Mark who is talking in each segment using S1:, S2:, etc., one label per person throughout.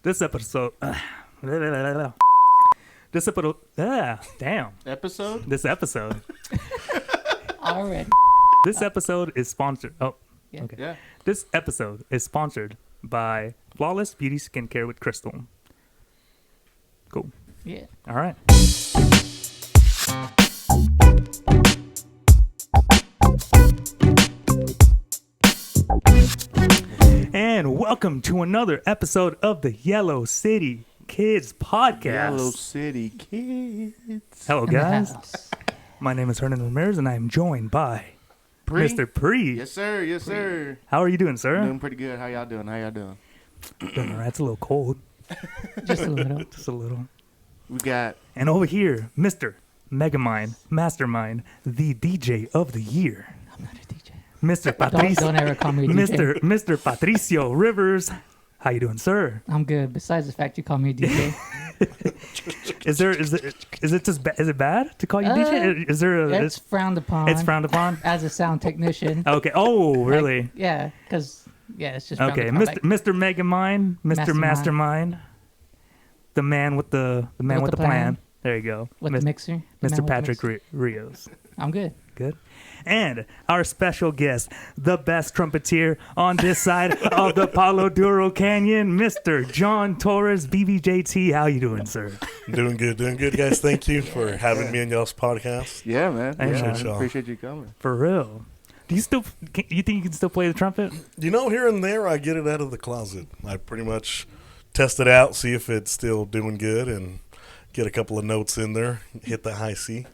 S1: This episode. This episode. Damn.
S2: Episode?
S1: This episode.
S3: Already.
S1: This episode is sponsored. Oh,
S3: Yeah.
S1: okay.
S2: Yeah.
S1: This episode is sponsored by Flawless Beauty Skincare with Crystal. Cool.
S3: Yeah.
S1: All right. And welcome to another episode of the Yellow City Kids Podcast.
S2: Yellow City Kids.
S1: Hello,
S3: In the
S1: guys.
S3: house.
S1: My name is Hernan Ramirez, and I am joined by
S2: Pre?
S1: Mr. Pre.
S2: Yes, sir. Yes, sir.
S1: How are you doing, sir?
S2: Doing pretty good. How y'all doing?
S1: Doing all right. It's a little cold.
S3: Just a little.
S1: Just a little.
S2: We got
S1: And over here, Mr. Megamind, Mastermind, the DJ of the year,
S3: I'm not a DJ.
S1: Mr.
S3: Don't
S1: Patricio,
S3: ever call me a DJ.
S1: Mr. Patricio Rivers. How you doing, sir?
S3: I'm good. Besides the fact you call me a DJ.
S1: Is it bad to call you DJ? Is there a?
S3: It's frowned upon.
S1: It's frowned upon.
S3: As a sound technician.
S1: Okay. Oh, really?
S3: Like, yeah, because it's just frowned
S1: Okay,
S3: upon.
S1: Mr. Megamind, Mr.
S3: Mastermind.
S1: Mastermind, the man with the
S3: With the
S1: plan.
S3: plan.
S1: There you go,
S3: With the mixer. The man with
S1: Mr.
S3: the
S1: Patrick
S3: mixer.
S1: Rios.
S3: I'm good.
S1: Good. And our special guest, the best trumpeter on this side of the Palo Duro Canyon, Mr. John Torres, BBJT. How you doing, sir?
S4: Doing good, guys. Thank you for having me on y'all's podcast.
S2: yeah, man.
S1: Thanks,
S2: Yeah,
S1: man.
S2: appreciate you coming.
S1: For real. Do you think you can still play the trumpet?
S4: You know, here and there, I get it out of the closet. I pretty much test it out, see if it's still doing good, and get a couple of notes in there. Hit the high C.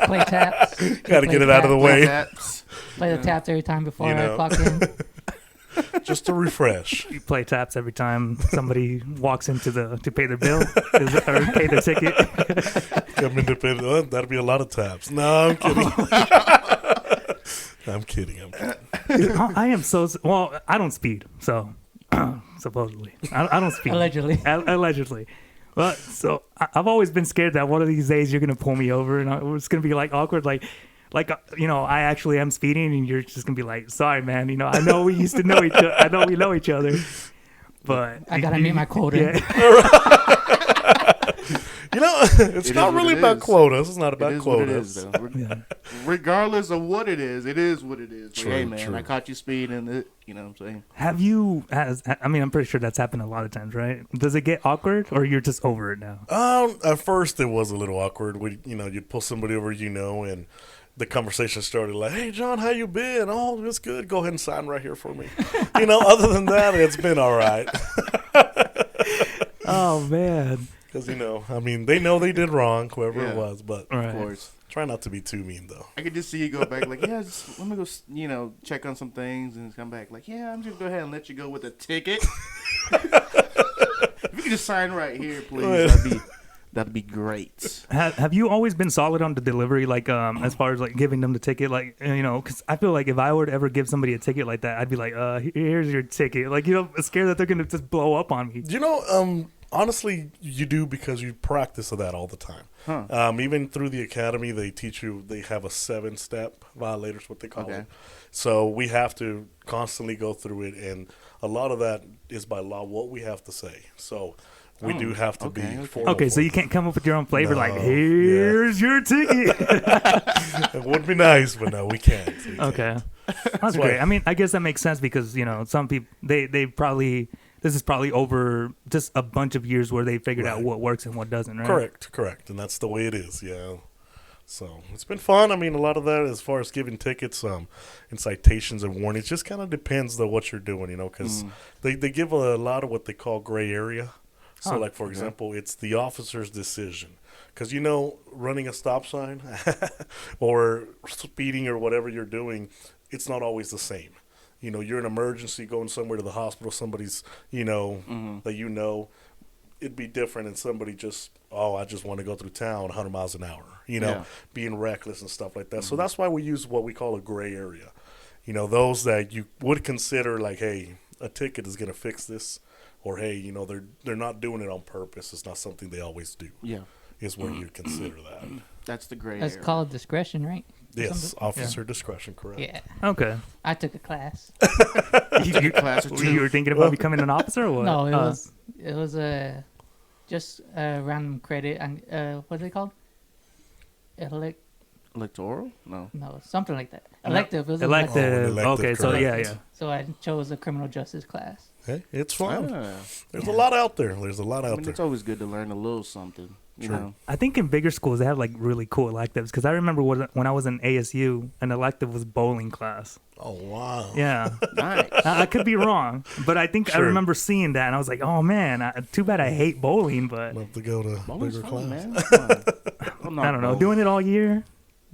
S3: Play taps.
S4: Got to
S3: Play
S4: get it out of the
S3: taps.
S4: way,
S2: Taps.
S3: Play the taps every time before
S4: You
S3: I
S4: know.
S3: clock in.
S4: just to refresh.
S1: You play taps every time somebody walks into to pay their bill or pay their ticket.
S4: Come in to pay. Oh, that'll be a lot of taps. No, I'm kidding. I'm kidding.
S1: I am so well. I don't speed, so supposedly I don't speed.
S3: Allegedly.
S1: Allegedly. Well, so I've always been scared that one of these days you're gonna pull me over and it's gonna be like awkward, like I actually am speeding and you're just gonna be like, sorry, man. I know we used to know each other. I know we know each other, but
S3: I gotta meet my quota.
S1: Yeah.
S4: You know, it's
S2: It
S4: not
S2: is what
S4: really
S2: it
S4: about
S2: is.
S4: quotas. It's not about
S2: It is what it
S4: quotas.
S2: is, though.
S1: Yeah.
S2: Regardless of what it is what it is. Like,
S4: True,
S2: hey, man,
S4: true.
S2: I caught you speeding. You know what I'm saying?
S1: Have you? I'm pretty sure that's happened a lot of times, right? Does it get awkward, or you're just over it now?
S4: At first it was a little awkward. You'd pull somebody over, and the conversation started like, "Hey, John, how you been? Oh, it's good. Go ahead and sign right here for me." Other than that, it's been all right.
S1: Oh man.
S4: Because they know they did wrong, whoever
S2: Yeah.
S4: it was. But
S1: All right.
S2: Of course.
S4: try not to be too mean, though.
S2: I could just see you go back like, yeah, just, let me go, check on some things and come back like, yeah, I'm just gonna go ahead and let you go with a ticket. If you could just sign right here, please, that'd be great.
S1: Have you always been solid on the delivery, like as far as like giving them the ticket, like because I feel like if I were to ever give somebody a ticket like that, I'd be like, here's your ticket, like scared that they're gonna just blow up on me.
S4: Honestly, you do because you practice that all the time.
S2: Huh.
S4: Even through the academy, they teach you, they have a 7-step violators, what they call
S2: Okay.
S4: it. So we have to constantly go through it, and a lot of that is by law what we have to say. So we do have to be formal.
S1: Okay, so you can't come up with your own flavor,
S4: No,
S1: like here's your ticket.
S4: It would be nice, but no, we can't. We can't.
S1: Okay, that's great. I mean, I guess that makes sense because some people they probably. This is probably over just a bunch of years where they figured out
S4: Right.
S1: what works and what doesn't, right?
S4: Correct. And that's the way it is, yeah. So it's been fun. I mean, a lot of that as far as giving tickets and citations and warnings just kind of depends on what you're doing, because they give a lot of what they call gray area. So,
S1: Huh.
S4: like, for example, it's the officer's decision. Because, running a stop sign or speeding or whatever you're doing, it's not always the same. You're an emergency going somewhere to the hospital, somebody's, that it'd be different than somebody just, I just want to go through town 100 miles an hour,
S2: Yeah.
S4: being reckless and stuff like that. So that's why we use what we call a gray area. Those that you would consider like, hey, a ticket is going to fix this, or, hey, they're not doing it on purpose. It's not something they always do.
S2: Yeah.
S4: Is where you consider that.
S2: That's the gray
S3: That's
S2: area.
S3: called discretion, right?
S4: Yes, officer discretion, correct.
S3: Yeah,
S1: Okay.
S3: I took a class.
S1: you,
S2: Class or two.
S1: you were thinking about becoming an officer or what?
S3: No, it was just a random credit and what are they called?
S2: Electoral? No.
S3: No, something like that. Elective. It was
S1: Elective.
S4: elective,
S1: Okay, so
S4: correct.
S1: yeah.
S3: So I chose a criminal justice class.
S4: Hey, it's fun.
S2: Ah.
S4: There's a lot out there. There's a lot
S2: I
S4: out
S2: mean,
S4: there.
S2: it's always good to learn a little something. You know.
S1: I think in bigger schools they have like really cool electives because I remember when I was in ASU, an elective was bowling class.
S4: Oh, wow.
S1: Yeah,
S2: Nice.
S1: I could be wrong, but I think I
S4: Sure.
S1: remember seeing that and I was like, oh man, too bad I hate bowling, but
S4: Love to go to
S2: Bowling's
S4: bigger
S2: fun,
S4: class.
S2: man. Come on.
S1: I don't know, doing it all year,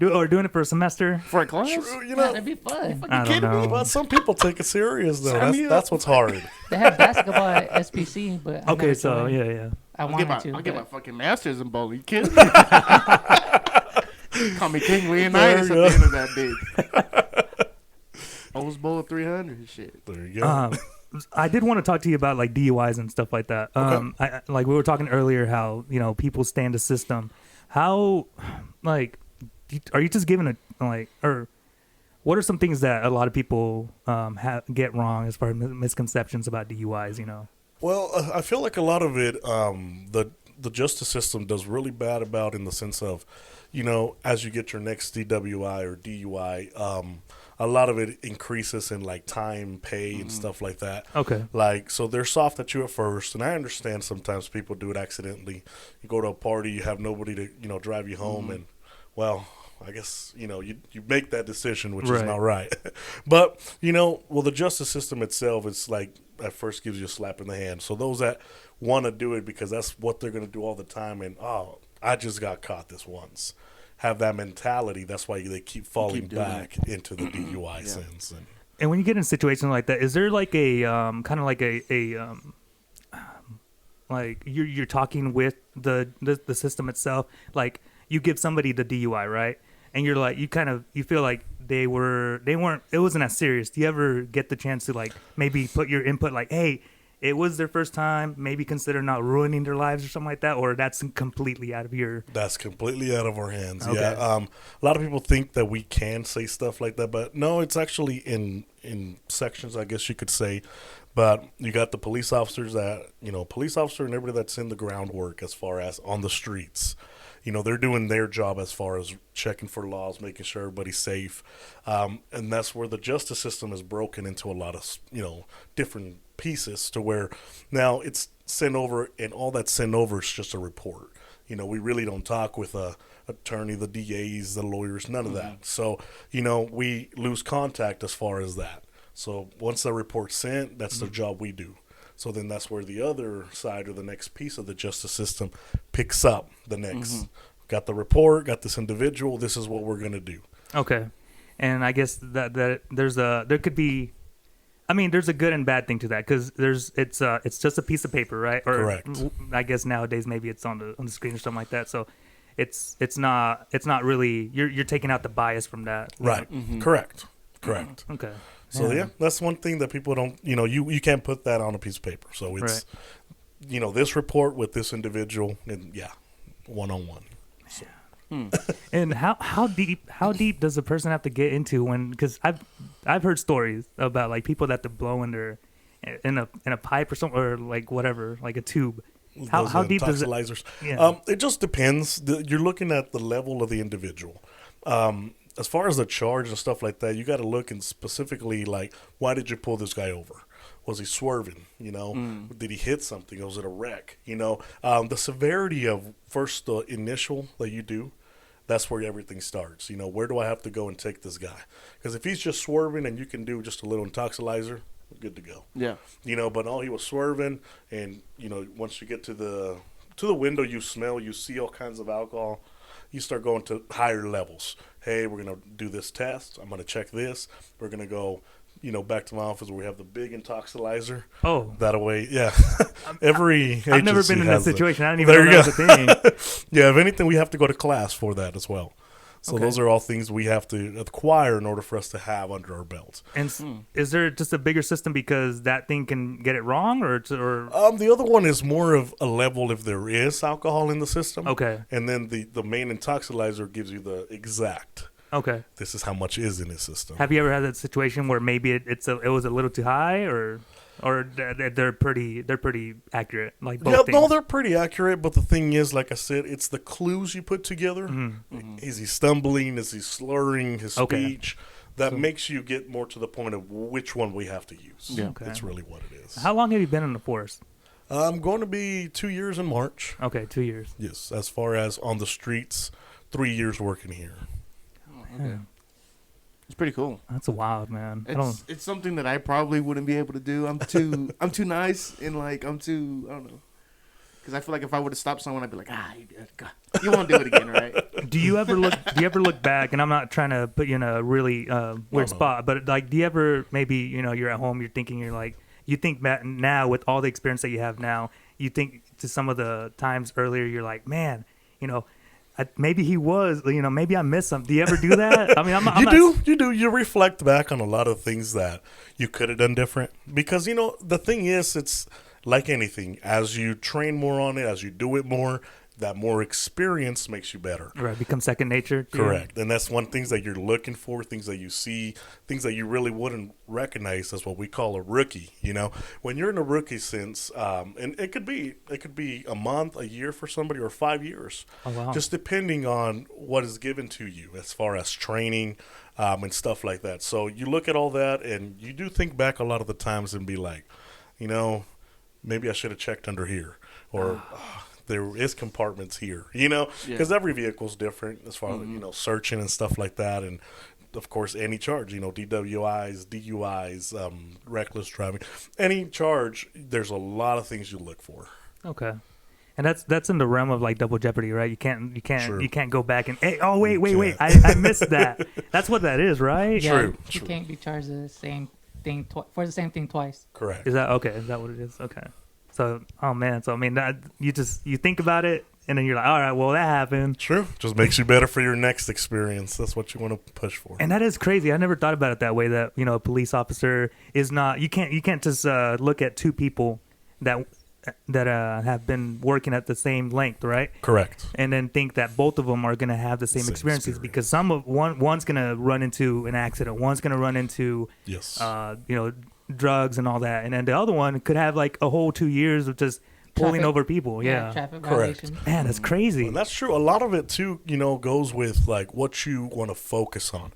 S1: doing it for a semester.
S2: for a class.
S4: True, you
S3: Yeah,
S4: know,
S3: that'd be fun.
S1: I don't know.
S4: but some people take it serious, though.
S2: Sign me
S4: That's what's hard.
S3: They have basketball at SPC, but I
S1: Okay,
S3: never
S1: so
S3: joined.
S1: yeah.
S3: I
S2: I'll
S3: wanted
S2: get
S3: to.
S2: my
S3: but
S2: fucking master's in bowling. You kidding me? Call me King Leonidas at
S4: There you
S2: the end of that bitch. I was bowling 300 and shit.
S4: There you go.
S1: I did want to talk to you about like DUIs and stuff like that. Like we were talking earlier, how you know people stand the system. How like are you just giving a like or what are some things that a lot of people get wrong as far as misconceptions about DUIs? You know.
S4: Well, I feel like a lot of it, the justice system does really bad about in the sense of, you know, as you get your next DWI or DUI, a lot of it increases in like time, pay, and stuff like that.
S1: Okay.
S4: Like, so they're soft at you at first, and I understand sometimes people do it accidentally. You go to a party, you have nobody to, you know, drive you home, and, well, I guess, you know, you make that decision, which is
S1: Right.
S4: not right. But, you know, well, the justice system itself, it's like, at first gives you a slap in the hand. So those that want to do it because that's what they're going to do all the time, and, oh, I just got caught this once, have that mentality. That's why they keep falling
S2: doing
S4: back into the DUI sins.
S1: And when you get in situations like that, is there like a kind of like like you're talking with the system itself? Like you give somebody the DUI, right? And you're like you feel like they weren't it wasn't as serious. Do you ever get the chance to like maybe put your input like, hey, it was their first time, maybe consider not ruining their lives or something like that, or that's completely out of your...
S4: That's completely out of our hands.
S1: Okay.
S4: Yeah. A lot of people think that we can say stuff like that, but no, it's actually in sections, I guess you could say. But you got the police officers that, you know, police officer and everybody that's in the groundwork as far as on the streets. You know, they're doing their job as far as checking for laws, making sure everybody's safe. And that's where the justice system is broken into a lot of, you know, different pieces to where now it's sent over, and all that's sent over is just a report. You know, we really don't talk with a attorney, the DAs, the lawyers, none of that. So, you know, we lose contact as far as that. So once the report's sent, that's the job we do. So then that's where the other side or the next piece of the justice system picks up the next. Got the report, got this individual, this is what we're going to do.
S1: Okay. And I guess that there could be, I mean, there's a good and bad thing to that because it's just a piece of paper, right? Or
S4: Correct.
S1: I guess nowadays maybe it's on the screen or something like that. So it's not really you're taking out the bias from that.
S4: Right. Correct.
S1: Okay.
S4: So yeah, that's one thing that people don't, you know, you can't put that on a piece of paper. So it's, you know, this report with this individual, and yeah, one-on-one. So.
S1: And how deep does a person have to get into because I've heard stories about like people that have to blow in a pipe or something, or like whatever, like a tube. How deep does it? Yeah.
S4: It just depends. You're looking at the level of the individual. As far as the charge and stuff like that, you got to look and specifically like, why did you pull this guy over? Was he swerving? You know, did he hit something? Was it a wreck? You know, the severity of first the initial that you do, that's where everything starts. You know, where do I have to go and take this guy? Because if he's just swerving and you can do just a little intoxilizer, good to go.
S2: Yeah.
S4: You know, but no, he was swerving, and you know, once you get to the window, you smell, you see all kinds of alcohol. You start going to higher levels. Hey, we're going to do this test. I'm going to check this. We're going to go, you know, back to my office where we have the big intoxilizer.
S1: Oh.
S4: That way, yeah. Every
S1: I've never
S4: agency
S1: been in that
S4: has it.
S1: situation. I don't even
S4: There
S1: know
S4: you
S1: that was a thing.
S4: Yeah, if anything, we have to go to class for that as well. So
S1: Okay.
S4: those are all things we have to acquire in order for us to have under our belt.
S1: And is there just a bigger system because that thing can get it wrong, or
S4: The other one is more of a level if there is alcohol in the system.
S1: Okay.
S4: And then the main intoxilizer gives you the exact.
S1: Okay.
S4: This is how much is in his system.
S1: Have you ever had that situation where maybe it was a little too high, or they're pretty accurate? Like both
S4: Yeah,
S1: things?
S4: no, they're pretty accurate. But the thing is, like I said, it's the clues you put together. Is he stumbling? Is he slurring his
S1: Okay.
S4: speech? That makes you get more to the point of which one we have to use.
S2: Yeah.
S1: Okay.
S4: That's really what it is.
S1: How long have you been in the force?
S4: I'm going to be 2 years in March.
S1: Okay, 2 years.
S4: Yes, as far as on the streets, 3 years working here.
S2: Okay. It's pretty cool.
S1: That's wild, man. I don't.
S2: It's something that I probably wouldn't be able to do. I'm too nice and like I don't know. Because I feel like if I would have stopped someone, I'd be like, you won't do it again, right?
S1: Do you ever look back? And I'm not trying to put you in a really weird spot, but like, do you ever maybe you're at home, you're thinking, you think that now with all the experience that you have now, you think to some of the times earlier, you're like, man, maybe he was, maybe I missed something. Do you ever do that? I mean,
S4: You do. You reflect back on a lot of things that you could have done different. Because, the thing is, it's like anything. As you train more on it, as you do it more, that more experience makes you better.
S1: Right, become second nature.
S4: Correct. And that's one things that you're looking for, things that you see, things that you really wouldn't recognize. That's what we call a rookie. When you're in a rookie sense, and it could be a month, a year for somebody, or 5 years.
S1: Oh, wow.
S4: Just depending on what is given to you as far as training and stuff like that. So you look at all that, and you do think back a lot of the times and be like, maybe I should have checked under here, or there is compartments here, because every vehicle's different as far as, searching and stuff like that. And of course, any charge, DWIs, DUIs, reckless driving, any charge, there's a lot of things you look for.
S1: Okay. And that's in the realm of like double jeopardy, right? You can't go back and wait, I missed that. That's what that is, right?
S3: Yeah,
S4: True.
S3: you can't be charged the same thing for the same thing twice.
S4: Correct.
S1: Is that okay? Is that what it is? Okay. So, oh man. So I mean, you think about it, and then you're like, all right, well that happened.
S4: True. Just makes you better for your next experience. That's what you want to push for.
S1: And that is crazy. I never thought about it that way. That a police officer is not. You can't just look at two people that have been working at the same length, right?
S4: Correct.
S1: And then think that both of them are going to have the same experiences because one's going to run into an accident, one's going to run into drugs and all that, and then the other one could have like a whole 2 years of just pulling over people. Yeah,
S3: traffic
S4: correct.
S3: violations.
S1: Man, that's crazy.
S4: And that's true. A lot of it too, goes with like what you want to focus on.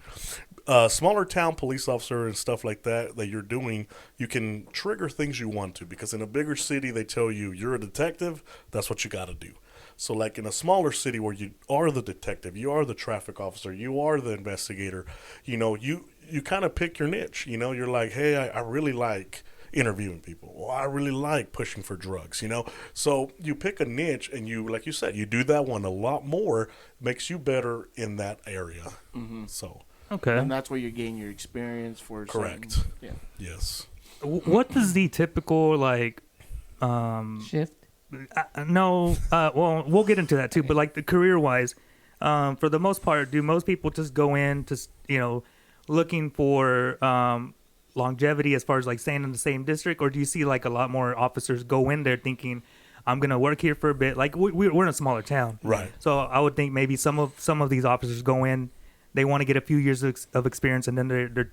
S4: Smaller town police officer and stuff like that you're doing, you can trigger things you want to, because in a bigger city they tell you you're a detective, that's what you got to do. So like in a smaller city where you are the detective, you are the traffic officer, you are the investigator, you kind of pick your niche. You're like, hey, I really like interviewing people. Well, I really like pushing for drugs, So you pick a niche and you, like you said, you do that one a lot more, makes you better in that area. So.
S1: Okay.
S2: And that's where you gain your experience for.
S4: Correct.
S2: Yeah.
S4: Yes.
S1: What is the typical like
S3: Shift.
S1: no, well, we'll get into that too, but like the career-wise, for the most part, do most people just go in to, looking for longevity as far as like staying in the same district, or do you see like a lot more officers go in there thinking, I'm gonna work here for a bit? Like we're in a smaller town,
S4: right?
S1: So I would think maybe some of these officers go in, they want to get a few years of experience, and then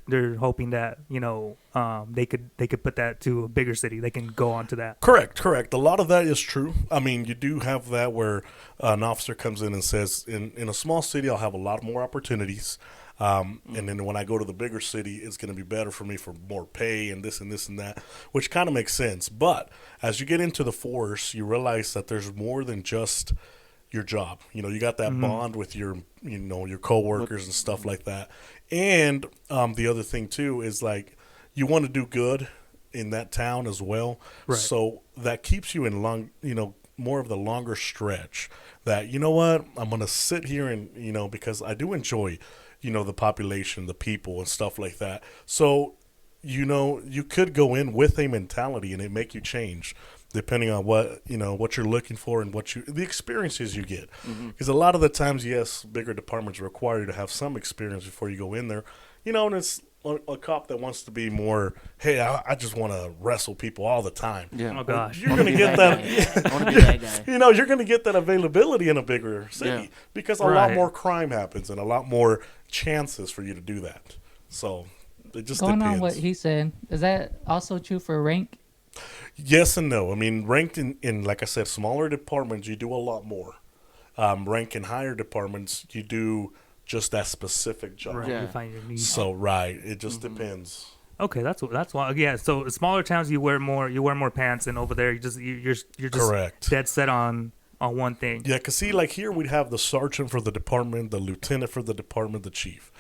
S1: they're hoping that they could put that to a bigger city. They can go on to that.
S4: Correct. A lot of that is true. I mean, you do have that where an officer comes in and says, in a small city, I'll have a lot more opportunities. And then when I go to the bigger city, it's going to be better for me for more pay and this and this and that, which kind of makes sense. But as you get into the force, you realize that there's more than just your job. You got that bond with your coworkers and stuff like that. And the other thing too is like you want to do good in that town as well.
S1: Right.
S4: So that keeps you in more of the longer stretch that, what, I'm going to sit here and, because I do enjoy, the population, the people and stuff like that. So, you could go in with a mentality and it make you change depending on what you're looking for and the experiences you get. Because a lot of the times, yes, bigger departments require you to have some experience before you go in there, and it's a cop that wants to be more, hey, I just want to wrestle people all the time.
S2: Yeah.
S1: Oh gosh.
S4: You're going to get that.
S2: I want to be that guy.
S4: You know, you're going to get that availability in a bigger city
S2: Yeah.
S4: because a lot
S1: Right.
S4: more crime happens and a lot more chances for you to do that. So it just
S3: Going
S4: depends.
S3: on what he said, is that also true for rank?
S4: Yes and no. I mean, ranked in like I said, smaller departments, you do a lot more. Rank in higher departments, you do just that specific job.
S1: Right.
S2: Yeah.
S1: You find your niche.
S4: So right, it just depends.
S1: Okay, that's why. Yeah, so smaller towns you wear more pants, and over there you're just
S4: Correct.
S1: dead set on one thing.
S4: Yeah, because see, like here we'd have the sergeant for the department, the lieutenant for the department, the chief.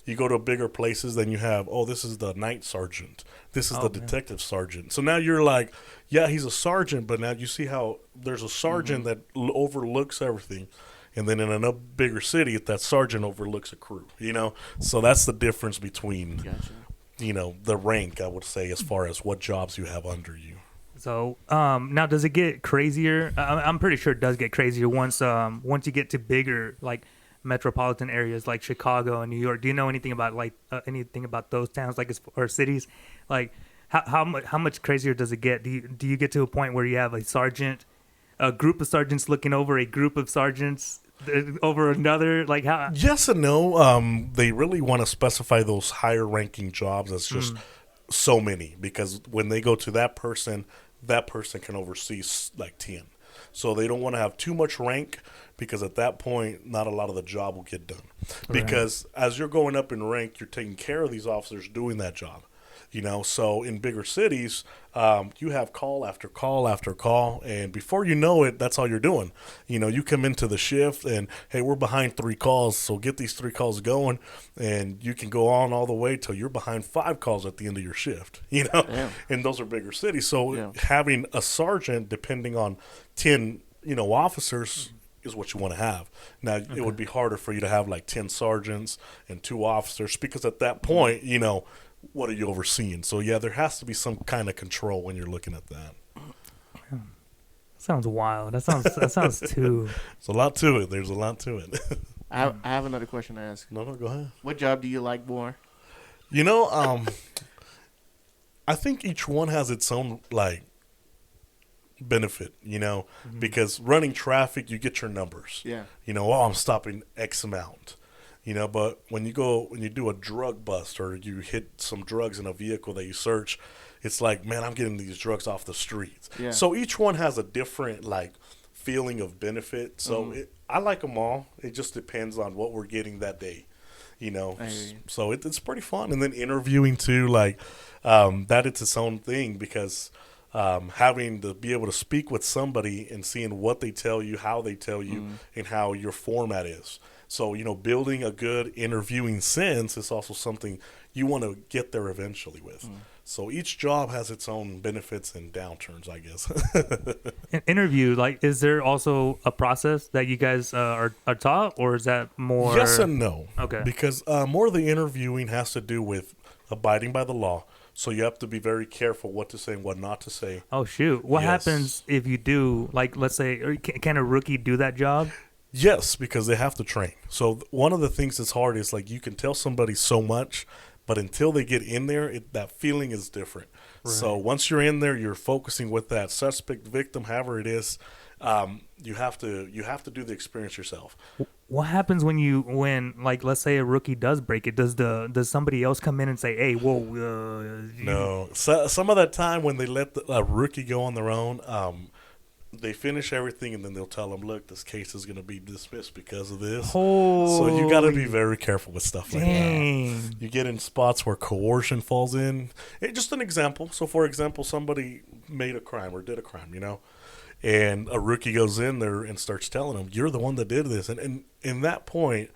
S4: You go to bigger places, then you have, this is the night sergeant. This is the detective sergeant. So now you're like, yeah, he's a sergeant, but now you see how there's a sergeant that overlooks everything. And then in another bigger city, that sergeant overlooks a crew, you know? So that's the difference between,
S2: Gotcha.
S4: you know, the rank, I would say, as far as what jobs you have under you.
S1: So now does it get crazier? I'm pretty sure it does get crazier once you get to bigger like metropolitan areas like Chicago and New York. Do you know anything about anything about those towns or cities? Like how much crazier does it get? Do you get to a point where you have a group of sergeants looking over a group of sergeants over another? Like how?
S4: Yes and no. They really want to specify those higher ranking jobs as just so many, because when they go to that person can oversee like 10. So they don't want to have too much rank, because at that point, not a lot of the job will get done. Because as you're going up in rank, you're taking care of these officers doing that job. You know, so in bigger cities, you have call after call after call, and before you know it, that's all you're doing. You know, you come into the shift, and hey, we're behind 3 calls, so get these 3 calls going, and you can go on all the way till you're behind 5 calls at the end of your shift. You know, and those are bigger cities. So having a sergeant, depending on 10, officers, is what you want to have. Now, it would be harder for you to have like 10 sergeants and 2 officers, because at that point, what are you overseeing? So yeah, there has to be some kind of control when you're looking at that.
S1: Sounds wild. That sounds too.
S4: There's a lot to it. There's a lot to it.
S2: I have another question to ask.
S4: No, go ahead.
S2: What job do you like more?
S4: I think each one has its own like benefit, because running traffic, you get your numbers.
S2: Yeah.
S4: I'm stopping X amount. But when you do a drug bust, or you hit some drugs in a vehicle that you search, it's like, man, I'm getting these drugs off the streets. Yeah. So each one has a different like feeling of benefit. So I like them all. It just depends on what we're getting that day, So it's pretty fun. And then interviewing too, like that it's its own thing, because having to be able to speak with somebody and seeing what they tell you, how they tell you, and how your format is. So, building a good interviewing sense is also something you want to get there eventually with. So each job has its own benefits and downturns, I guess.
S1: An interview, like, is there also a process that you guys are taught, or is that more?
S4: Yes and no.
S1: Okay.
S4: Because more of the interviewing has to do with abiding by the law. So you have to be very careful what to say and what not to say.
S1: Oh, shoot. What happens if you do, like, let's say, can a rookie do that job?
S4: Yes, because they have to train. So one of the things that's hard is, like, you can tell somebody so much, but until they get in there, that feeling is different. Right. So once you're in there, you're focusing with that suspect, victim, however it is. You have to do the experience yourself.
S1: What happens when like, let's say a rookie does break it? Does somebody else come in and say, hey, whoa?
S4: No. So, some of that time when they let a rookie go on their own, they finish everything, and then they'll tell them, look, this case is going to be dismissed because of this. So you got to be very careful with stuff like that. You get in spots where coercion falls in. Just an example. So, for example, somebody made a crime or did a crime, and a rookie goes in there and starts telling them, you're the one that did this. And in that point,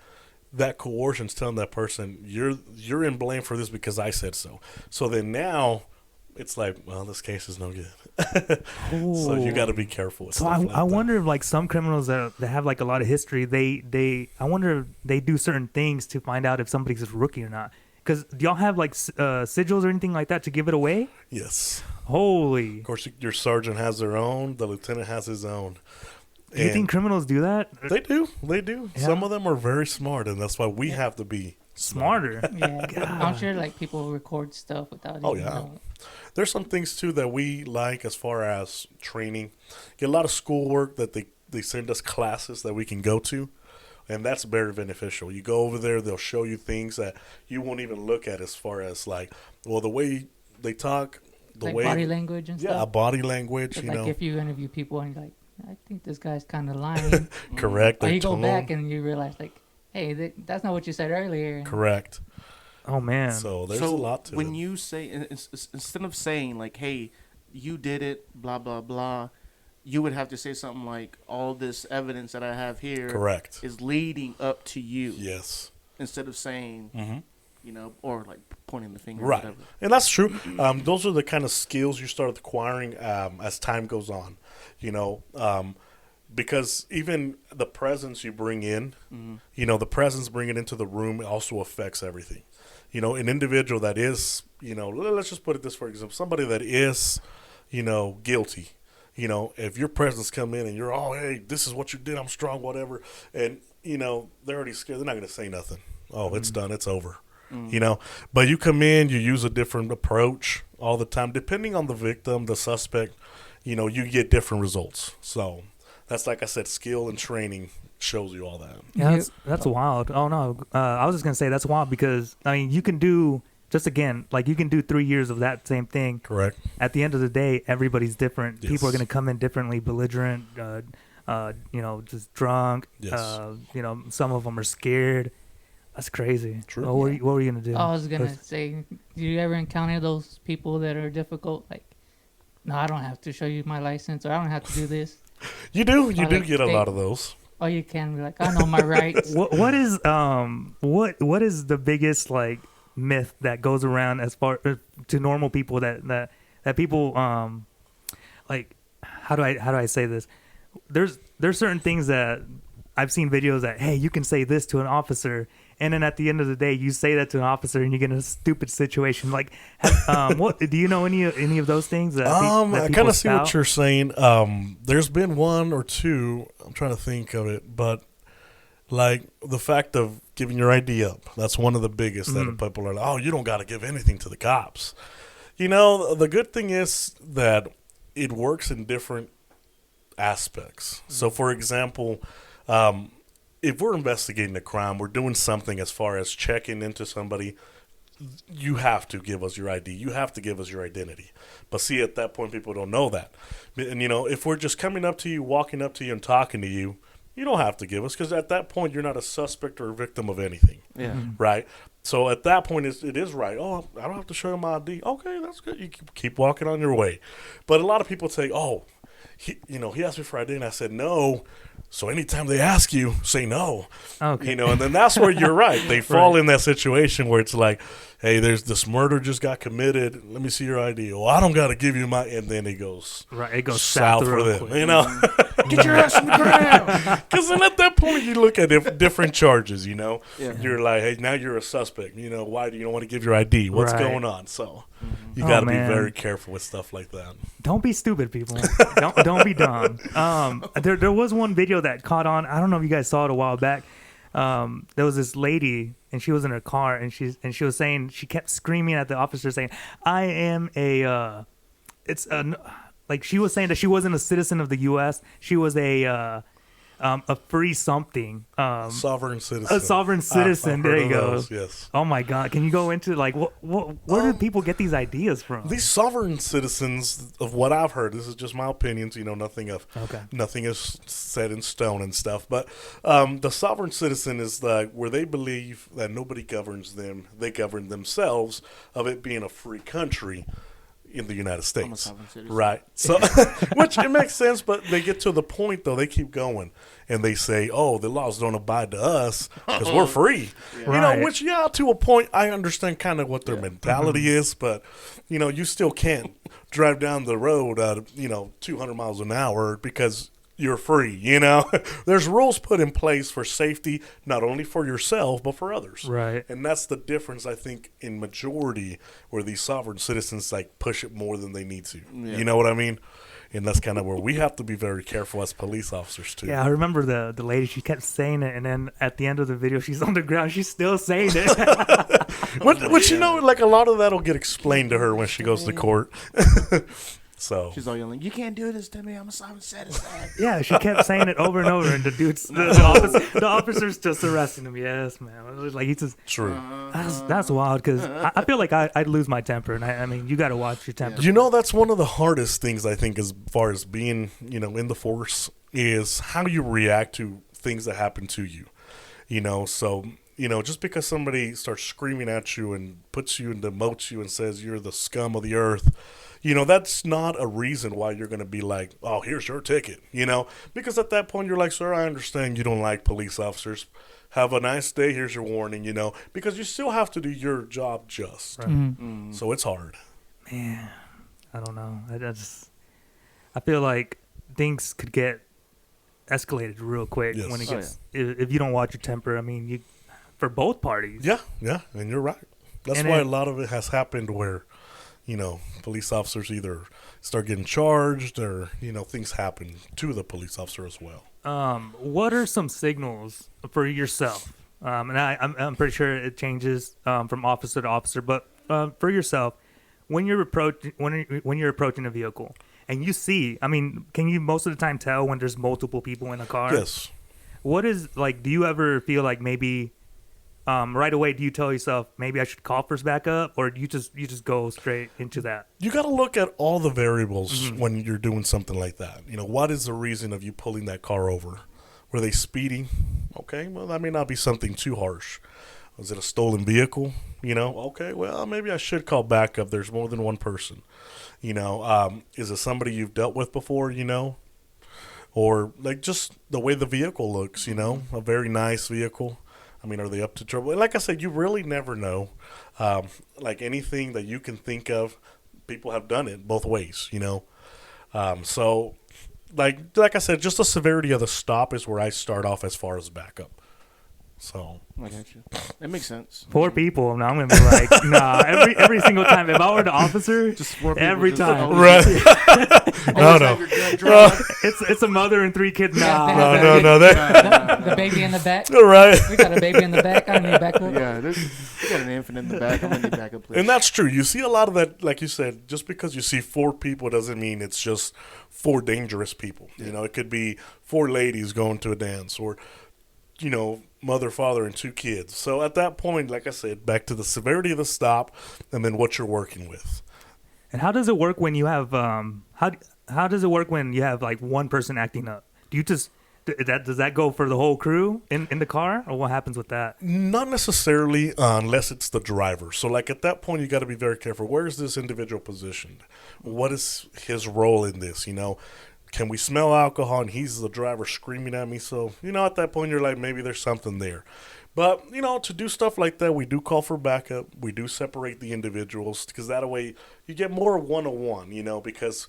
S4: that coercion's telling that person, you're in blame for this because I said so. So then now it's like, well, this case is no good. So you got to be careful with stuff like that.
S1: I wonder if, like, some criminals that have like a lot of history, I wonder if they do certain things to find out if somebody's a rookie or not. Because do y'all have like sigils or anything like that to give it away?
S4: Yes.
S1: Holy.
S4: Of course, your sergeant has their own. The lieutenant has his own.
S1: Do you think criminals do that?
S4: They do. Yeah. Some of them are very smart, and that's why we have to be
S1: Smarter.
S3: Yeah,
S1: God.
S3: I'm sure like people record stuff without.
S4: Oh,
S3: even
S4: yeah.
S3: knowing.
S4: There's some things too that we like as far as training. Get a lot of schoolwork that they send us classes that we can go to, and that's very beneficial. You go over there, they'll show you things that you won't even look at as far as like, well, the way they talk, the
S3: Like
S4: way
S3: body language and
S4: yeah,
S3: stuff.
S4: body language,
S3: But
S4: you
S3: like
S4: know,
S3: if you interview people and you're like, I think this guy's kind of lying.
S4: correct.
S3: Or
S4: Their
S3: you go
S4: tone,
S3: back and you realize like, hey, that's not what you said earlier.
S4: correct.
S1: Oh man.
S4: So there's
S2: So
S4: a lot to
S2: when
S4: it.
S2: you say instead of saying like, "Hey, you did it," blah blah blah, you would have to say something like, "All this evidence that I have here
S4: Correct.
S2: is leading up to you,"
S4: Yes.
S2: instead of saying,
S4: hmm
S2: or like pointing the finger,
S4: Right.
S2: or whatever.
S4: And that's true. Those are the kind of skills you start acquiring as time goes on, because even the presence you bring in, the presence bringing into the room also affects everything. An individual that is, let's just put it this, for example, somebody that is, guilty. If your presence come in and you're, oh, hey, this is what you did, I'm strong, whatever, and, they're already scared. They're not going to say nothing. Oh, it's done. It's over. But you come in, you use a different approach all the time. Depending on the victim, the suspect, you get different results. So that's, like I said, skill and training shows you all that.
S1: Yeah, that's wild. Oh no, I was just gonna say that's wild because I mean you can do just again like you can do 3 years of that same thing.
S4: Correct.
S1: At the end of the day, everybody's different.
S4: Yes.
S1: People are gonna come in differently, belligerent, just drunk.
S4: Yes.
S1: Some of them are scared. That's crazy.
S4: True.
S1: Oh, what were you gonna do?
S3: I was gonna say, do you ever encounter those people that are difficult? Like, no, I don't have to show you my license, or I don't have to do this.
S4: You do
S3: Or
S4: get
S3: like
S4: a lot of those.
S3: Or you can be like, I know my rights.
S1: What is the biggest like myth that goes around as far to normal people that people like how do I say this? There's certain things that I've seen videos that hey you can say this to an officer and then at the end of the day you say that to an officer and you get in a stupid situation like what do you know any of those things that
S4: I kind of see what
S1: spout?
S4: you're saying. There's been one or two. I'm trying to think of it, but like the fact of giving your ID up. That's one of the biggest that people are like, oh, you don't got to give anything to the cops. The good thing is that it works in different aspects. So, for example, if we're investigating a crime, we're doing something as far as checking into somebody, you have to give us your ID. You have to give us your identity. But see, at that point, people don't know that. And, if we're just coming up to you, walking up to you and talking to you, you don't have to give us because at that point, you're not a suspect or a victim of anything.
S2: Yeah.
S4: Right? So at that point, it is right. Oh, I don't have to show you my ID. Okay, that's good. You keep walking on your way. But a lot of people say, oh, he asked me for ID, and I said no. So anytime they ask you, say no.
S1: Okay.
S4: And then that's where you're right. They fall in that situation where it's like, hey, there's this murder just got committed. Let me see your ID. Oh, I don't got to give you my. And then it goes
S1: Right, it goes
S4: south for
S1: real
S4: them.
S1: quick.
S2: Get your ass on the ground.
S4: Because then at that point you look at different charges.
S2: Yeah.
S4: You're like, hey, now you're a suspect. Why do you don't want to give your ID? What's
S1: Right.
S4: going on? So you
S1: Oh,
S4: got to be
S1: man.
S4: very careful with stuff like that.
S1: Don't be stupid, people. don't be dumb. There was one video that caught on. I don't know if you guys saw it a while back. There was this lady, and she was in her car, and she was saying she kept screaming at the officer, saying, "I am a." Like she was saying that she wasn't a citizen of the U.S. She was a free something.
S4: Sovereign citizen.
S1: A sovereign citizen.
S4: I've
S1: There
S4: heard
S1: you
S4: of
S1: go.
S4: those, yes.
S1: Oh my God! Can you go into like where do people get these ideas from?
S4: These sovereign citizens, of what I've heard, this is just my opinions. Nothing is set in stone and stuff. But the sovereign citizen is like where they believe that nobody governs them; they govern themselves. Of it being a free country in the United States,
S2: I'm a sovereign citizen.
S4: right? So, which it makes sense, but they get to the point though. They keep going and they say, "Oh, the laws don't abide to us because we're free."
S1: Right.
S4: Which to a point, I understand kind of what their mentality is, but you still can't drive down the road at 200 miles an hour because you're free. There's rules put in place for safety, not only for yourself but for others.
S1: Right.
S4: And that's the difference, I think, in majority where these sovereign citizens like push it more than they need to.
S2: Yeah.
S4: You know what I mean? And that's kind of where we have to be very careful as police officers too.
S1: Yeah, I remember the lady. She kept saying it, and then at the end of the video, she's on the ground. She's still saying it.
S4: Which like a lot of that'll get explained to her when she goes to court. So
S2: She's all yelling, "You can't do this to me. I'm a sovereign citizen."
S1: Yeah, she kept saying it over and over, and the dude's the officer's just arresting him. Yes, man. It was like he just
S4: true.
S1: that's wild because I feel like I'd lose my temper, and I mean you got to watch your temper.
S4: That's one of the hardest things I think as far as being in the force is how you react to things that happen to you. So just because somebody starts screaming at you and puts you and demotes you and says you're the scum of the earth. That's not a reason why you're going to be like, oh, here's your ticket, because at that point you're like, sir, I understand you don't like police officers. Have a nice day. Here's your warning, because you still have to do your job just.
S1: Right.
S3: Mm-hmm.
S4: So it's hard.
S1: Man, I don't know. I feel like things could get escalated real quick
S4: Yes.
S1: when it gets if you don't watch your temper. I mean, for both parties.
S4: Yeah, and you're right. That's
S1: And
S4: why
S1: it-
S4: a lot of it has happened where, police officers either start getting charged or, things happen to the police officer as well.
S1: What are some signals for yourself? And I'm pretty sure it changes from officer to officer, but for yourself, when you're approaching a vehicle and you see, I mean, can you most of the time tell when there's multiple people in a car?
S4: Yes.
S1: What is do you ever feel like maybe right away do you tell yourself maybe I should call first backup, or do you just go straight into that?
S4: You got to look at all the variables when you're doing something like that. What is the reason of you pulling that car over? Were they speeding? Okay, well, that may not be something too harsh. Was it a stolen vehicle? Okay, well, maybe I should call backup. There's more than one person. Is it somebody you've dealt with before, Or like just the way the vehicle looks, a very nice vehicle. I mean, are they up to trouble? And like I said, you really never know. Like anything that you can think of, people have done it both ways, So, like I said, just the severity of the stop is where I start off as far as backup. So
S2: I got you. That makes sense.
S1: 4 people. Now I'm gonna be like, nah. Every single time, if I were the officer,
S2: Just 4 people.
S1: every
S2: just
S1: time.
S2: always-
S4: right.
S2: always
S4: No.
S2: have your gun drawn.
S1: it's a mother and 3 kids. Nah.
S4: No.
S3: The baby in the back.
S4: Right.
S3: We got a baby in the back. I need backup.
S2: Yeah, we got an infant in the back. I'm gonna need backup, please.
S4: And that's true. You see a lot of that, like you said, just because you see 4 people doesn't mean it's just 4 dangerous people. It could be 4 ladies going to a dance or, mother, father, and 2 kids. So at that point, like I said, back to the severity of the stop and then what you're working with.
S1: And how does it work when you have how does it work when you have like one person acting up? Do you just does that go for the whole crew in the car, or what happens with that?
S4: Not necessarily unless it's the driver. So like at that point, you got to be very careful. Where is this individual positioned? What is his role in this? Can we smell alcohol and he's the driver screaming at me? So, at that point, you're like, maybe there's something there. But, to do stuff like that, we do call for backup. We do separate the individuals because that way you get more one-on-one, because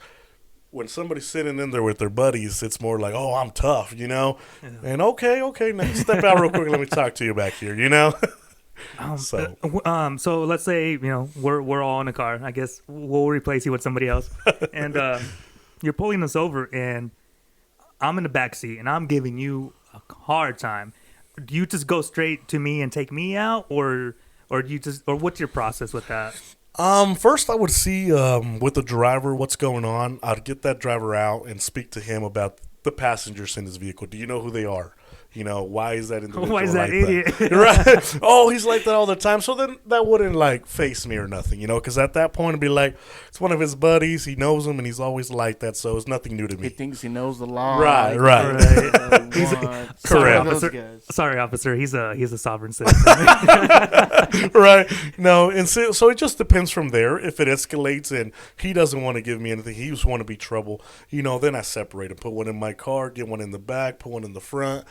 S4: when somebody's sitting in there with their buddies, it's more like, oh, I'm tough, Yeah. And okay, now step out real quick. Let me talk to you back here,
S1: So let's say, we're all in a car. I guess we'll replace you with somebody else. And you're pulling us over, and I'm in the back seat, and I'm giving you a hard time. Do you just go straight to me and take me out, or do you or what's your process with that?
S4: First I would see with the driver what's going on. I'd get that driver out and speak to him about the passengers in his vehicle. Do you know who they are? Why is that individual
S1: Why is that
S4: like
S1: idiot?
S4: Right. Oh, he's like that all the time. So then that wouldn't like face me or nothing, because at that point it'd be like, it's one of his buddies. He knows him and he's always like that. So it's nothing new to
S2: He
S4: me.
S2: thinks he knows the law.
S4: Right.
S1: Sorry,
S4: Correct.
S1: officer. Sorry, officer. He's a sovereign citizen.
S4: Right. No. And so it just depends from there. If it escalates and he doesn't want to give me anything, he just want to be trouble, then I separate him. Put one in my car, get one in the back, put one in the front.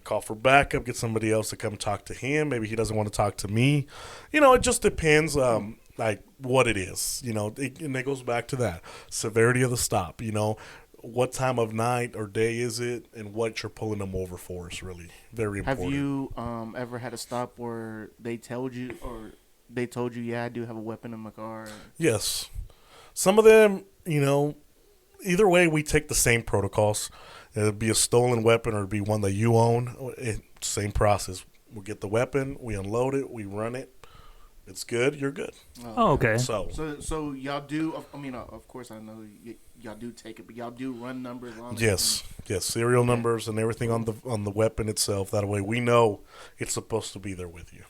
S4: Call for backup, get somebody else to come talk to him. Maybe he doesn't want to talk to me. It just depends like what it is, and it goes back to that severity of the stop. what time of night or day is it, and what you're pulling them over for is really very
S2: Have
S4: important.
S2: you ever had a stop where they told you, yeah, I do have a weapon in my car?
S4: Yes. Some of them, either way, we take the same protocols. It'd be a stolen weapon or it'd be one that you own. Same process. We get the weapon, we unload it, we run it. It's good, you're good.
S1: Oh, okay.
S2: So y'all do, I mean, of course I know y'all do take it, but y'all do run numbers on it?
S4: Yes, serial numbers and everything on the weapon itself. That way we know it's supposed to be there with you.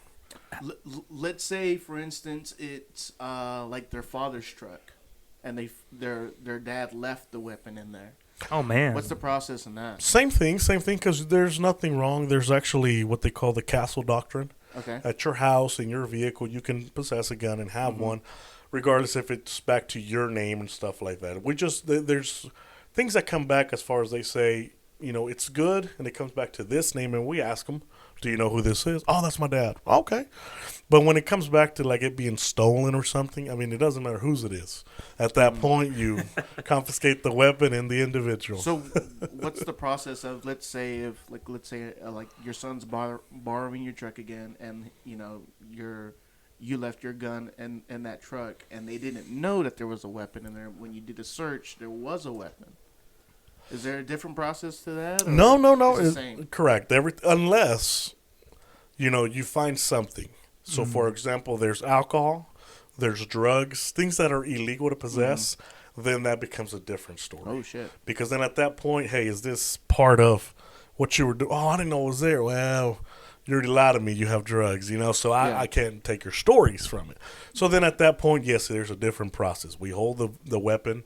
S2: Let's say, for instance, it's like their father's truck, and their dad left the weapon in there.
S1: Oh man,
S2: What's the process in that?
S4: Same thing, because there's nothing wrong. There's actually what they call the Castle Doctrine.
S2: Okay.
S4: At your house, in your vehicle, you can possess a gun and have one, regardless if it's back to your name and stuff like that. There's things that come back as far as they say, it's good, and it comes back to this name, and we ask them, do you know who this is? Oh, that's my dad. Okay. But when it comes back to like it being stolen or something, I mean, it doesn't matter whose it is. At that point, you confiscate the weapon and the individual.
S2: So, what's the process of, let's say your son's borrowing your truck again, and you left your gun in that truck, and they didn't know that there was a weapon in there. When you did the search, there was a weapon. Is there a different process to that?
S4: No.
S2: It's the same?
S4: Correct. Unless, you find something. So, for example, there's alcohol, there's drugs, things that are illegal to possess, then that becomes a different story.
S2: Oh, shit.
S4: Because then at that point, hey, is this part of what you were doing? Oh, I didn't know it was there. Well, you already lied to me. You have drugs, so I can't take your stories from it. So then at that point, yes, there's a different process. We hold the weapon.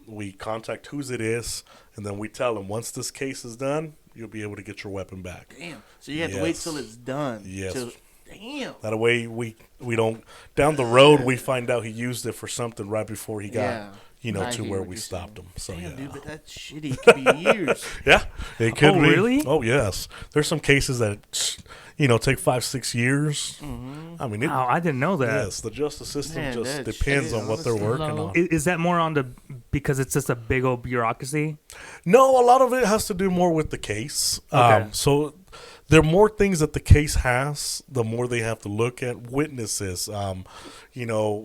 S4: We contact whose it is, and then we tell them, once this case is done, you'll be able to get your weapon back.
S2: Damn. So you have to wait till it's done.
S4: Yes.
S2: Damn.
S4: That way we don't, down the road, we find out he used it for something right before he got, to where we stopped him. So,
S2: damn,
S4: yeah.
S2: dude, but that's shitty. It could be years.
S4: Yeah, it could be.
S1: Really?
S4: Oh, yes. There's some cases that, take 5-6 years. I mean,
S1: wow, I didn't know that.
S4: Yes, the justice system
S2: Man,
S4: just
S2: that's
S4: depends
S2: shit,
S4: on what they're
S3: honestly.
S4: working
S3: Low.
S4: on.
S1: Is that more because it's just a big old bureaucracy?
S4: No, a lot of it has to do more with the case.
S1: Okay.
S4: So there are more things that the case has, the more they have to look at witnesses,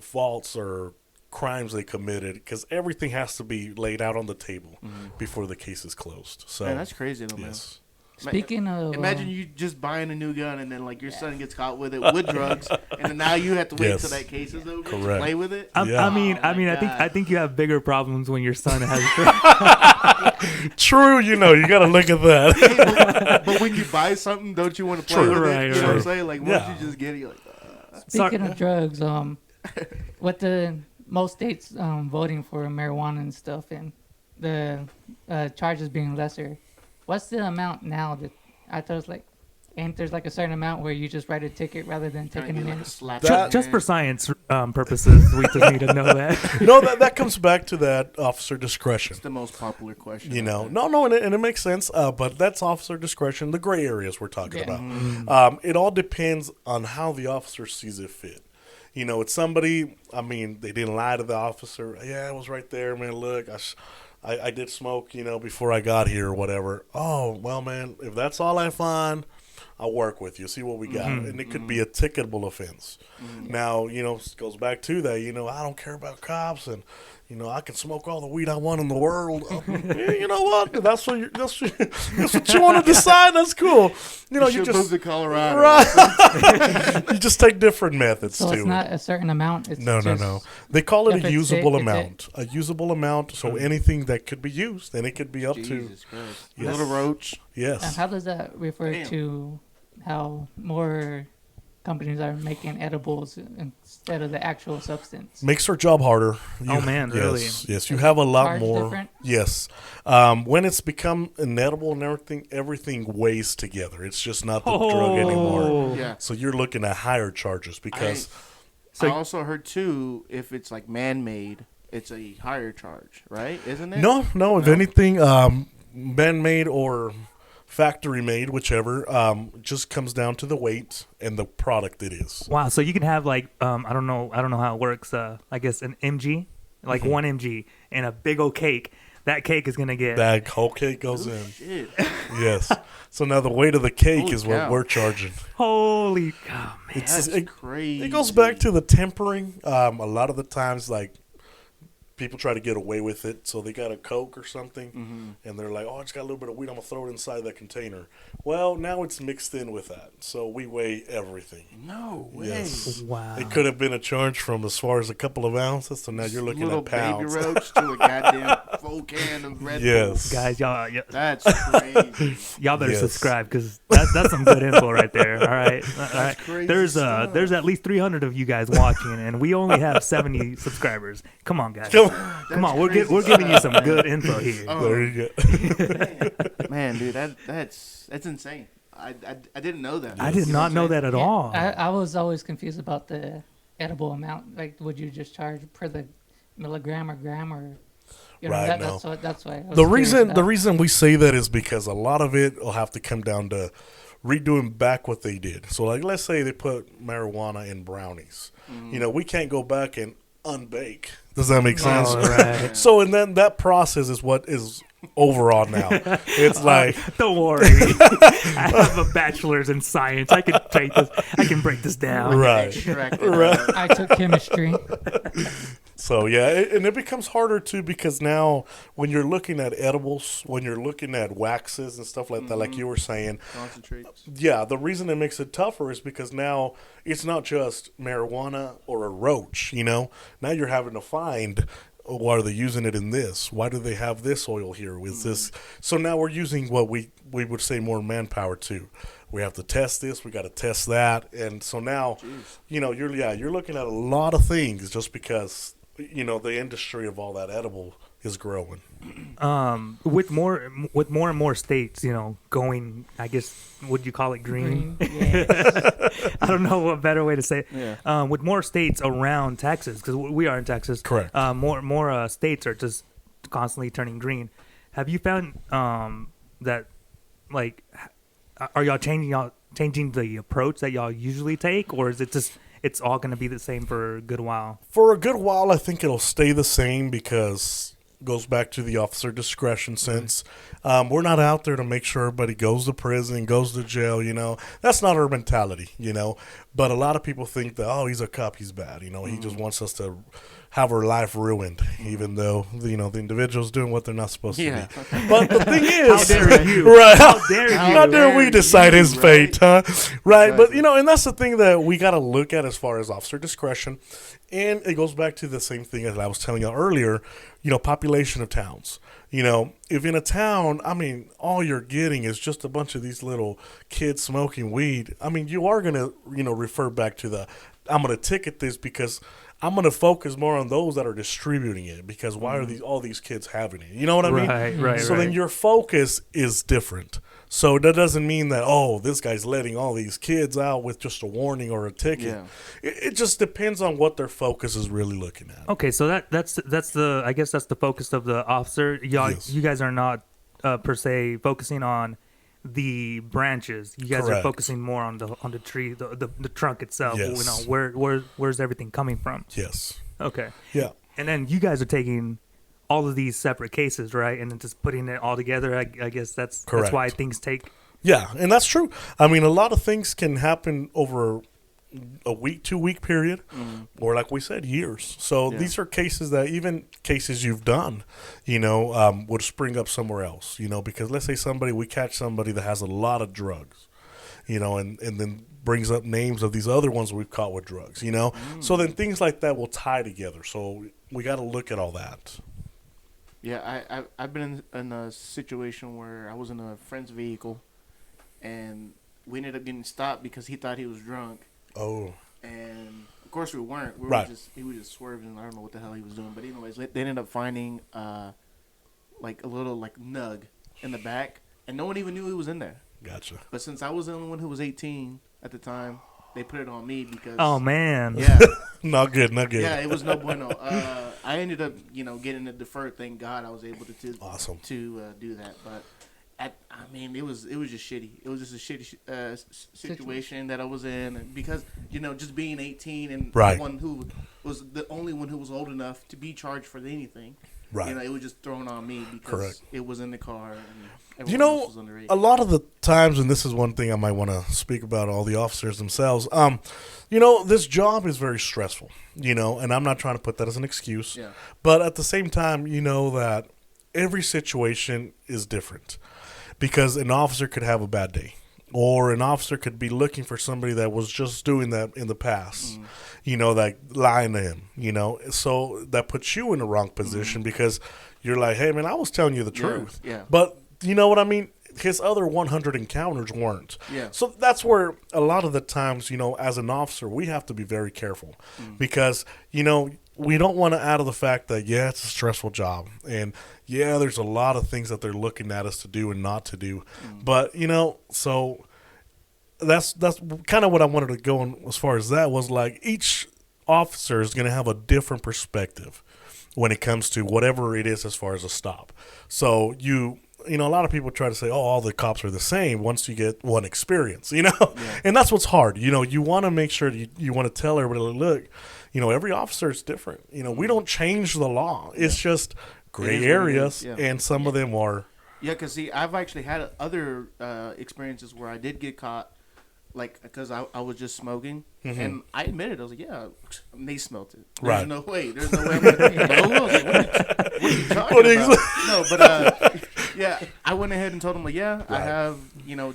S4: faults or crimes they committed, because everything has to be laid out on the table before the case is closed. So
S2: Man, that's crazy though,
S4: yes.
S3: Speaking of,
S2: Imagine you just buying a new gun and then your son gets caught with it with drugs, and then now you have to wait
S4: Yes.
S2: till that case is over to
S4: Correct.
S2: play with it.
S4: Yeah.
S1: I mean,
S2: Oh, my
S1: I think you have bigger problems when your son has.
S4: True, you got to look at that.
S2: Hey, but when you buy something, don't you want to play
S4: True.
S2: with
S1: Right,
S2: it? You know what I'm
S1: right.
S2: saying? Like once
S4: Yeah.
S2: you just get it, you're like,
S3: speaking of drugs, with the most states voting for marijuana and stuff, and the charges being lesser, what's the amount now that I thought it was ain't there's a certain amount where you just write a ticket rather than taking it
S2: like
S3: in?
S2: a slap.
S1: Just for science purposes, we just need to know that.
S4: No, that comes back to that officer discretion.
S2: It's the most popular question.
S4: No, and it makes sense, but that's officer discretion, the gray areas we're talking
S3: Yeah.
S4: about. It all depends on how the officer sees it fit. It's somebody, they didn't lie to the officer. Yeah, it was right there, man. Look, I did smoke, before I got here or whatever. Oh, well, man, if that's all I find, I'll work with you, see what we got. And it could be a ticketable offense. Now, it goes back to that, I don't care about cops and, I can smoke all the weed I want in the world. Yeah, you know what? That's what you want to decide. That's cool.
S2: You
S4: you
S2: should move to Colorado.
S4: Right. You just take different methods
S3: So
S4: to
S3: it's
S4: it.
S3: not a certain amount. It's
S4: No.
S3: just,
S4: They call it
S3: If
S4: a
S3: it's
S4: usable
S3: it, it's
S4: amount. A usable amount. So anything that could be used, and it could be up to.
S2: Jesus Christ.
S4: Yes.
S2: Little roach.
S3: And
S4: Yes.
S3: how does that refer
S2: Damn.
S3: to how more companies are making edibles instead of the actual substance?
S4: Makes our job harder.
S1: Oh, man, really?
S4: Yes, you have a lot
S3: Charge
S4: more.
S3: different?
S4: Yes. When it's become inedible and everything weighs together. It's just not the drug anymore.
S1: Oh.
S2: Yeah.
S4: So you're looking at higher charges because
S1: So-
S2: I also heard too, if it's man-made, it's a higher charge, right? Isn't it?
S4: no. If anything, man-made or factory-made, whichever, just comes down to the weight and the product it is.
S1: Wow, so you can have I don't know how it works. I guess an MG, 1 mg, and a big old cake. that cake is gonna get.
S4: That whole cake goes in.
S2: Shit.
S4: Yes. So now the weight of the cake
S2: Holy
S4: is what
S2: cow.
S4: we're charging.
S1: Holy, oh man.
S2: That's
S4: it,
S2: crazy.
S4: it goes back to the tempering. A lot of the times, like, people try to get away with it, so they got a Coke or something, and they're like, "Oh, I just got a little bit of weed. I'm gonna throw it inside that container." Well, now it's mixed in with that, so we weigh everything.
S2: No way.
S4: Yes,
S1: Wow.
S4: it could have been a charge from as far as a couple of ounces, so now you're looking
S2: Little
S4: at pounds.
S2: baby roach to a goddamn full can of Red Bull.
S4: Yes,
S1: Guys, y'all
S2: That's crazy.
S1: y'all better
S4: Yes.
S1: subscribe because that's some good info right there. All right. All right.
S2: crazy
S1: There's
S2: stuff.
S1: there's at least 300 of you guys watching, and we only have 70 subscribers. Come on, guys. Come on, we're giving you some good info here.
S2: Oh,
S4: There you go.
S2: man, dude, that's insane. I didn't know that.
S1: I did
S2: You know
S1: not
S2: what
S1: know
S2: I'm saying?
S1: that at
S3: Yeah,
S1: all.
S3: I was always confused about the edible amount. Like, would you just charge per the milligram or gram or? You know,
S4: Right,
S3: that's why. I was
S4: The
S3: curious
S4: reason
S3: about.
S4: the reason we say that is because a lot of it will have to come down to redoing back what they did. So, like, let's say they put marijuana in brownies. You know, we can't go back and unbake. Does that make sense?
S1: Oh, right.
S4: So, and then that process is what is overall now. It's like,
S1: Don't worry, I have a bachelor's in science. I can take this. I can break this down.
S4: right.
S2: Extract it
S4: Right.
S2: out.
S3: I took chemistry.
S4: So yeah, and it becomes harder too because now when you're looking at edibles, when you're looking at waxes and stuff like that, like you were saying,
S2: Concentrates.
S4: yeah, the reason it makes it tougher is because now it's not just marijuana or a roach, you know. Now you're having to find, why are they using it in this? Why do they have this oil here? Is this? So now we're using what we would say more manpower too. We have to test this. We got to test that, and so now, you know, you're looking at a lot of things just because, you know, the industry of all that edible is growing.
S1: With more and more states, you know, going, I guess, would you call it green?
S3: Yeah.
S1: I don't know a better way to say it.
S2: Yeah.
S1: With more states around Texas, because we are in Texas.
S4: Correct.
S1: More states are just constantly turning green. Have you found that, like, are y'all changing the approach that y'all usually take, or is it just it's all going to be the same for a good while?
S4: For a good while, I think it'll stay the same because it goes back to the officer discretion sense. We're not out there to make sure everybody goes to prison, goes to jail, you know. That's not our mentality, you know. But a lot of people think that, oh, he's a cop, he's bad. You know, he just wants us to have our life ruined, even though, you know, the individual's doing what they're not supposed
S2: Yeah.
S4: to be. But the thing is,
S1: How dare you?
S4: right?
S1: How dare you?
S4: How dare we decide his fate, huh? Right. But,
S2: Exactly.
S4: you know, and that's the thing that we got to look at as far as officer discretion. And it goes back to the same thing as I was telling you earlier, you know, population of towns. You know, if in a town, I mean, all you're getting is just a bunch of these little kids smoking weed, I mean, you are going to, you know, refer back to the, I'm going to ticket this because I'm going to focus more on those that are distributing it because why are all these kids having it? You know what I mean?
S1: Right.
S4: So then your focus is different. So that doesn't mean that, oh, this guy's letting all these kids out with just a warning or a ticket.
S2: Yeah.
S4: It just depends on what their focus is really looking at.
S1: Okay, so that's the I guess that's the focus of the officer.
S4: Yes.
S1: You guys are not per se focusing on the branches. You guys are
S4: Correct.
S1: focusing more on the tree, the trunk itself.
S4: Yes.
S1: You know, where's everything coming from?
S4: Yes.
S1: Okay,
S4: Yeah.
S1: and then you guys are taking all of these separate cases, right, and then just putting it all together. I guess that's why
S4: Correct.
S1: things take.
S4: Yeah, and that's true. I mean, a lot of things can happen over a week, 2 week period, or like we said, years. So
S2: Yeah.
S4: these are cases that even cases you've done, you know, would spring up somewhere else, you know, because let's say we catch somebody that has a lot of drugs, you know, and then brings up names of these other ones we've caught with drugs, you know. So then things like that will tie together. So we got to look at all that.
S2: Yeah, I've been in a situation where I was in a friend's vehicle, and we ended up getting stopped because he thought he was drunk,
S4: Oh,
S2: and of course we weren't.
S4: Right.
S2: He was just swerving. I don't know what the hell he was doing, but anyways, they ended up finding like a little like nug in the back, and no one even knew he was in there.
S4: gotcha.
S2: But since I was the only one who was 18 at the time, they put it on me because
S1: Oh man.
S2: yeah.
S4: Not good, not good.
S2: Yeah, it was no bueno. I ended up, getting it deferred. Thank God I was able to
S4: Awesome.
S2: to do that. But I mean, it was just shitty. It was just a shitty situation that I was in, and because just being 18 and
S4: Right.
S2: one who was the only one who was old enough to be charged for anything.
S4: Right.
S2: It was just thrown on me because
S4: Correct.
S2: it was in the car and everyone else was underage.
S4: A lot of the times, and this is one thing I might want to speak about all the officers themselves. This job is very stressful. And I'm not trying to put that as an excuse.
S2: Yeah.
S4: But at the same time, that every situation is different. Because an officer could have a bad day, or an officer could be looking for somebody that was just doing that in the past, like lying to him, so that puts you in the wrong position because you're like, hey, man, I was telling you the truth.
S2: Yeah.
S4: But you know what I mean? His other 100 encounters weren't.
S2: Yeah.
S4: So that's where a lot of the times, as an officer, we have to be very careful because, we don't want to add to the fact that, yeah, it's a stressful job. And, yeah, there's a lot of things that they're looking at us to do and not to do. But, so that's kind of what I wanted to go on as far as that was like each officer is going to have a different perspective when it comes to whatever it is as far as a stop. So a lot of people try to say, oh, all the cops are the same once you get one experience, and that's what's hard. You want to make sure you want to tell everybody, look, every officer is different. We don't change the law. It's just gray areas, and some of them are.
S2: Yeah, because see, I've actually had other experiences where I did get caught, like, because I was just smoking, and I admitted, I was like, yeah, they smelt it. There's no way. There's no way I'm going to know. I was like, what are you talking about? No, but, yeah, I went ahead and told them, like, yeah, I have,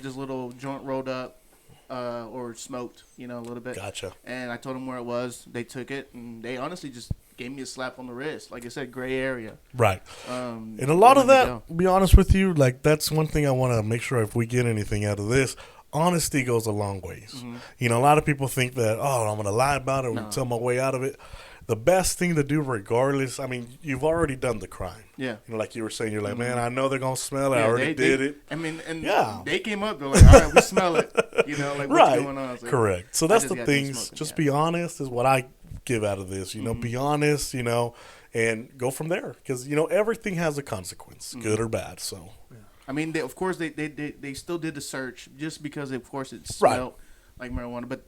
S2: just little joint rolled up or smoked, a little bit.
S4: Gotcha.
S2: And I told them where it was. They took it, and they honestly just gave me a slap on the wrist. Like I said, gray area.
S4: Right. And a lot of that, to be honest with you, like, that's one thing I want to make sure if we get anything out of this. Honesty goes a long ways. A lot of people think that, oh, I'm going to lie about it and tell my way out of it. The best thing to do regardless, I mean, you've already done the crime. Yeah. Like you were saying, you're like, man, I know they're going to smell it. I already did it.
S2: I mean, and they came up, they're like, all right, we smell it. Like, what's going on? Like,
S4: correct. So that's the things. Just be honest is what I give out of this. Be honest, and go from there. Because, everything has a consequence, good or bad. So. Yeah.
S2: I mean, of course, they still did the search just because, of course, it smelled like marijuana. But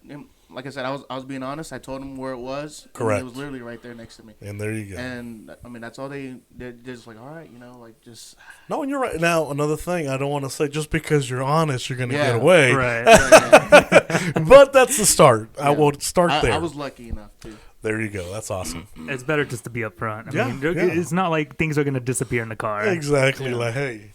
S2: like I said, I was being honest. I told them where it was.
S4: Correct.
S2: It was literally right there next to me.
S4: And there you go.
S2: And I mean, that's all they're just like, all right, like just.
S4: No, and you're right. Now, another thing I don't want to say, just because you're honest, you're going to get away.
S1: Right.
S4: But that's the start. Yeah. I will start there.
S2: I was lucky enough to.
S4: There you go. That's awesome.
S1: It's better just to be upfront. I mean, it's not like things are going to disappear in the car.
S4: Exactly. Like, hey.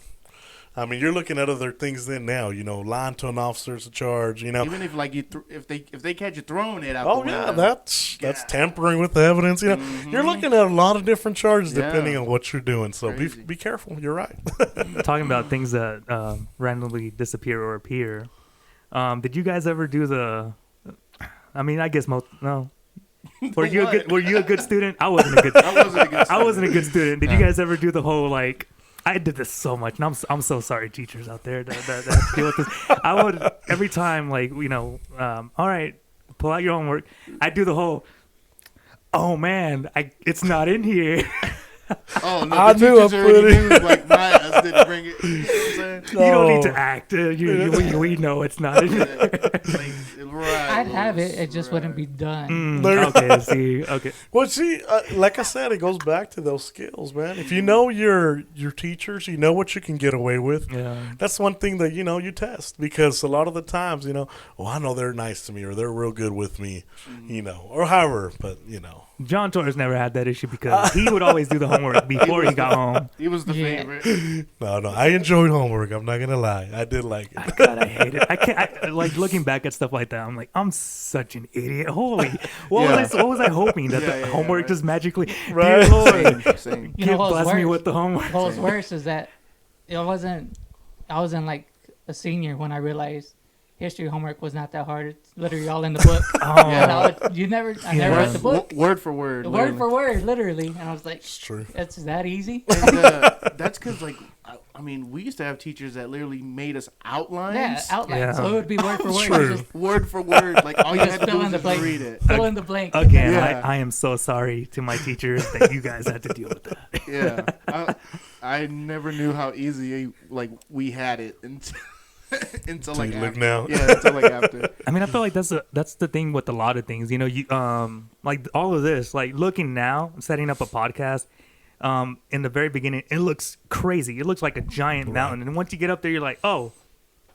S4: I mean, you're looking at other things then now, lying to an officer's a charge,
S2: Even if like if they catch you throwing it out the window.
S4: Oh, yeah, that's tampering with the evidence, You're looking at a lot of different charges depending on what you're doing. So be careful. You're right.
S1: Talking about things that randomly disappear or appear. Did you guys ever do the? I mean, I guess no. Were you a good student? I wasn't a good student. Did you guys ever do the whole like? I did this so much, and I'm so sorry, teachers out there that deal with this. I would every time, like, all right, pull out your homework. I do the whole, oh man, it's not in here.
S2: Oh no, I knew I put it. Like my ass didn't bring it. You know what I'm saying?
S1: You don't need to act. We know it's not in there.
S3: I'd have it. It just wouldn't be done.
S1: Okay. See. Okay.
S4: Well, see, like I said, it goes back to those skills, man. If you know your teachers, you know what you can get away with.
S1: Yeah.
S4: That's one thing that you test because a lot of the times, I know they're nice to me or they're real good with me, or however, but
S1: John Torres never had that issue because he would always do the homework before he got home.
S2: He was the favorite.
S4: No, I enjoyed homework. I'm not gonna lie, I did like it.
S1: God, I hate it. I can't. Like looking back at stuff like that, I'm like, I'm such an idiot. Holy, what was I hoping that the homework just magically?
S4: Right.
S1: Dear Lord,
S2: Same.
S1: bless me with the homework.
S3: What was worse is that I wasn't like a senior when I realized history homework was not that hard. It's literally all in the book. I never read the book.
S2: Word for word.
S3: Word for word, literally. And I was like,
S4: it's true.
S3: It's that easy?
S2: And, that's because, like, I mean, we used to have teachers that literally made us outlines.
S3: Yeah, outlines.
S1: Yeah.
S3: So it would be word for word.
S4: True.
S3: Just
S2: word for word. Like, all you had to do was
S3: blank.
S2: read it.
S3: Fill in the blank.
S1: Again, I am so sorry to my teachers that you guys had to deal with that.
S2: Yeah. I never knew how easy like we had it until until like
S4: you look
S2: after.
S4: now.
S2: Yeah, until like after.
S1: I mean, I feel like that's the thing with a lot of things. You know, you like all of this, like looking now, setting up a podcast. In the very beginning, it looks crazy. It looks like a giant mountain, and once you get up there, you're like, oh,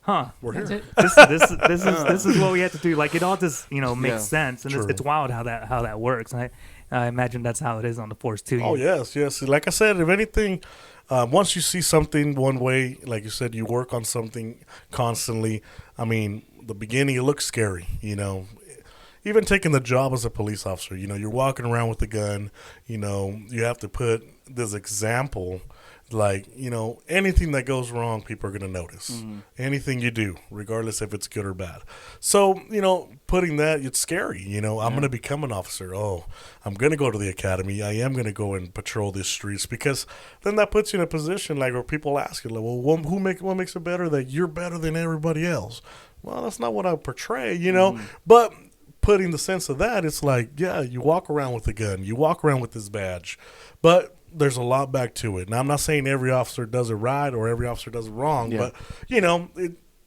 S1: huh.
S4: We're
S3: That's
S4: here.
S3: it.
S1: This is what we have to do. Like it all just makes
S2: Yeah.
S1: sense, and
S4: True.
S1: it's wild how that works. And I imagine that's how it is on the Force too.
S4: Oh yes. Like I said, if anything, once you see something one way, like you said, you work on something constantly. I mean, the beginning it looks scary. You know, even taking the job as a police officer. You know, you're walking around with a gun. You know, you have to put this example. Like, you know, anything that goes wrong, people are going to notice. Anything you do, regardless if it's good or bad. So, you know, putting that, it's scary. You know, I'm going to become an officer. Oh, I'm going to go to the academy. I am going to go and patrol the streets, because then that puts you in a position like where people ask you, like, well, what makes it better that you're better than everybody else? Well, that's not what I portray, you know. But putting the sense of that, it's like, yeah, you walk around with a gun. You walk around with this badge. But there's a lot back to it. Now, I'm not saying every officer does it right or every officer does it wrong, but, you know,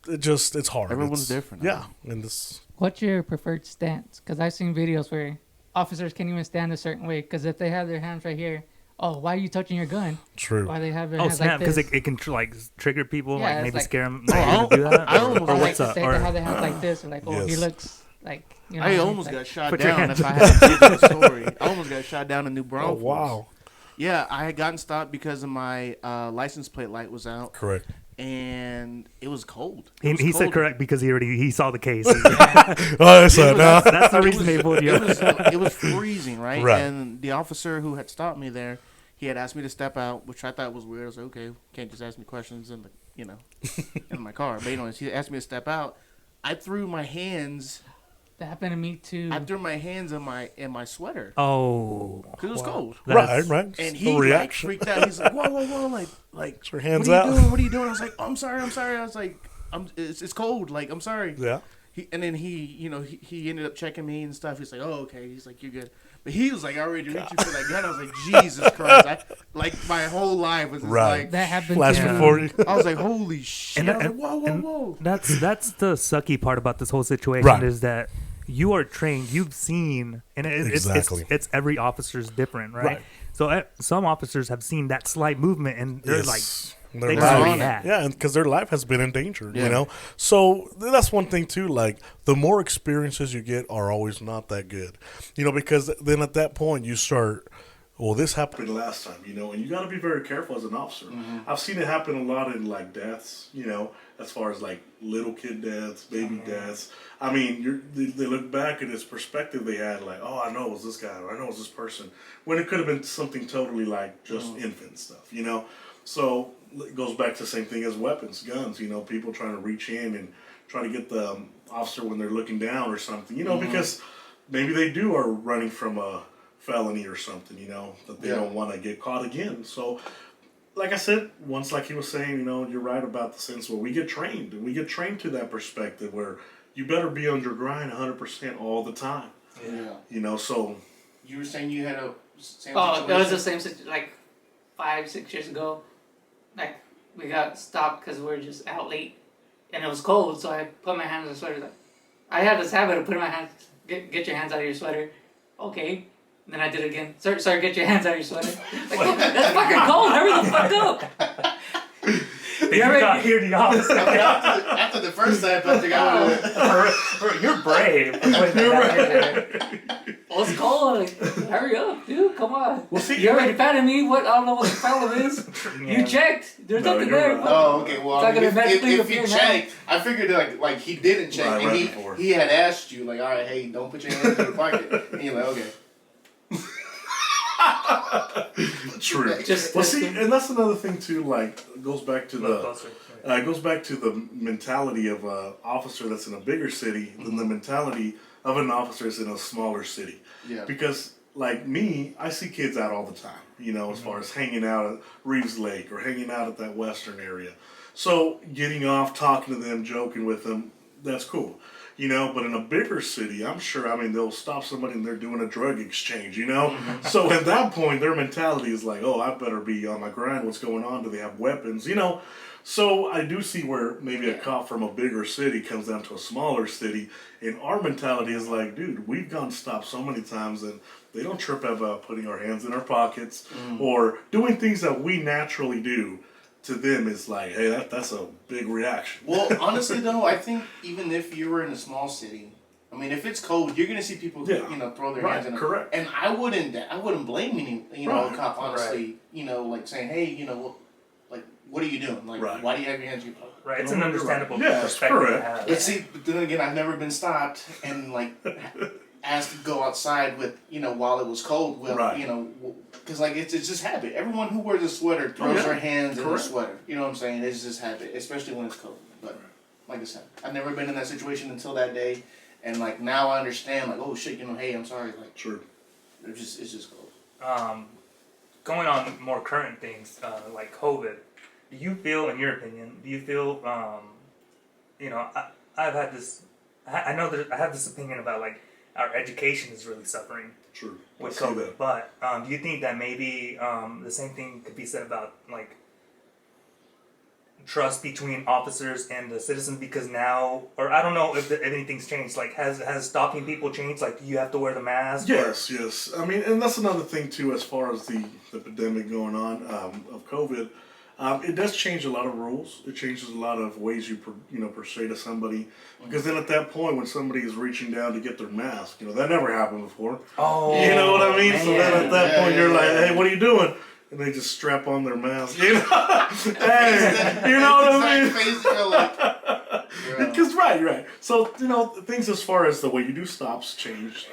S4: it's hard.
S2: Everyone's different.
S4: Yeah. And this.
S3: What's your preferred stance? Because I've seen videos where officers can't even stand a certain way. Because if they have their hands right here, oh, why are you touching your gun?
S4: True.
S3: Why they have their
S1: Oh
S3: hands
S1: snap!
S3: like
S1: Because
S3: this?
S1: it can like trigger people,
S3: Yeah,
S1: like
S3: it's
S1: maybe
S3: like-
S1: scare them.
S2: Oh,
S1: to do that,
S2: I
S1: or,
S2: almost
S1: or
S3: Or
S1: what's
S3: like
S1: up?
S3: they
S1: Or,
S3: have their hands like this, or like, oh, he
S4: Yes.
S3: looks like, you know.
S2: I
S3: what mean?
S2: almost
S3: Like,
S2: got shot
S1: Put your
S2: down
S1: hands
S2: if I had to give the story. I almost got shot down in New
S4: Oh,
S2: Braunfels.
S4: wow.
S2: Yeah, I had gotten stopped because of my license plate light was out,
S4: Correct.
S2: and it was cold.
S1: he said correct because he saw the case.
S4: Oh, that's no.
S1: That's the reason they pulled you.
S2: It was freezing, right?
S4: Right.
S2: And the officer who had stopped me there, he had asked me to step out, which I thought was weird. I was like, okay, can't just ask me questions in in my car. But anyways, he asked me to step out. I threw my hands.
S3: that happened to me too.
S2: I threw my hands in my sweater
S1: Oh,
S2: because it was cold.
S1: That's-
S4: Right.
S2: And
S4: A
S2: he like
S4: reaction.
S2: freaked out. He's like, whoa, like
S4: Put your hands
S2: what are
S4: out.
S2: you doing? What are you doing? I was like, I'm sorry. I was like, it's cold. Like, I'm sorry.
S4: Yeah.
S2: And then he ended up checking me and stuff. He's like, oh, okay. He's like, you're good. But he was like, already reaching for that gun. I was like, Jesus Christ. My whole life was just
S4: Right.
S2: like,
S3: that happened
S4: Flash
S3: to
S4: before you.
S2: I was like, holy shit.
S1: And
S2: I was
S1: that-
S2: like, whoa,
S1: and
S2: whoa.
S1: That's the sucky part about this whole situation
S4: Right.
S1: is that you are trained. You've seen, and
S4: Exactly.
S1: it's every officer's different, right?
S4: Right.
S1: So some officers have seen that slight movement, and they're
S4: Yes.
S1: like,
S4: Their
S1: they
S4: life-
S1: already had.
S4: Yeah, because their life has been in danger,
S2: Yeah.
S4: you know? So that's one thing, too. Like, the more experiences you get are always not that good, you know, because then at that point you start, well, this happened last time, you know, and you got to be very careful as an officer. I've seen it happen a lot in, like, deaths, you know, as far as, like, little kid deaths, baby deaths. I mean, they look back at this perspective they had, like, oh, I know it was this guy, or I know it was this person, when it could have been something totally, like, just infant stuff, you know? So it goes back to the same thing as weapons, guns, you know, people trying to reach in and try to get the officer when they're looking down or something, you know, because maybe they are running from a felony or something, you know, that they don't want to get caught again. So, like I said, once, like he was saying, you know, you're right about the sense where we get trained. And we get trained to that perspective where you better be on your grind 100% all the time.
S2: Yeah.
S4: You know, so.
S2: You were saying you had a same
S3: Oh, that was the same like 5-6 years ago. Like we got stopped because we were just out late, and it was cold. So I put my hands in the sweater. Like I had this habit of putting my hands. Get your hands out of your sweater. Okay. And then I did it again. Sir, get your hands out of your sweater. Like, that's fucking cold. Hurry the fuck up.
S1: You got here the opposite.
S2: After the first time, I think I would
S1: You're brave.
S3: Oh, it's cold. Like, hurry up, dude. Come on.
S4: Well, see,
S3: You're already patting me. What? I don't know what the problem is.
S1: Yeah.
S3: You checked. There's
S4: No,
S3: nothing
S4: you're
S3: there.
S4: right.
S2: Oh, okay. Well,
S3: It's
S2: I
S3: not
S2: mean,
S3: gonna magically
S2: if
S3: appear
S2: you
S3: now.
S2: checked, I figured like he didn't check,
S4: Right,
S2: and
S4: right before.
S2: he had asked you like, all right, hey, don't put your hands in your pocket, and you're like, okay.
S4: True.
S3: Just
S4: Well, see, and that's another thing too. Like, goes back to the mentality of an officer that's in a bigger city than the mentality of an officer that's in a smaller city.
S2: Yeah.
S4: Because, like me, I see kids out all the time. You know, as far as hanging out at Reeves Lake or hanging out at that western area. So getting off, talking to them, joking with them, that's cool. You know, but in a bigger city, I'm sure, I mean, they'll stop somebody and they're doing a drug exchange, you know? So at that point, their mentality is like, oh, I better be on my grind. What's going on? Do they have weapons? You know? So I do see where maybe a cop from a bigger city comes down to a smaller city, and our mentality is like, dude, we've gone stopped so many times, and they don't trip about putting our hands in our pockets or doing things that we naturally do. To them, it's like, hey, that's a big reaction.
S2: Well, honestly, though, I think even if you were in a small city, I mean, if it's cold, you're gonna see people, you know, throw their hands in it.
S4: Correct.
S2: And I wouldn't blame any, a cop, honestly, you know, like saying, hey, you know, like, what are you doing? Like, why do you have your hands in your pocket?
S1: Right, it's an understandable
S4: perspective
S1: to have.
S2: But see, but then again, I've never been stopped and like asked to go outside with, you know, while it was cold. With, you know, because like it's just habit. Everyone who wears a sweater throws their hands in the sweater. You know what I'm saying? It's just habit, especially when it's cold. But like I said, I've never been in that situation until that day, and like now I understand. Like, oh shit, you know, hey, I'm sorry. Like, it's just cold.
S1: Going on more current things like COVID. Do you feel, in your opinion, you know, I've had this. I know that I have this opinion about like our education is really suffering with COVID. But do you think that maybe the same thing could be said about like trust between officers and the citizens? Because now, or I don't know if anything's changed. Like, has stopping people changed? Like, do you have to wear the mask?
S4: Yes. I mean, and that's another thing too, as far as the epidemic going on of COVID. It does change a lot of rules. It changes a lot of ways you persuade to somebody. Because then at that point, when somebody is reaching down to get their mask, you know, that never happened before.
S1: Oh,
S4: you know what I mean?
S1: Man.
S4: So then at that point, you're like, hey, what are you doing? And they just strap on their mask. You know, hey, you know what I mean? Because right. So you know, things as far as the way you do stops changed.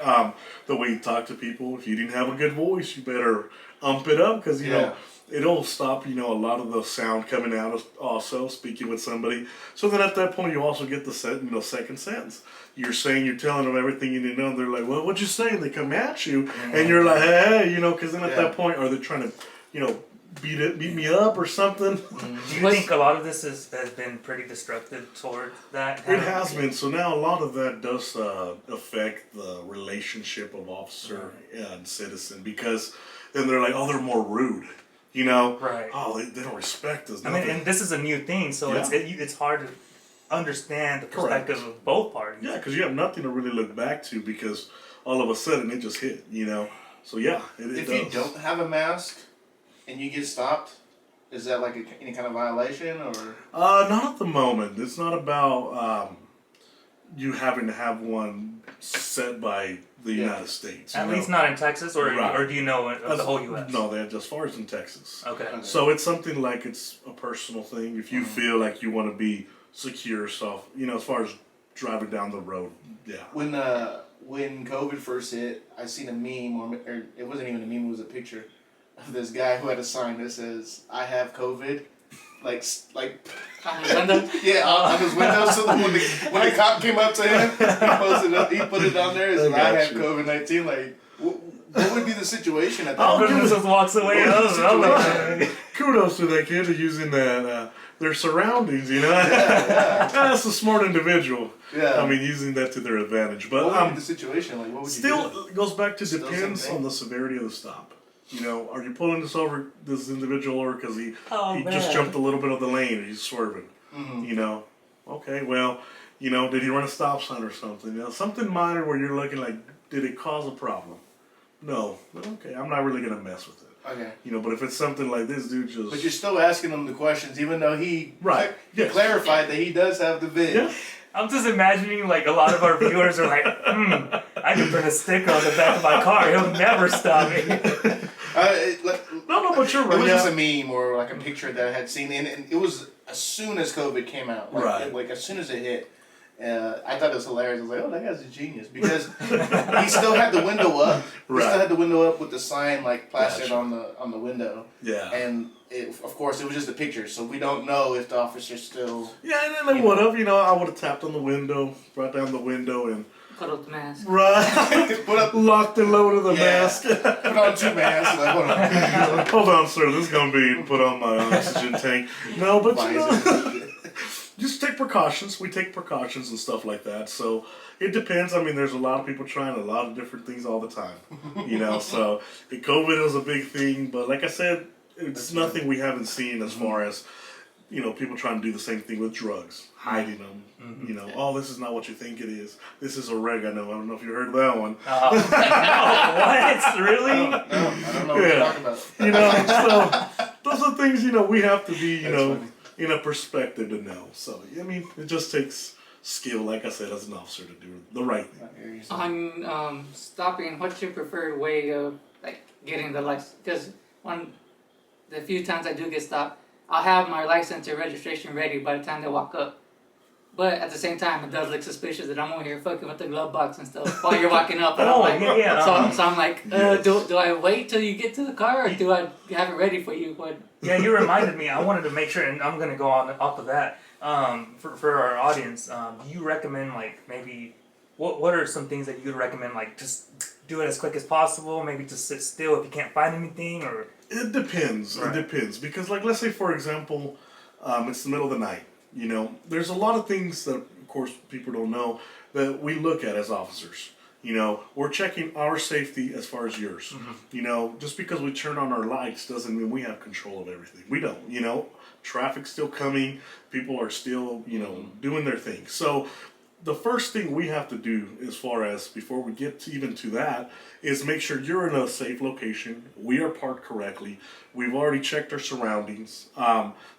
S4: The way you talk to people. If you didn't have a good voice, you better ump it up because you know. It'll stop, you know, a lot of the sound coming out also, speaking with somebody. So then at that point, you also get the second sense. You're telling them everything you need to know. They're like, well, what'd you say? And they come at you. And you're like, hey, you know, because then at that point, are they trying to, you know, beat me up or something?
S1: Do you think a lot of this has been pretty destructive toward that?
S4: It has been. So now a lot of that does affect the relationship of officer and citizen because then they're like, oh, they're more rude. You know, oh, they don't respect us.
S1: I mean, and this is a new thing, so it's hard to understand the perspective of both parties.
S4: Yeah, because you have nothing to really look back to because all of a sudden it just hit, you know. So yeah, it
S2: does. If you don't have a mask and you get stopped, is that like any kind of violation or?
S4: Not at the moment. It's not about you having to have one set by the United States.
S1: At least not in Texas, or do you know the whole U.S.?
S4: No, they're just as far as in Texas.
S1: Okay.
S4: So it's something like it's a personal thing. If you feel like you want to be secure yourself, you know, as far as driving down the road,
S2: When COVID first hit, I seen a meme, or it wasn't even a meme, it was a picture of this guy who had a sign that says, I have COVID. Like
S3: on his window?
S2: Yeah, on his window. So when the cop came up to him, he put it on there. It said, I have COVID-19. Like, what would be the situation at that point?
S1: Just walks away.
S4: Kudos to that kid for using that their surroundings. You know, that's a smart individual.
S2: Yeah,
S4: I mean, using that to their advantage. But
S2: what would be the situation? Like, what would you do?
S4: It goes back to depends on the severity of the stop. You know, are you pulling this individual over because he just jumped a little bit of the lane and he's swerving? Mm-hmm. You know, okay, well, you know, did he run a stop sign or something? You know, something minor where you're looking like, did it cause a problem? No, but okay, I'm not really gonna mess with it.
S2: Okay,
S4: you know, but if it's something like this dude just,
S2: but you're still asking him the questions, even though he clarified that he does have the vid.
S4: Yeah.
S1: I'm just imagining like a lot of our viewers are like, I can put a sticker on the back of my car. He'll never stop me.
S4: No, but you're right.
S2: It was just a meme or like a picture that I had seen, and it was as soon as COVID came out, like as soon as it hit. I thought it was hilarious. I was like, oh, that guy's a genius because he still had the window up. He still had the window up with the sign like plastered on the window.
S4: Yeah.
S2: And of course, it was just a picture, so we don't know if the officer still.
S4: Yeah, and then they would have. You know, I would have tapped on the window, brought down the window, and
S3: put up the mask.
S4: Right. Locked and loaded the mask.
S2: Put on 2 masks. Like, hold on.
S4: Hold on, sir. This is gonna be put on my oxygen tank. No, but you know. just take precautions. We take precautions and stuff like that. So it depends. I mean, there's a lot of people trying a lot of different things all the time. So COVID was a big thing, but like I said, it's nothing we haven't seen as far as people trying to do the same thing with drugs, hiding them. Oh, this is not what you think it is. This is oregano. I don't know if you heard that one.
S1: What? Really?
S2: I don't know what you're talking about.
S4: So those are things we have to be in a perspective to know. So I mean, it just takes skill, like I said, as an officer to do the right thing.
S3: On stopping, what's your preferred way of getting the license? Because the few times I do get stopped, I'll have my license or registration ready by the time they walk up. But at the same time, it does look suspicious that I'm over here fucking with the glove box and stuff while you're walking up. And So I'm like,
S4: Yes.
S3: do I wait till you get to the car, or do I have it ready for you?
S1: Yeah, you reminded me. I wanted to make sure, and I'm gonna go on off of that. For our audience, do you recommend maybe what are some things that you would recommend? Just do it as quick as possible. Maybe just sit still if you can't find anything, or
S4: it depends.
S1: Right.
S4: It depends because, let's say for example, it's the middle of the night. There's a lot of things that, of course, people don't know that we look at as officers. We're checking our safety as far as yours. Just because we turn on our lights doesn't mean we have control of everything. We don't. Traffic's still coming. People are still, doing their thing. So the first thing we have to do, as far as before we get even to that, is make sure you're in a safe location. We are parked correctly. We've already checked our surroundings.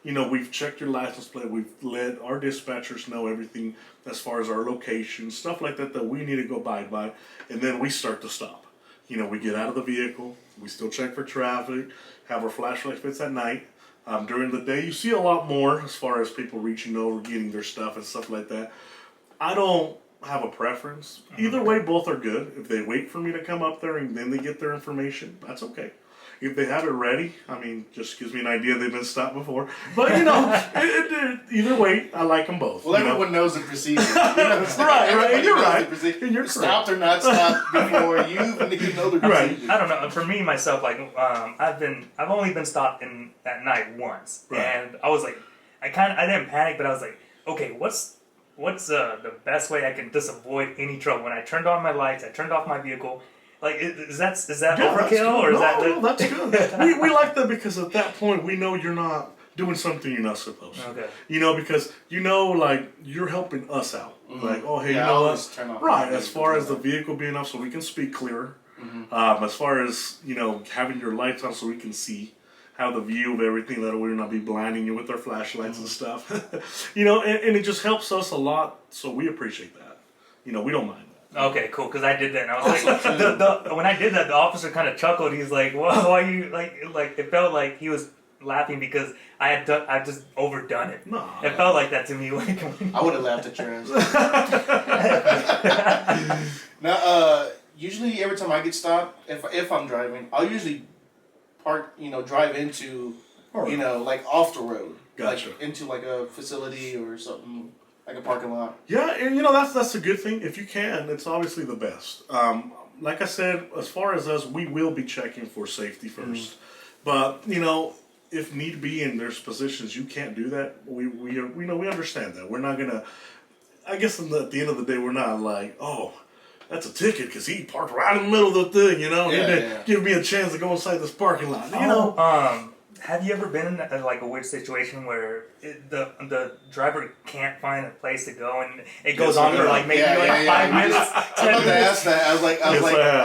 S4: We've checked your license plate. We've let our dispatchers know everything as far as our location, stuff like that we need to go by. And then we start to stop. We get out of the vehicle. We still check for traffic, have our flashlight fits at night. During the day, you see a lot more as far as people reaching over, getting their stuff and stuff like that. I don't have a preference. Either way, both are good. If they wait for me to come up there and then they get their information, that's okay. If they have it ready, just gives me an idea they've been stopped before. But, either way, I like them both.
S2: Well, everyone knows the procedure.
S4: Right, you're right.
S2: And you're stopped or not stopped before you even know the procedure.
S4: Right.
S1: I don't know. For me myself, I've only been stopped at night once,
S4: Right.
S1: and I was like, I didn't panic, but I was like, okay, what's the best way I can just avoid any trouble? When I turned on my lights, I turned off my vehicle. Is that overkill, or is
S4: no, that's good. we like that because at that point we know you're not doing something you're not supposed to.
S1: Okay.
S4: Because you're helping us out. Oh hey,
S2: turn off
S4: right? As far as the vehicle being off, so we can speak clearer. As far as having your lights on, so we can see, have the view of everything, that we're not be blinding you with our flashlights and stuff. And it just helps us a lot. So we appreciate that. We don't mind.
S1: Okay, cool. Because I did that, and I was like, when I did that, the officer kind of chuckled. He's like, "Whoa, why are you like?" It felt like he was laughing because I just overdone it.
S4: No,
S1: it felt like that to me.
S2: I would have laughed at your ass. Now, usually every time I get stopped, if I'm driving, I'll usually park, drive into, off the road,
S4: Gotcha.
S2: Into a facility or something. Like a parking lot.
S4: Yeah, and that's a good thing. If you can, it's obviously the best. Like I said, as far as us, we will be checking for safety first. But if need be, and there's positions you can't do that, we understand that. We're not gonna. I guess at the end of the day, we're not like, oh, that's a ticket because he parked right in the middle of the thing. He didn't give me a chance to go inside this parking lot.
S1: Have you ever been in a weird situation where the driver can't find a place to go and it goes on for 5 minutes?
S2: I was about to ask that. I was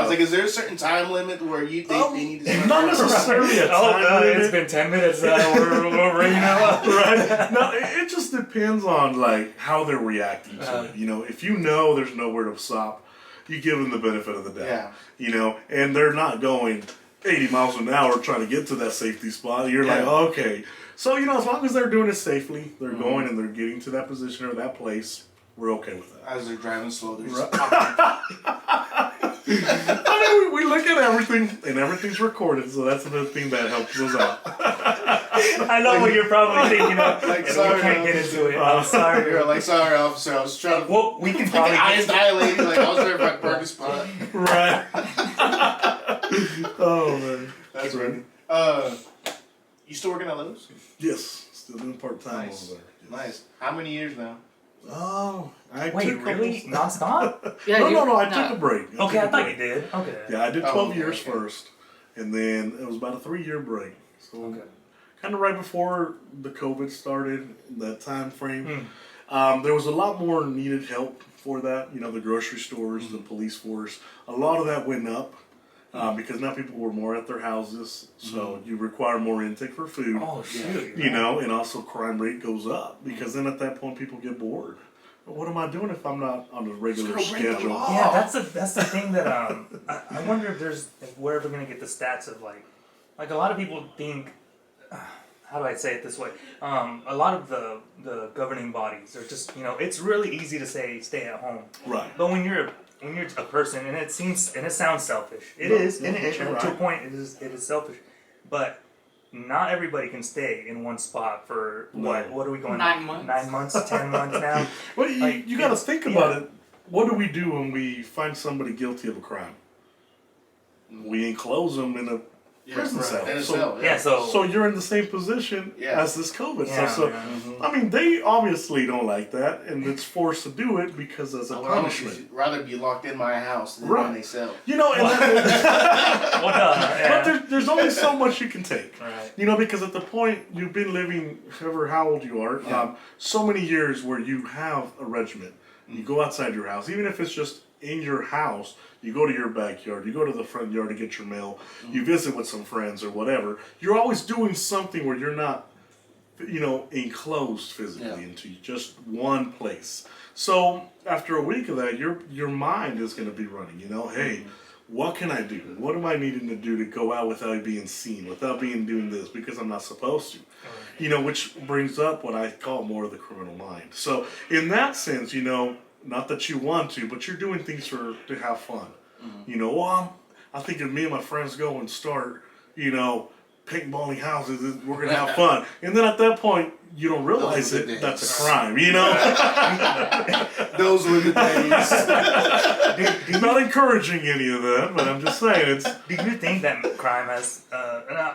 S2: like, is there a certain time limit where they need to?
S4: Not necessarily a time limit.
S1: It's been 10 minutes. We're ringing out.
S4: Right? No, it just depends on how they're reacting to it. If there's nowhere to stop, you give them the benefit of the doubt.
S2: Yeah.
S4: And they're not going 80 miles an hour trying to get to that safety spot. You're like, okay. So, as long as they're doing it safely, they're going and they're getting to that position or that place, we're okay with that.
S2: As they're driving slow, they're just
S4: we look at everything, and everything's recorded, so that's another thing that helps us out.
S1: I know what you're probably thinking of.
S2: Sorry,
S1: we can't get into it. I'm sorry.
S2: You're sorry, officer. I was trying to.
S1: Well, we can probably.
S2: Eyes dilated, I was there for a burger spot.
S4: Right. Oh man,
S2: that's right. You still working at Lowe's?
S4: Yes. Still doing part-time
S2: Nice.
S4: over there. Yes.
S2: Nice. How many years now?
S4: Oh, I
S1: Wait,
S4: took
S1: really?
S4: almost-
S1: Nonstop?
S3: Yeah,
S4: No. I took a break.
S1: Okay,
S4: took
S1: I
S4: a
S1: thought
S4: break.
S1: you did. Okay.
S4: Yeah, I did
S2: Oh,
S4: 12
S2: okay,
S4: years
S2: okay.
S4: first, and then it was about a 3-year break. So
S1: Okay.
S4: kind of right before the COVID started, that time frame.
S1: Hmm.
S4: There was a lot more needed help for that. You know, the grocery stores, the police force. A lot of that went up because now people were more at their houses, so you require more intake for food.
S1: Oh, shoot.
S4: You know, and also crime rate goes up because then at that point people get bored. What am I doing if I'm not on a regular
S2: Just go break the
S4: schedule?
S2: law.
S1: Yeah, that's the thing that I wonder if we're ever gonna get the stats of like a lot of people think, how do I say it this way? A lot of the governing bodies are just, it's really easy to say stay at home,
S4: Right.
S1: but when you're a person, and it sounds selfish. It
S4: No,
S1: is,
S4: no,
S1: and
S4: you're
S1: to a
S4: right.
S1: point, it is selfish, but. Not everybody can stay in one spot for
S4: No.
S1: what are we going
S3: 9
S1: on?
S3: months.
S1: 9 months, 10 months now.
S4: Well,
S1: Like,
S4: you got to
S1: it's-
S4: think about
S1: yeah.
S4: it. What do we do when we find somebody guilty of a crime? We enclose them in a prison cell.
S2: In a
S4: So-
S2: cell,
S1: Yeah,
S4: So you're in the same position
S2: Yeah.
S4: as this COVID
S1: Yeah,
S4: stuff. So,
S1: yeah.
S4: I mean, they obviously don't like that, and it's forced to do it because as a
S2: I would honestly
S4: punishment.
S2: rather be locked in my house than
S4: Right.
S2: in a cell.
S4: You know, and
S1: What the?
S4: but there's only so much you can take.
S1: Right.
S4: You know, because at the point you've been living, however how old you are,
S2: Yeah.
S4: so many years where you have a regimen. You go outside your house, even if it's just in your house. You go to your backyard. You go to the front yard to get your mail. You visit with some friends or whatever. You're always doing something where you're not, enclosed physically
S2: Yeah.
S4: into just one place. So after a week of that, your mind is going to be running. Hey. What can I do? What am I needing to do to go out without being seen, without being doing this because I'm not supposed to? Which brings up what I call more of the criminal mind. So in that sense, not that you want to, but you're doing things to have fun. I think if me and my friends go and start, paintballing houses, we're going to have fun. And then at that point, you don't realize
S2: Those were the
S4: it. That's
S2: days.
S4: a crime,
S2: Those were the days.
S4: I'm not encouraging any of that, but I'm just saying it's...
S1: Do you think that crime has,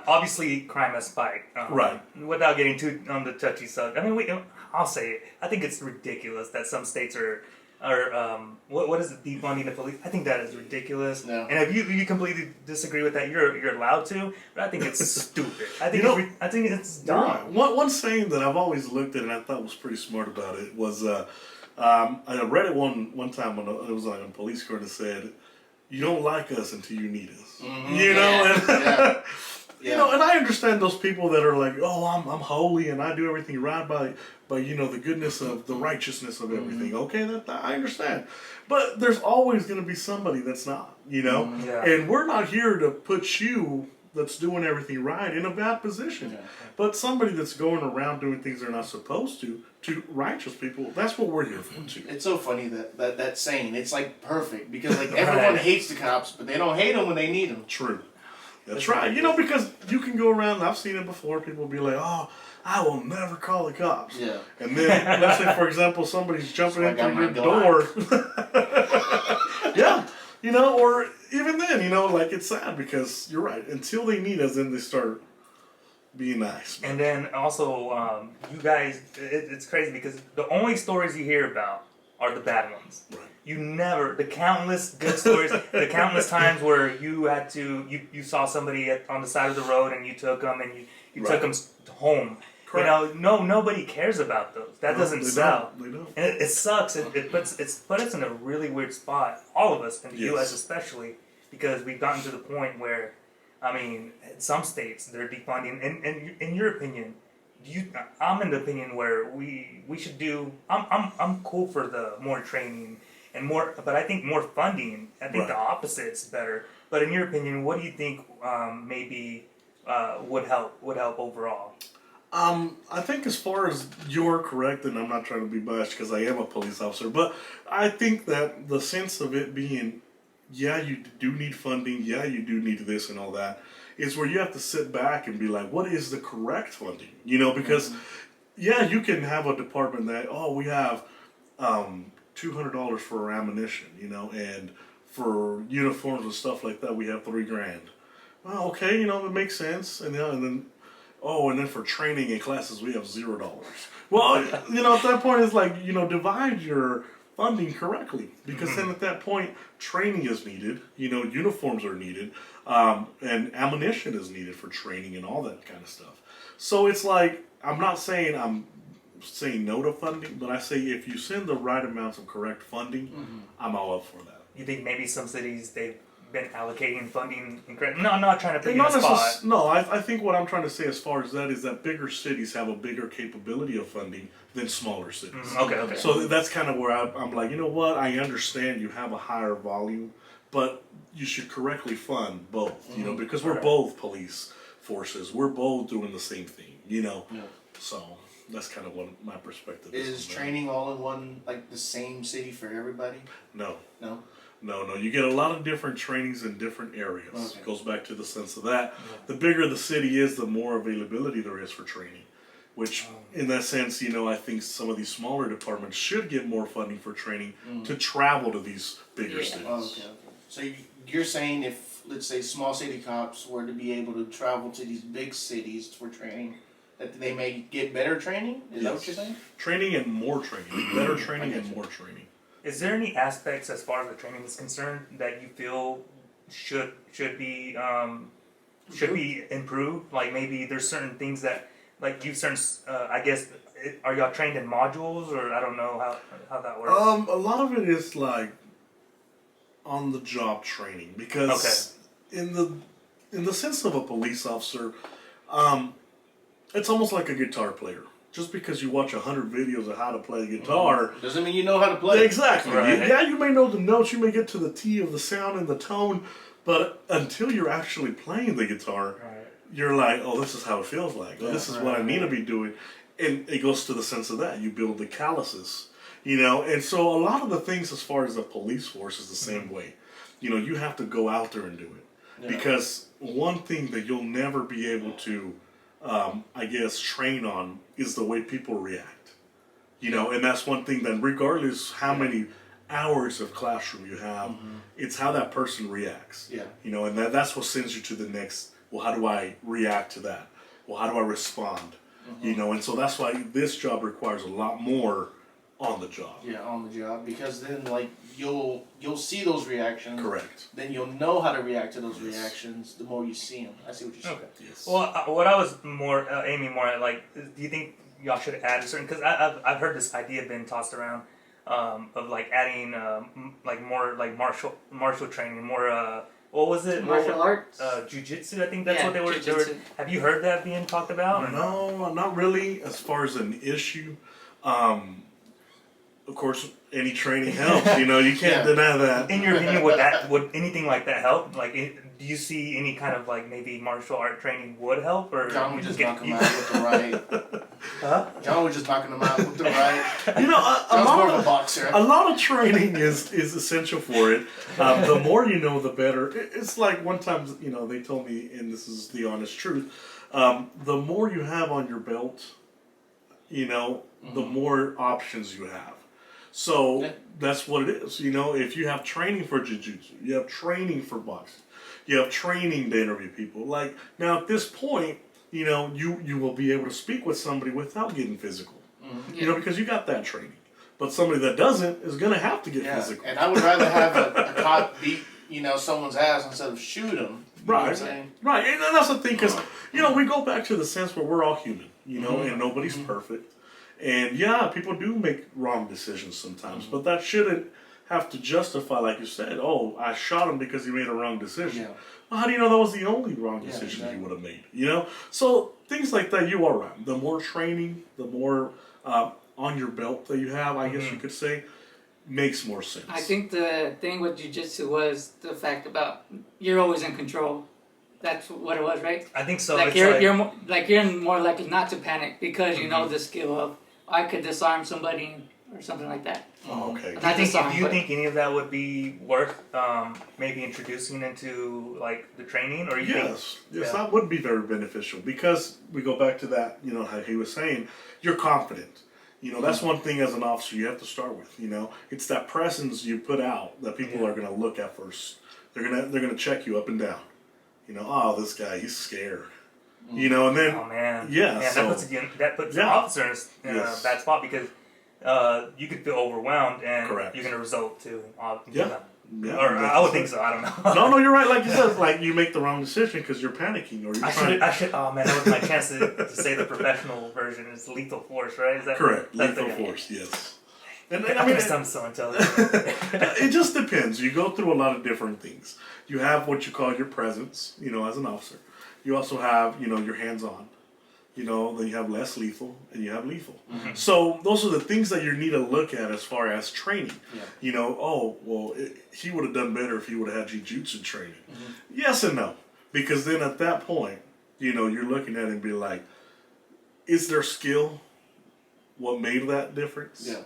S1: obviously crime has spiked,
S4: Right.
S1: Without getting too on the touchy subject. I mean, I'll say it. I think it's ridiculous that some states are what is it, defunding the police? I think that is ridiculous.
S2: Yeah.
S1: And if you completely disagree with that, you're allowed to. But I think it's stupid. I think I think it's dumb.
S4: One saying that I've always looked at and I thought was pretty smart about it was I read it one time when it was like on police court and said, "You don't like us until you need us."
S2: Mm-hmm.
S4: And and I understand those people that are like, "Oh, I'm holy and I do everything right by the goodness of the righteousness of everything."
S2: Mm-hmm.
S4: Okay, that I understand, but there's always going to be somebody that's not,
S2: Mm-hmm.
S1: Yeah.
S4: and we're not here to put you that's doing everything right in a bad position,
S2: Yeah.
S4: but somebody that's going around doing things they're not supposed to righteous people. That's what we're here for too.
S2: It's so funny that saying. It's like perfect because like everyone hates the cops, but they don't hate them when they need them.
S4: True. That's right. Because you can go around, and I've seen it before, people be like, "Oh, I will never call the cops."
S2: Yeah.
S4: And then, let's say, for example, somebody's jumping in
S2: So I
S4: through
S2: got
S4: your
S2: my
S4: door. Yeah. Or even then, like, it's sad because you're right. Until they need us, then they start being nice.
S1: And then also, you guys, it's crazy because the only stories you hear about are the bad ones.
S4: Right.
S1: You never, the countless good stories, the countless times where you had to, you saw somebody on the side of the road and you took them and you took them home.
S4: Correct.
S1: Nobody cares about those. That doesn't
S4: They
S1: sell.
S4: don't. They don't.
S1: And it sucks. It's put us in a really weird spot, all of us in the
S4: Yes.
S1: U.S. especially, because we've gotten to the point where, I mean, in some states they're defunding. And in your opinion, I'm in the opinion where we should do. I'm cool for the more training and more, but I think more funding. I think the opposite is better. But in your opinion, what do you think maybe would help overall?
S4: I think as far as you're correct, and I'm not trying to be biased because I am a police officer, but I think that the sense of it being, yeah, you do need funding, yeah, you do need this and all that, is where you have to sit back and be like, what is the correct funding? Because, yeah, you can have a department that, we have $200 for our ammunition, and for uniforms and stuff like that, we have $3,000. Well, okay, that makes sense, and then oh, and then for training and classes we have $0. Well, at that point it's like, divide your funding correctly, because then at that point training is needed, uniforms are needed, and ammunition is needed for training and all that kind of stuff. So it's like, I'm not saying I'm saying no to funding, but I say if you send the right amounts of correct funding, I'm all up for that.
S1: You think maybe some cities they've been allocating funding incorrectly? No, I'm not trying to put you in a spot.
S4: No, I think what I'm trying to say as far as that is that bigger cities have a bigger capability of funding than smaller cities.
S1: Okay.
S4: So that's kind of where I'm like, you know what? I understand you have a higher volume, but you should correctly fund both, because we're both police forces. We're both doing the same thing, Yeah. So that's kind of what my perspective is.
S2: Is training all in one, like the same city for everybody?
S4: No.
S2: No?
S4: No. You get a lot of different trainings in different areas.
S2: Okay.
S4: It goes back to the sense of that. The bigger the city is, the more availability there is for training. Which, in that sense, I think some of these smaller departments should get more funding for training to travel to these bigger cities.
S2: Okay. So you're saying if, let's say, small city cops were to be able to travel to these big cities for training, that they may get better training? Is that what you're saying?
S4: Training and more training. Better training and more training.
S1: Is there any aspects as far as the training is concerned that you feel should be improved? Like maybe there's certain things that I guess are y'all trained in modules, or I don't know how that works.
S4: A lot of it is like on the job training, because in the sense of a police officer, it's almost like a guitar player. Just because you watch 100 videos of how to play guitar
S2: doesn't mean you know how to play.
S4: Exactly.
S1: Right.
S4: You may know the notes, you may get to the T of the sound and the tone, but until you're actually playing the guitar, you're like, oh, this is how it feels like. Oh, this is what I need to be doing. And it goes to the sense of that. You build the calluses, And so a lot of the things as far as the police force is the same way. You have to go out there and do it. Yeah. Because one thing that you'll never be able to train on is the way people react. And that's one thing that regardless how many hours of classroom you have, it's how that person reacts.
S2: Yeah.
S4: And that's what sends you to the next, well, how do I react to that? Well, how do I respond? And so that's why this job requires a lot more on the job.
S2: Yeah, on the job, because then you'll see those reactions.
S4: Correct.
S2: Then you'll know how to react to those reactions the more you see them. I see what you're saying.
S1: Okay.
S4: Yes.
S1: Well, what I was more aiming more at, do you think y'all should add a certain? Because I've heard this idea been tossed around of adding more martial training, more. What was it?
S3: Martial arts?
S1: Jiu-jitsu, I think that's what they were. Have you heard that being talked about?
S4: No, not really. As far as an issue, of course, any training helps. You can't deny that.
S1: In your opinion, would anything like that help? Do you see any kind of maybe martial art training would help, or
S2: John would just knock him out with the right? Huh? John was just knocking him out with the right.
S4: A lot of training is essential for it. The more you know, the better. It's like one time, they told me, and this is the honest truth. The more you have on your belt, the more options you have. So that's what it is. If you have training for jiu-jitsu, you have training for boxing, you have training to interview people. Now at this point, you will be able to speak with somebody without getting physical. Because you got that training. But somebody that doesn't is going to have to get physical.
S2: And I would rather have a cop beat, someone's ass instead of shoot them.
S4: Right. Right. And that's the thing, because, we go back to the sense where we're all human, and nobody's perfect. And people do make wrong decisions sometimes, but that shouldn't have to justify, like you said, oh, I shot him because he made a wrong decision. Yeah. Well, how do you know that was the only wrong decision he would have made? So things like that, you are right. The more training, the more on your belt that you have, I guess you could say, makes more sense.
S3: I think the thing with jiu-jitsu was the fact about you're always in control. That's what it was, right?
S1: I think so.
S3: You're more likely not to panic because you know the skill of I could disarm somebody or something like that.
S4: Oh, okay.
S1: Do you think any of that would be worth maybe introducing into the training, or
S4: yes, that would be very beneficial, because we go back to that. How he was saying, you're confident. That's one thing as an officer you have to start with. It's that presence you put out that people are going to look at first. They're gonna check you up and down. Oh, this guy, he's scared. You know, and then
S1: Oh man.
S4: Yeah,
S1: Yeah,
S4: so-
S1: that puts the
S4: Yeah.
S1: officer in a
S4: Yes.
S1: bad spot because you could feel overwhelmed and
S4: Correct.
S1: you're gonna result to
S4: Yeah. Yeah,
S1: or I would think so. I don't know.
S4: No, you're right. Like you said, like you make the wrong decision because you're panicking or you're trying.
S1: I should. Oh man, that was my chance to say the professional version. It's lethal force, right? Is that
S4: Correct.
S1: that's
S4: Lethal
S1: the-
S4: force. Yes. And
S1: I mean, I'm so intelligent.
S4: it just depends. You go through a lot of different things. You have what you call your presence, you know, as an officer. You also have, you know, your hands-on. You know, then you have less lethal and you have lethal.
S1: Mm-hmm.
S4: So those are the things that you need to look at as far as training.
S2: Yeah.
S4: You know, oh, well, he would have done better if he would have had jiu-jitsu training.
S1: Mm-hmm.
S4: Yes and no. Because then at that point, you know, you're looking at it and be like, is their skill what made that difference?
S2: Yeah.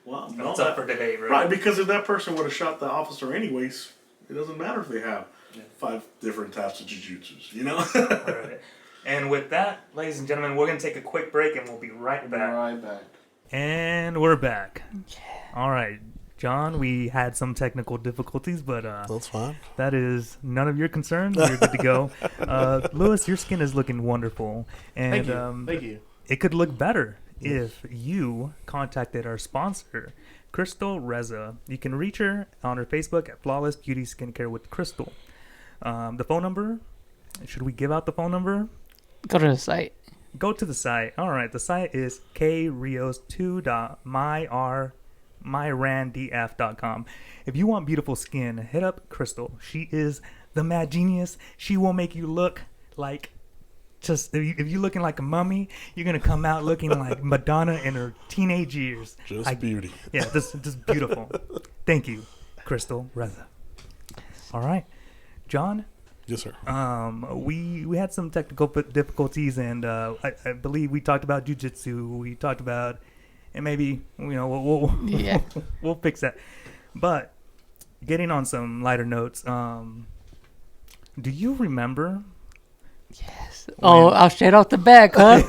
S4: Well,
S1: It's up for debate, right?
S4: Right, because if that person would have shot the officer anyways, it doesn't matter if they have 5 different types of jiu-jitsus, you know?
S1: Right. And with that, ladies and gentlemen, we're going to take a quick break and we'll be right back.
S2: Right back.
S1: And we're back. All right, John, we had some technical difficulties, but
S4: That's fine.
S1: that is none of your concern. You're good to go. Lewis, your skin is looking wonderful. And
S2: Thank you. Thank you.
S1: it could look better if you contacted our sponsor, Crystal Reza. You can reach her on her Facebook at Flawless Beauty Skincare with Crystal. The phone number, should we give out the phone number?
S3: Go to the site.
S1: Go to the site. All right, the site is krios2.myrandf.com. If you want beautiful skin, hit up Crystal. She is the mad genius. She will make you look like just if you're looking like a mummy, you're gonna come out looking like Madonna in her teenage years.
S4: Just beauty.
S1: Yeah, just beautiful. Thank you, Crystal Reza. All right, John.
S4: Yes, sir.
S1: We had some technical difficulties, and I believe we talked about jiu-jitsu. We talked about, and maybe we'll
S3: Yeah.
S1: we'll fix that. But getting on some lighter notes, do you remember?
S3: Yes. Oh, I'll straight off the back, huh?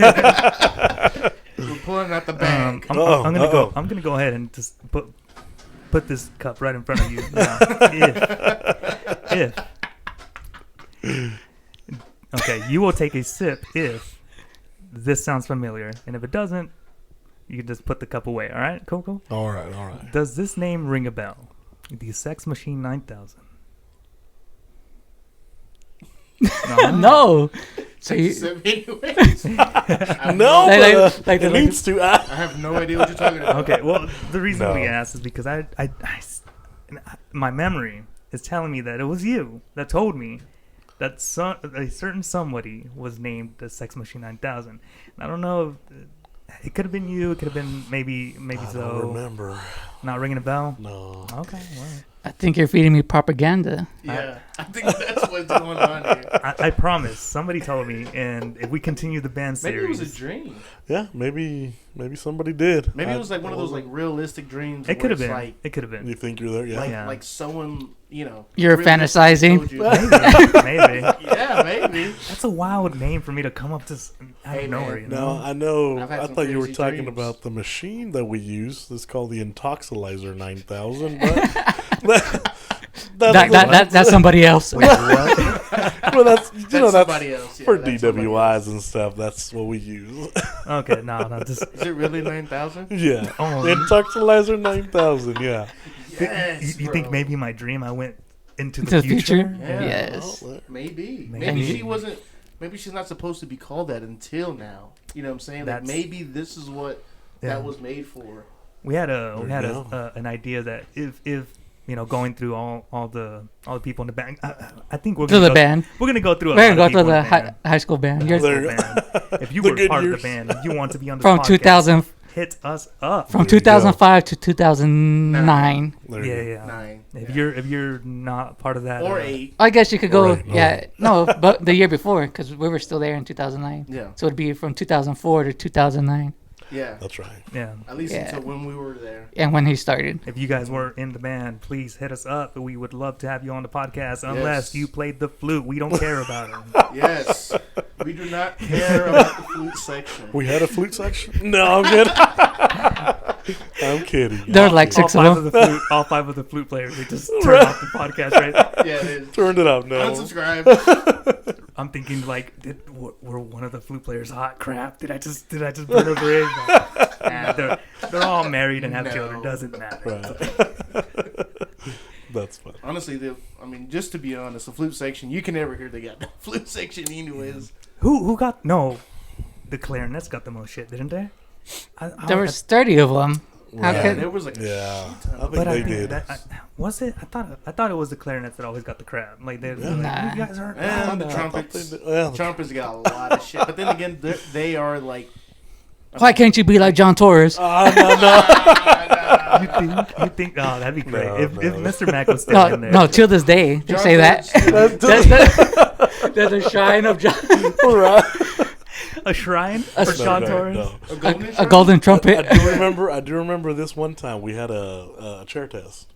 S2: We're pulling out the bag.
S1: I'm gonna go ahead and just put this cup right in front of you. Now, if okay, you will take a sip if this sounds familiar, and if it doesn't, you can just put the cup away. All right, Coco?
S4: All right.
S1: Does this name ring a bell? The Sex Machine 9000.
S3: No. So you
S2: So anyways, I
S4: No,
S3: like
S4: it needs to.
S2: have no idea what you're talking about.
S1: Okay, well, the reason
S4: No.
S1: we asked is because my memory is telling me that it was you that told me that a certain somebody was named the Sex Machine 9000. And I don't know if it could have been you. It could have been maybe
S4: I
S1: so.
S4: don't remember.
S1: Not ringing a bell.
S4: No.
S1: Okay, well,
S3: I think you're feeding me propaganda.
S2: Yeah, I think that's what's going on here.
S1: I promise. Somebody told me, and if we continue the band
S2: Maybe
S1: series,
S2: it was a dream.
S4: Yeah, maybe somebody did.
S2: Maybe it was like one of those like realistic dreams.
S1: it could have
S2: where
S1: been.
S2: it's Like,
S1: It could have been.
S4: You think you're there? Yeah.
S2: like,
S1: Yeah.
S2: like someone,
S3: You're
S2: really
S3: fantasizing.
S2: told you.
S1: Maybe.
S2: Yeah, maybe.
S1: That's a wild name for me to come up to out
S2: Hey,
S1: of
S2: man.
S1: nowhere. You
S4: No,
S1: know?
S4: I know.
S2: I've had
S4: I
S2: some
S4: thought you were
S2: crazy
S4: talking
S2: dreams.
S4: about the machine that we use. It's called the Intoxilizer 9000. But
S3: That's somebody else.
S4: well, that's
S2: That's somebody else. Yeah,
S4: for
S2: that's somebody
S4: DWIs and stuff. That's what we use.
S1: Okay, no, just
S2: else. Is it really 9,000?
S4: Yeah.
S1: Oh.
S4: Intoxilizer 9000. Yeah.
S2: Yes,
S1: you think
S2: bro.
S1: maybe my dream I went into
S3: To
S1: the
S3: the future?
S1: future?
S2: Yeah.
S3: Yes.
S4: Well,
S2: Maybe.
S1: Maybe.
S2: Maybe she wasn't. Maybe she's not supposed to be called that until now. You know what I'm saying? Like
S1: That's-
S2: maybe this is what
S1: Yeah.
S2: that was made for.
S1: We had
S4: There you go.
S1: an idea that if going through all the people in the band, I think we're
S3: To
S1: gonna
S3: the
S1: go,
S3: band.
S1: We're gonna go through.
S3: We're going to go to
S1: to
S3: the high school band. You're
S4: There you go.
S1: band. If you
S4: The
S1: were
S4: good
S1: part
S4: years.
S1: of the band, if you want to be on the
S3: from
S1: podcast,
S3: 2000
S1: hit us up.
S3: from
S4: There you go.
S3: 2005 to 2009.
S4: there you go.
S1: yeah.
S2: 9.
S1: If
S2: yeah.
S1: you're not part of that,
S2: or 8.
S3: I guess you could go,
S4: Right,
S3: yeah, no, but the year before, because we were still there in 2009.
S2: Yeah.
S3: So it'd be from 2004 to 2009,
S2: Yeah.
S4: That's right.
S1: yeah.
S2: At least
S3: Yeah.
S2: until when we were there.
S3: and when he started.
S1: If you guys were in the band, please hit us up. We would love to have you on the podcast. Unless
S2: Yes.
S1: you played the flute, we don't care about it.
S2: Yes. We do not care about the flute section.
S4: We had a flute section? No, I'm good. I'm kidding.
S3: There were like 6 of them.
S1: All 5 of the flute players, they just turned off the podcast, right?
S2: Yeah, it is.
S4: Turned it up. No.
S2: Unsubscribe.
S1: I'm thinking like, were one of the flute players hot? Crap! Did I just burn a bridge? Nah, they're all married and have children. Doesn't matter.
S4: Right. That's fun.
S2: Honestly, just to be honest, the flute section, you can never hear the goddamn flute section anyways.
S1: Who got no? The clarinets got the most shit, didn't they?
S3: There were 30 of them. How
S4: Yeah.
S3: could
S2: There was like
S4: Yeah,
S2: a shit ton
S4: I
S2: of
S4: think
S1: But
S4: they
S1: I
S4: did.
S1: think was it? I thought it was the clarinets that always got the crap. Like they,
S4: Yeah.
S1: like,
S3: Nah.
S1: you guys aren't.
S2: And the
S4: I thought
S2: trumpets.
S4: they did. Yeah,
S2: The trumpets got a lot of shit. But then again, they are like.
S3: Why can't you be like John Torres?
S1: You think? Oh, that'd be great.
S4: No,
S1: if
S4: no.
S1: Mr. Mac was still
S3: No,
S1: in there.
S3: no. Till this day, they say that. There's a shrine of John,
S4: right.
S1: A shrine
S3: A
S1: for
S3: shrine.
S1: John
S4: No,
S1: Torres.
S4: no.
S2: A golden
S3: a golden trumpet.
S4: I do remember this one time we had a chair test,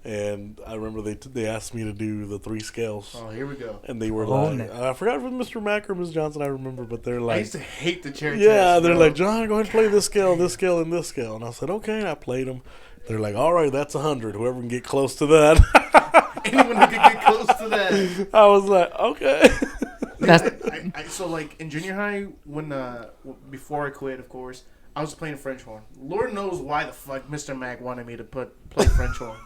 S4: and I remember they asked me to do the 3 scales,
S2: Oh, here we go.
S4: and they were
S1: Oh,
S4: like,
S1: no.
S4: I forgot if it was Mr. Mack or Ms. Johnson. I remember, but they're
S2: I
S4: like,
S2: used to hate the chair
S4: yeah,
S2: test,
S4: they're
S2: bro.
S4: like, John, go ahead and play this scale, and this scale, and I said, okay, and I played them. They're like, all right, that's 100. Whoever can get close to that.
S2: Anyone who could get close to that.
S4: I was like, okay.
S3: That's
S2: So like in junior high, when before I quit, of course, I was playing French horn. Lord knows why the fuck Mr. Mac wanted me to play French horn.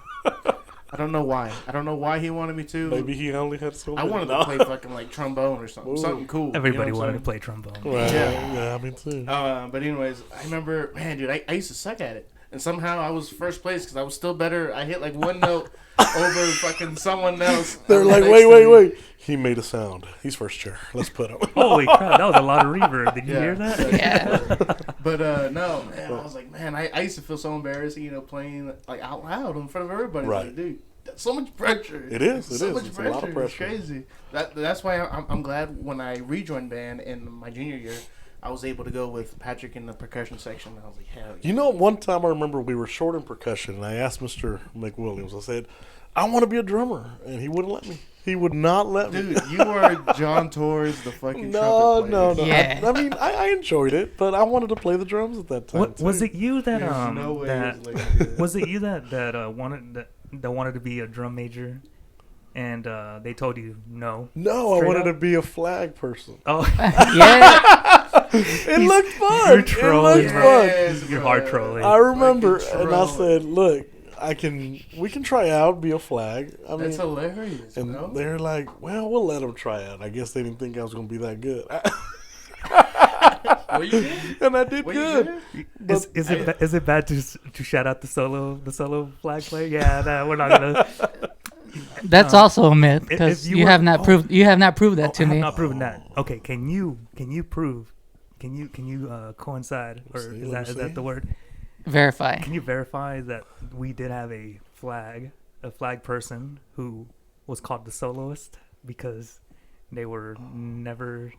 S2: I don't know why. I don't know why he wanted me to.
S4: Maybe he only had so
S2: I
S4: many.
S2: wanted to play fucking like trombone or something,
S4: Ooh.
S2: something cool.
S1: Everybody
S2: you know what
S1: wanted
S2: I'm
S1: to play trombone.
S4: Right.
S2: Yeah.
S4: Yeah, me too.
S2: But anyways, I remember, man, dude, I used to suck at it, and somehow I was first place because I was still better. I hit like one note over fucking someone else.
S4: They're like,
S2: next to me.
S4: wait. He made a sound. He's first chair. Let's put him.
S1: Holy crap! That was a lot of reverb. Did you
S2: Yeah.
S1: hear that?
S3: Yeah.
S2: But no, man, I was like, man, I used to feel so embarrassed, playing like out loud in front of everybody.
S4: Right.
S2: Like, dude, that's so much pressure.
S4: It is.
S2: So much
S4: It's a lot of
S2: It's
S4: pressure.
S2: crazy. That's why I'm glad when I rejoined band in my junior year, I was able to go with Patrick in the percussion section. I was like, hell yeah.
S4: You know, one time I remember we were short in percussion, and I asked Mr. McWilliams, I said, I want to be a drummer, and he wouldn't let me. He would not let me.
S2: Dude, you are John Torres, the fucking
S4: No.
S2: trumpet player.
S3: Yeah.
S4: I mean, I enjoyed it, but I wanted to play the drums at that time.
S1: What was
S4: too.
S1: it? You that
S2: There's no way
S1: that
S2: it was like
S1: was it you that wanted to be a drum major, and they told you no?
S4: No, I
S1: Straight
S4: wanted
S1: up?
S4: to be a flag person.
S1: Oh,
S3: Yeah.
S4: It looked fun.
S1: you're
S4: It
S1: trolling,
S4: looked
S1: bro.
S4: fun.
S2: Yes,
S1: You're
S2: bro.
S1: hard trolling.
S4: I remember,
S2: Fucking
S4: and I
S2: troll.
S4: said, "Look, we can try out, be a flag." I mean,
S2: That's hilarious,
S4: and
S2: bro.
S4: they're like, "Well, we'll let them try out." I guess they didn't think I was going to be that good,
S2: What you did?
S4: and I did
S2: What you
S4: good.
S2: did?
S1: Is it bad to shout out the solo flag player? Yeah, no, we're not gonna.
S3: That's also a myth
S1: if
S3: because
S1: you
S3: you
S1: were-
S3: have not proved that to
S1: I have
S3: me.
S1: not proven that. Okay, can you prove? Can you coincide, or
S4: Let's see,
S1: is
S4: let me
S1: that
S4: see.
S1: the word?
S3: Verify.
S1: Can you verify that we did have a flag person who was called the soloist because they were never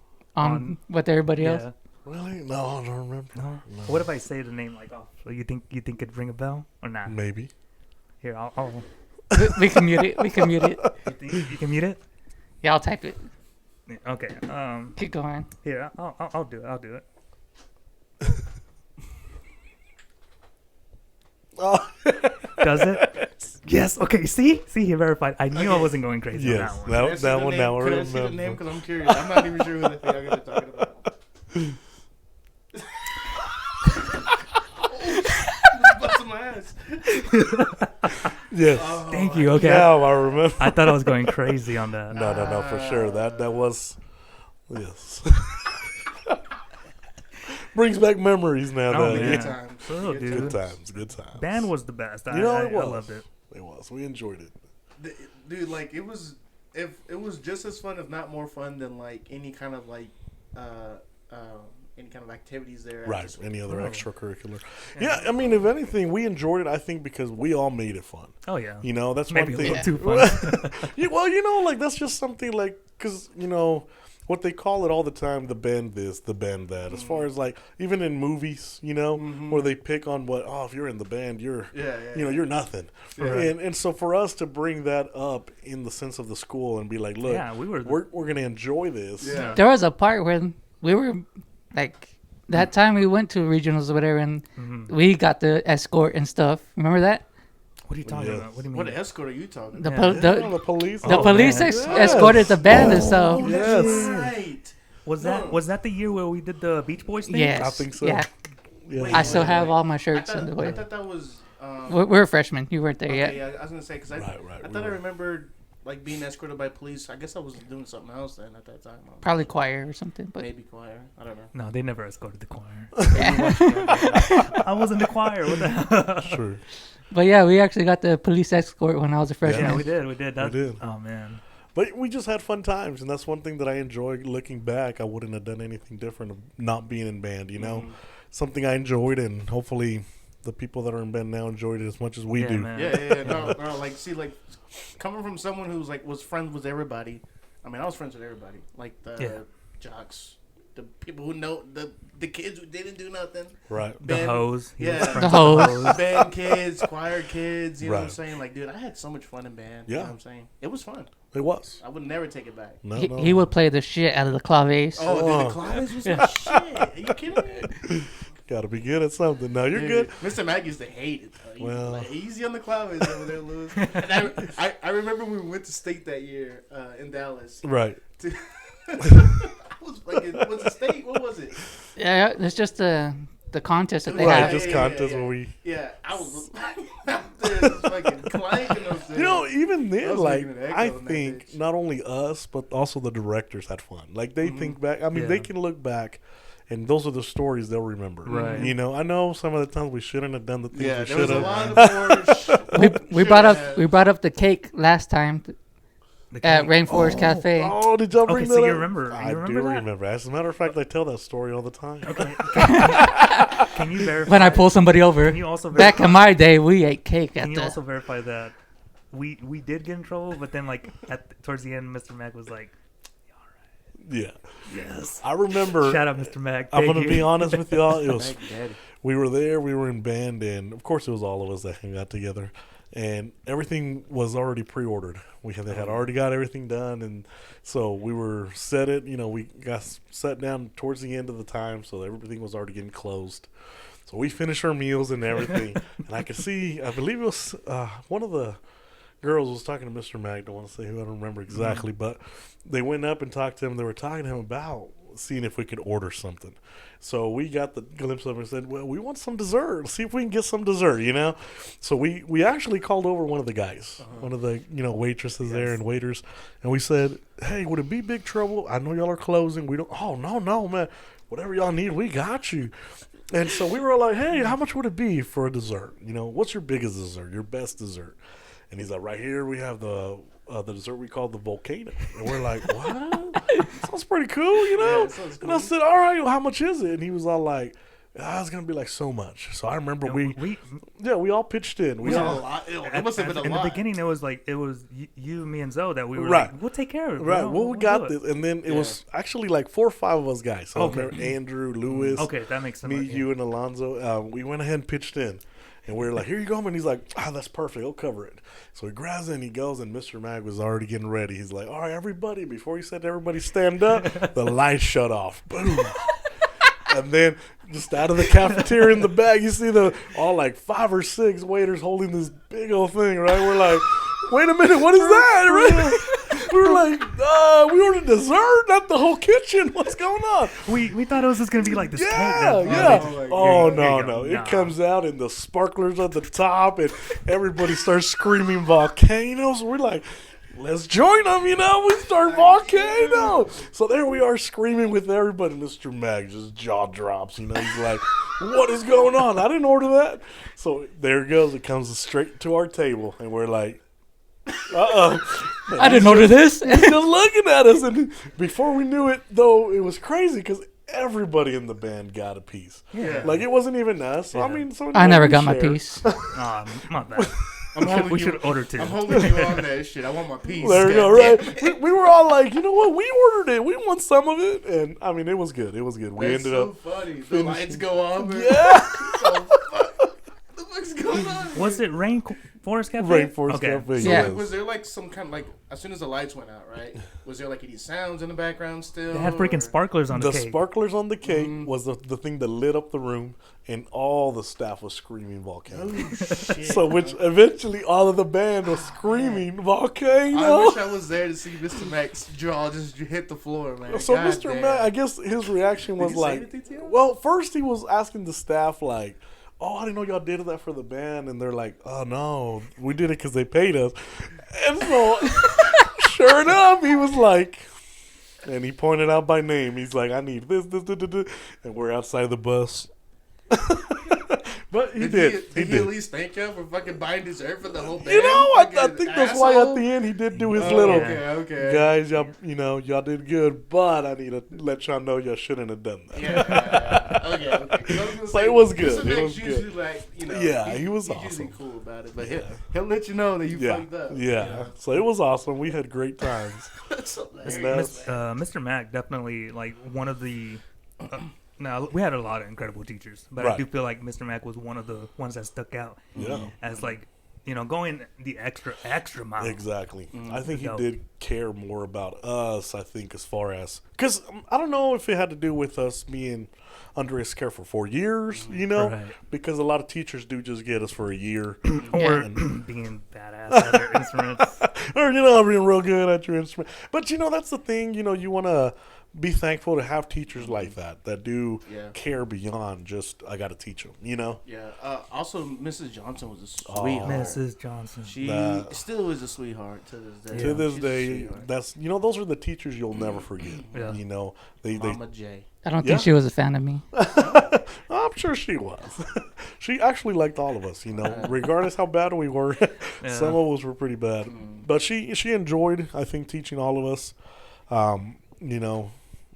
S3: With everybody else.
S1: yeah.
S4: Really? No, I don't remember.
S1: No. What if I say the name like off? So you think it'd ring a bell or not?
S4: Maybe.
S1: Here, I'll
S3: We can mute it. We can mute it.
S1: you think you can mute it?
S3: Yeah, I'll type it.
S1: Yeah, okay.
S3: Keep going.
S1: Here, I'll do it. I'll do it.
S4: Oh,
S1: Does it? Yes. Okay. See, he verified. I knew I wasn't going crazy
S4: yes.
S1: on that one.
S2: Can I see the name?
S4: Now I
S2: Can I see the name?
S4: remember.
S2: Because I'm curious. I'm not even sure who the fuck you're talking about. Busting my ass.
S4: Yes.
S2: Oh,
S1: Thank you. Okay.
S4: Now I remember.
S1: I thought I was going crazy on that.
S4: No, for sure. That was, yes. Brings back memories now.
S1: Oh,
S4: though.
S1: man.
S2: Good times.
S1: Oh,
S2: Good
S1: dude.
S4: Good times. Good times.
S1: Band was the best.
S4: You know,
S1: I
S4: it was.
S1: loved it.
S4: It was. We enjoyed it.
S2: Dude, like it was, if it was just as fun, if not more fun than like any kind of like, any kind of activities there. at
S4: Right.
S2: the
S4: Any other
S2: school.
S4: extracurricular? Yeah. I mean, if anything, we enjoyed it. I think because we all made it fun.
S1: Oh yeah.
S4: You know, that's
S1: Maybe a
S4: one thing.
S1: little too fun.
S4: Yeah, well, you know, like that's just something like because you know what they call it all the time, the bend this, the bend that. As far as like even in movies, you know, where they pick on if you're in the band, you're you're nothing.
S2: Yeah.
S4: And so for us to bring that up in the sense of the school and be like, look,
S1: Yeah, we were.
S4: we're gonna enjoy this.
S2: Yeah.
S3: There was a part when we were like that time we went to regionals or whatever, and
S1: Mm-hmm.
S3: we got the escort and stuff. Remember that?
S1: What are you talking
S4: Yeah.
S1: about? What do you
S2: What
S1: mean?
S2: escort are you talking
S3: The
S2: about?
S3: po-
S4: The police.
S3: the
S1: Oh,
S3: police
S1: man.
S3: escorted the band and stuff.
S2: Oh,
S4: Yes.
S2: that's right.
S1: Was that the year where we did the Beach Boys thing?
S3: Yes.
S4: I think so.
S3: Yeah.
S4: Yeah.
S2: Wait,
S3: I still
S2: wait,
S3: have
S2: wait.
S3: all my
S2: I
S3: shirts in the
S2: thought,
S3: way.
S2: I thought that was.
S3: We're freshmen. You weren't there
S2: Okay,
S3: yet.
S2: yeah, I was gonna say because
S4: Right,
S2: I
S4: we
S2: thought I
S4: were.
S2: remembered like being escorted by police. I guess I was doing something else then at that time.
S3: Probably choir or something. But
S2: Maybe choir. I don't know.
S1: No, they never escorted the choir.
S3: yeah.
S1: I was in the choir. What the hell?
S4: Sure.
S3: But yeah, we actually got the police escort when I was a freshman.
S1: Yeah, we did. We did. That,
S4: We did.
S1: Oh man.
S4: But we just had fun times, and that's one thing that I enjoy. Looking back, I wouldn't have done anything different of not being in band. You know, something I enjoyed, and hopefully the people that are in band now enjoyed it as much as we
S1: Yeah,
S4: do.
S1: man.
S2: Yeah. No, like, see, like, coming from someone who's like was friends with everybody. I mean, I was friends with everybody, like the jocks, the people who know the kids who didn't do nothing.
S4: Right.
S1: The
S2: Band-
S1: hose. He was
S2: yeah.
S1: friends
S3: The
S1: with
S3: hose.
S2: Band kids, choir kids. You know what I'm
S4: Right.
S2: saying? Like, dude, I had so much fun in band. You
S4: Yeah.
S2: know what I'm saying? It was fun.
S4: It was.
S2: I would never take it back.
S4: No,
S3: He,
S4: no.
S3: he would play the shit out of the claves.
S2: Oh, dude,
S4: Oh.
S2: the claves was my shit. Are you kidding me?
S4: Got to be good at something. No, you're
S2: Dude,
S4: good.
S2: Mr. Mac used to hate it. Though. He was
S4: Well.
S2: like, easy on the claves over there, Lewis. And I remember when we went to state that year in Dallas.
S4: Right.
S2: Was it state? What was it?
S3: Yeah, it's just the contest that they
S4: Right,
S3: have.
S4: just contest where we.
S2: Yeah, I was out there just fucking clanking those things.
S4: You know, even
S2: I
S4: then,
S2: was
S4: like,
S2: making an echo
S4: I
S2: in that
S4: think
S2: bitch.
S4: not only us, but also the directors had fun. Like, they think back. I mean, they
S1: Yeah.
S4: can look back, and those are the stories they'll remember.
S1: Right.
S4: You know, I know some of the times we shouldn't have done the things
S2: yeah,
S4: we
S2: there was
S4: should
S2: a
S4: have.
S2: lot of
S3: We brought up the cake last time
S1: The
S3: at
S1: cake.
S3: Rainforest Cafe.
S4: Oh, did y'all bring
S1: Okay,
S4: that
S1: so you
S4: up?
S1: remember-
S4: I
S1: you remember
S4: do
S1: that?
S4: remember. As a matter of fact, I tell that story all the time.
S1: Can you verify?
S3: When I pull somebody over.
S1: Can you also verify?
S3: Back in my day, we ate cake at
S1: Can you
S3: the.
S1: also verify that we did get in trouble, but then like towards the end, Mr. Mac was like,
S4: Yeah.
S1: "Yes."
S4: I remember.
S1: Shout out, Mr. Mac.
S4: I'm
S1: Thank
S4: going to
S1: you.
S4: be honest with y'all. It was
S2: Daddy.
S4: we were there, we were in band, and of course it was all of us that got together, and everything was already pre-ordered. They had already got everything done, and so we were set it. You know, we got set down towards the end of the time, so everything was already getting closed. So we finished our meals and everything, and I could see. I believe it was one of the girls was talking to Mr. Mac. Don't want to say who. I don't remember exactly, but they went up and talked to him. They were talking to him about seeing if we could order something. So we got the glimpse of it and said, well, we want some dessert. Let's see if we can get some dessert, you know? So we actually called over one of the guys, one of the, waitresses there and waiters. And we said, hey, would it be big trouble? I know y'all are closing. Oh, no, man. Whatever y'all need, we got you. And so we were like, hey, how much would it be for a dessert? What's your biggest dessert, your best dessert? And he's like, right here we have the dessert we call the volcano. And we're like, what? Sounds pretty cool,
S2: Yeah, it sounds
S4: And I said, all right, well, how much is it? And he was all like, it's going to be like so much. So I remember we all pitched in.
S2: It was a lot. It must have been a
S1: in
S2: lot.
S1: the beginning, it was you, me, and Zoe that we were
S4: Right.
S1: like, we'll take care of it.
S4: Right.
S1: bro.
S4: Well, we
S1: We'll
S4: got
S1: do
S4: this.
S1: it."
S4: And then it was actually like 4 or 5 of us guys. So
S1: Okay.
S4: I remember Andrew, Lewis,
S1: Okay, that makes sense.
S4: me,
S1: Yeah.
S4: you, and Alonzo. We went ahead and pitched in. And we were like, here you go, man. He's like, that's perfect. He'll cover it. So he grabs it and he goes, and Mr. Mag was already getting ready. He's like, all right, everybody. Before he said everybody stand up, the lights shut off. Boom. And then just out of the cafeteria in the back, you see all like 5 or 6 waiters holding this big old thing, right? We're like, wait a minute, what is that? Right? We were like, we ordered dessert, not the whole kitchen. What's going on?
S1: We thought it was just gonna be like this cake.
S4: Yeah,
S1: that-
S4: yeah.
S1: they just-
S4: Oh,
S1: here you
S4: no,
S1: go.
S4: no.
S1: Nah.
S4: It comes out and the sparklers at the top and everybody starts screaming volcanoes. We're like, let's join them, we start volcano. So there we are screaming with everybody. Mr. Mag just jaw drops, he's like, what is going on? I didn't order that. So there it goes. It comes straight to our table and we're like,
S3: I didn't order this.
S4: He's just looking at us. And before we knew it, though, it was crazy because everybody in the band got a piece.
S2: Yeah.
S4: Like, it wasn't even us. So, I
S1: Yeah.
S4: mean, so
S3: I never
S4: we
S3: got my
S4: shared.
S3: piece.
S1: My bad.
S2: I'm holding
S1: We
S2: you-
S1: should order 2.
S2: I'm holding you on that shit. I want my piece.
S4: There you go,
S2: goddamn
S4: right?
S2: it.
S4: We were all like, you know what? We ordered it. We want some of it. And, I mean, it was good. It was good. We
S2: That's
S4: ended
S2: so
S4: up.
S2: funny. The
S4: finishing-
S2: lights go off. And
S4: Yeah.
S2: so fuck. The fuck's going going on?
S1: Was it Rainforest Cafe?
S4: Rainforest Cafe.
S2: So,
S3: Yeah.
S2: like, was there like some kind of like as soon as the lights went out, right? Was there like any sounds in the background still?
S1: They had freaking
S2: or-
S1: sparklers on the cake.
S4: sparklers on the cake was the thing that lit up the room, and all the staff was screaming volcano.
S2: Oh shit!
S4: So which eventually all of the band was screaming volcano.
S2: I wish I was there to see Mr. Mac's jaw just hit the floor, man.
S4: So
S2: God
S4: Mr.
S2: damn.
S4: Matt, I guess his reaction was
S2: he say
S4: like,
S2: anything to you?
S4: well, first he was asking the staff like, oh, I didn't know y'all did that for the band. And they're like, oh, no, we did it because they paid us. And so, sure enough, he was like, and he pointed out by name. He's like, I need this. And we're outside the bus. But he did.
S2: Did he at least thank you for fucking buying dessert for the whole band?
S4: You know, I
S2: Fucking
S4: think that's why at
S2: asshole?
S4: the end he did do his
S2: Oh,
S4: little,
S2: okay.
S4: guys, y'all did good, but I need to let y'all know y'all shouldn't have done that.
S2: Yeah. Okay. 'Cause I was gonna
S4: So
S2: say,
S4: it was
S2: Mr.
S4: good. It
S2: Mac's
S4: was
S2: usually
S4: good.
S2: like,
S4: Yeah, he was
S2: he's usually
S4: awesome.
S2: cool about it, but
S4: Yeah.
S2: he'll let you know that you
S4: Yeah,
S2: fucked up.
S4: yeah. So it was awesome. We had great times.
S2: That's hilarious.
S4: And that's-
S1: Mr. Mac definitely like one of the. Now we had a lot of incredible teachers, but I
S4: Right.
S1: do feel like Mr. Mac was one of the ones that stuck out.
S4: Yeah.
S1: As like going the extra mile.
S4: Exactly. I think he
S1: Dope.
S4: did care more about us, I think, as far as... Because I don't know if it had to do with us being under his care for 4 years,
S1: Right.
S4: because a lot of teachers do just get us for a year.
S1: Or
S4: And-
S1: being badass at their instruments.
S4: or, being real good at your instrument. But, that's the thing, you want to be thankful to have teachers like that do
S2: Yeah.
S4: care beyond just, I got to teach them,
S2: Yeah. Also, Mrs. Johnson was a
S4: Oh.
S2: sweetheart.
S1: Mrs. Johnson.
S2: She
S4: Nah.
S2: still is a sweetheart to this day.
S4: To this
S2: She's a
S4: day,
S2: sweetheart.
S4: that's, those are the teachers you'll never forget.
S1: Yeah.
S4: They
S2: Mama J.
S3: I don't
S4: Yeah.
S3: think she was a fan of me.
S4: I'm sure she was. She actually liked all of us, regardless how bad we were. Some of us were pretty bad, but she enjoyed, I think, teaching all of us.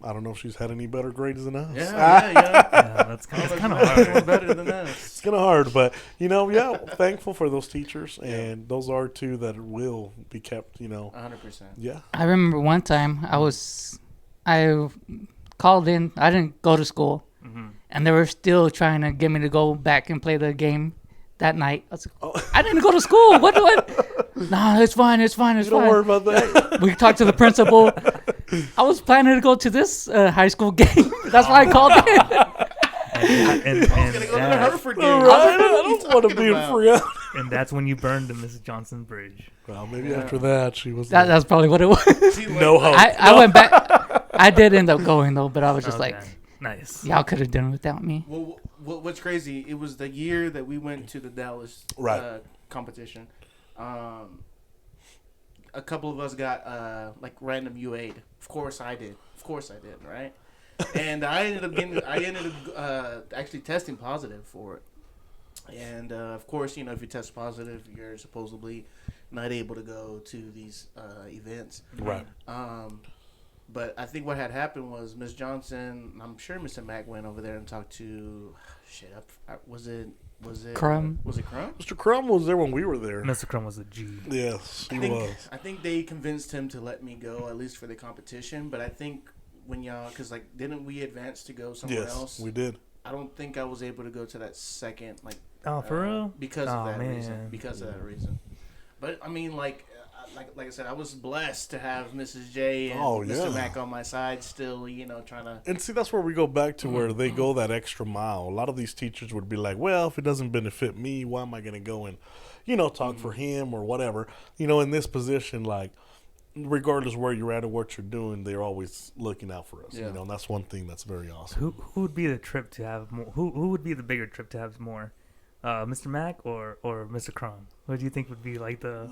S4: I don't know if she's had any better grades than us.
S2: Yeah.
S1: Yeah, that's kind of hard.
S2: Doing better than us.
S4: It's kind of hard, but thankful for those teachers, and those are two that will be kept.
S2: 100%.
S4: Yeah.
S3: I remember one time I called in. I didn't go to school, and they were still trying to get me to go back and play the game that night. I was like, I didn't go to school. What do I? Nah, it's fine. It's fine. It's
S4: Don't
S3: fine.
S4: worry about that.
S3: We talked to the principal. I was planning to go to this high school game. That's why I called in.
S1: And
S2: Gonna go to the
S1: that-
S2: Hereford game.
S4: All right, I don't want to be
S2: about?
S4: free.
S1: and that's when you burned the Mrs. Johnson Bridge.
S4: Well, maybe after that she was.
S3: That's probably what it was.
S2: See, like,
S4: no hope.
S3: I went back. I did end up going though, but I was just
S1: Okay.
S3: like,
S1: Nice.
S3: y'all could have done it without me.
S2: Well, what's crazy? It was the year that we went to the Dallas
S4: Right.
S2: competition. A couple of us got like random U8. Of course I did. Right? And I ended up actually testing positive for it. And of course, if you test positive, you're supposedly not able to go to these events.
S4: Right.
S2: But I think what had happened was Miss Johnson. I'm sure Mr. Mack went over there and talked to. Was it
S3: Crumb?
S2: Was it Crumb?
S4: Mr. Crumb was there when we were there.
S1: Mr. Crumb was a G.
S4: Yes, he
S2: I think,
S4: was.
S2: I think they convinced him to let me go at least for the competition. But I think when y'all, because didn't we advance to go somewhere
S4: Yes,
S2: else?
S4: we did.
S2: I don't think I was able to go to that second
S1: Oh, for real?
S2: because
S1: Oh,
S2: of that
S1: man.
S2: reason. But I mean, like I said, I was blessed to have Mrs. J and
S4: Oh,
S2: Mr.
S4: yeah.
S2: Mack on my side still, trying to.
S4: And see, that's where we go back to where they go that extra mile. A lot of these teachers would be like, well, if it doesn't benefit me, why am I going to go and, talk for him or whatever? In this position, like, regardless where you're at or what you're doing, they're always looking out for us,
S2: Yeah.
S4: and that's one thing that's very awesome.
S1: Who would be the trip to have more? Who would be the bigger trip to have more? Mr. Mack or Mr. Crumb? What do you think would be like the?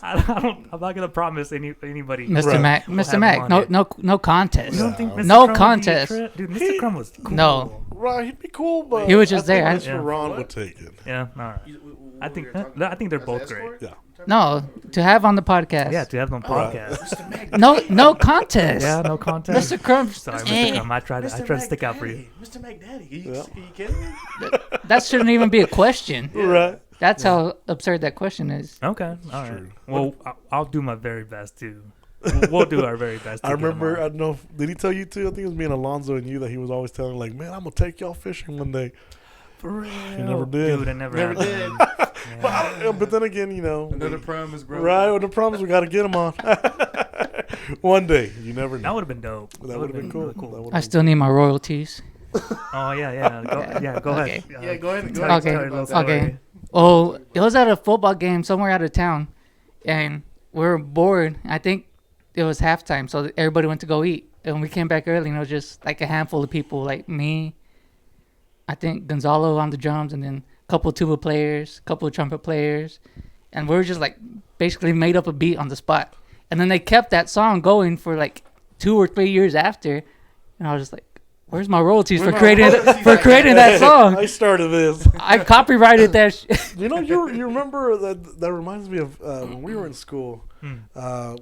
S1: I'm not gonna promise anybody.
S3: Mr.
S4: Right.
S3: Mac,
S1: We'll
S3: Mr.
S1: have
S3: Mac,
S1: him
S3: no,
S1: on it.
S3: no contest.
S1: You don't think Mr.
S3: No
S1: Crumb would be a
S3: contest.
S1: trip? Dude? Mr. Crumb was cool.
S3: No.
S4: Right, he'd be cool, but
S3: He was just
S4: I think
S3: there.
S4: Mr.
S1: Yeah.
S4: Ron would take it.
S1: Yeah. All right. I think
S2: we were talking
S1: I think they're
S2: as
S1: both
S2: an
S1: great.
S2: escort?
S4: Yeah.
S3: No, to have on the podcast.
S1: Yeah, to have them
S4: Right.
S1: podcast.
S2: Mr. Mac.
S3: No contest.
S1: Yeah, no contest.
S3: Mr. Crumb.
S1: Sorry,
S3: eh,
S1: Mr. Crumb. I tried to stick out for you.
S2: Mr. McDaddy.
S4: Yeah.
S2: Are you kidding me?
S3: That shouldn't even be a question.
S4: Right.
S3: That's how absurd that question is.
S1: Okay. All right.
S4: True.
S1: Well, I'll do my very best too. We'll do our very best.
S4: I remember, I don't know, did he tell you too? I think it was me and Alonzo and you that he was always telling, like, man, I'm going to take y'all fishing one day.
S1: For real.
S4: You never did.
S1: Dude, I never
S2: Never
S1: happened.
S2: did.
S1: Yeah.
S4: But then again, you know,
S2: Another promise, bro.
S4: right? Well, the problems we got to get them on. One day, you never
S1: That
S4: know.
S1: would have been dope.
S4: That would have been cool.
S1: really
S4: That would've
S3: I
S4: been
S3: still need my royalties.
S1: Oh yeah. Go
S3: Okay.
S1: ahead.
S2: Yeah, go ahead. Go
S1: Tell-
S2: ahead.
S3: Okay,
S1: tell your little
S3: okay.
S1: story.
S3: Oh, it was at a football game somewhere out of town, and we were bored. I think it was halftime, so everybody went to go eat. And when we came back early, and it was just like a handful of people, like me, I think Gonzalo on the drums, and then a couple tuba players, a couple of trumpet players, and we were just like basically made up a beat on the spot. And then they kept that song going for like 2 or 3 years after, and I was just like, "Where's my royalties
S2: Where's
S3: for
S2: my
S3: creating
S2: royalties?
S3: for creating that song?"
S4: I started this.
S3: I copyrighted that.
S4: You know, you remember that? That reminds me of when we were in school.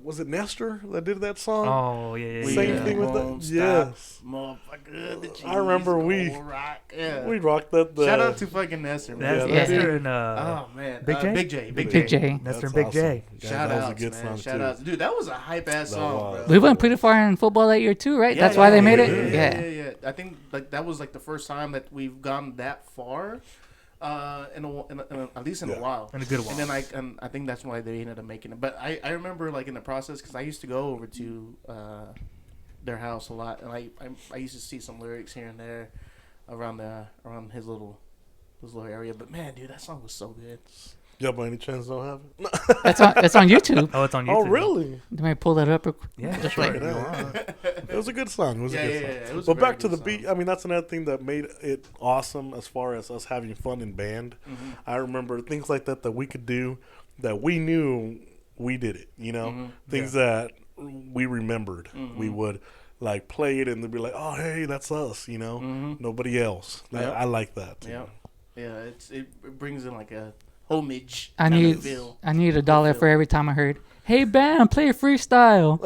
S4: Was it Nestor that did that song?
S1: Oh yeah.
S4: Same thing with that.
S2: Won't stop,
S4: Yes.
S2: motherfucker. The
S4: I remember
S2: cheese
S4: we-
S2: gonna rock. Yeah.
S4: We rocked that.
S2: Shout out to fucking Nestor, man.
S1: That's
S4: Yeah,
S1: Nestor and
S2: Oh man,
S1: Big J?
S2: Big J,
S3: Big J.
S1: Nestor
S4: That's
S1: and Big J.
S4: awesome. Yeah,
S2: Shout
S4: that was
S2: out,
S4: a good
S2: man.
S4: song
S2: Shout
S4: too.
S2: out, dude. That was a hype ass song,
S4: was.
S2: bro.
S3: We went pretty far in football that year too, right?
S2: Yeah,
S3: That's why they made
S4: yeah,
S3: it.
S2: Yeah. I think like that was like the first time that we've gone that far, at least in a while.
S1: In a good while.
S2: And then I think that's why they ended up making it. But I remember like in the process because I used to go over to their house a lot, and I used to see some lyrics here and there around his little area. But man, dude, that song was so good.
S4: Yeah, by any chance don't have it?
S3: It's on YouTube.
S1: Oh, it's on YouTube.
S4: Oh, really?
S3: Let me pull that up.
S1: Yeah,
S3: Just
S1: sure.
S3: like-
S4: Check it out. It was a good song. It was
S2: Yeah,
S4: a good
S2: yeah,
S4: song.
S2: yeah. It was a
S4: But
S2: very
S4: back to the
S2: good
S4: beat.
S2: song.
S4: I mean, that's another thing that made it awesome as far as us having fun in band.
S2: Mm-hmm.
S4: I remember things like that we could do that we knew we did it. You know,
S2: Mm-hmm.
S4: things that we remembered. We would like play it and they'd be like, "Oh, hey, that's us." You know, nobody else.
S2: Yep.
S4: I like that. Too.
S2: Yeah, it brings in like a homage.
S3: I
S2: kind of
S3: need
S2: feel.
S3: $1 for every time I heard, "Hey band, play freestyle."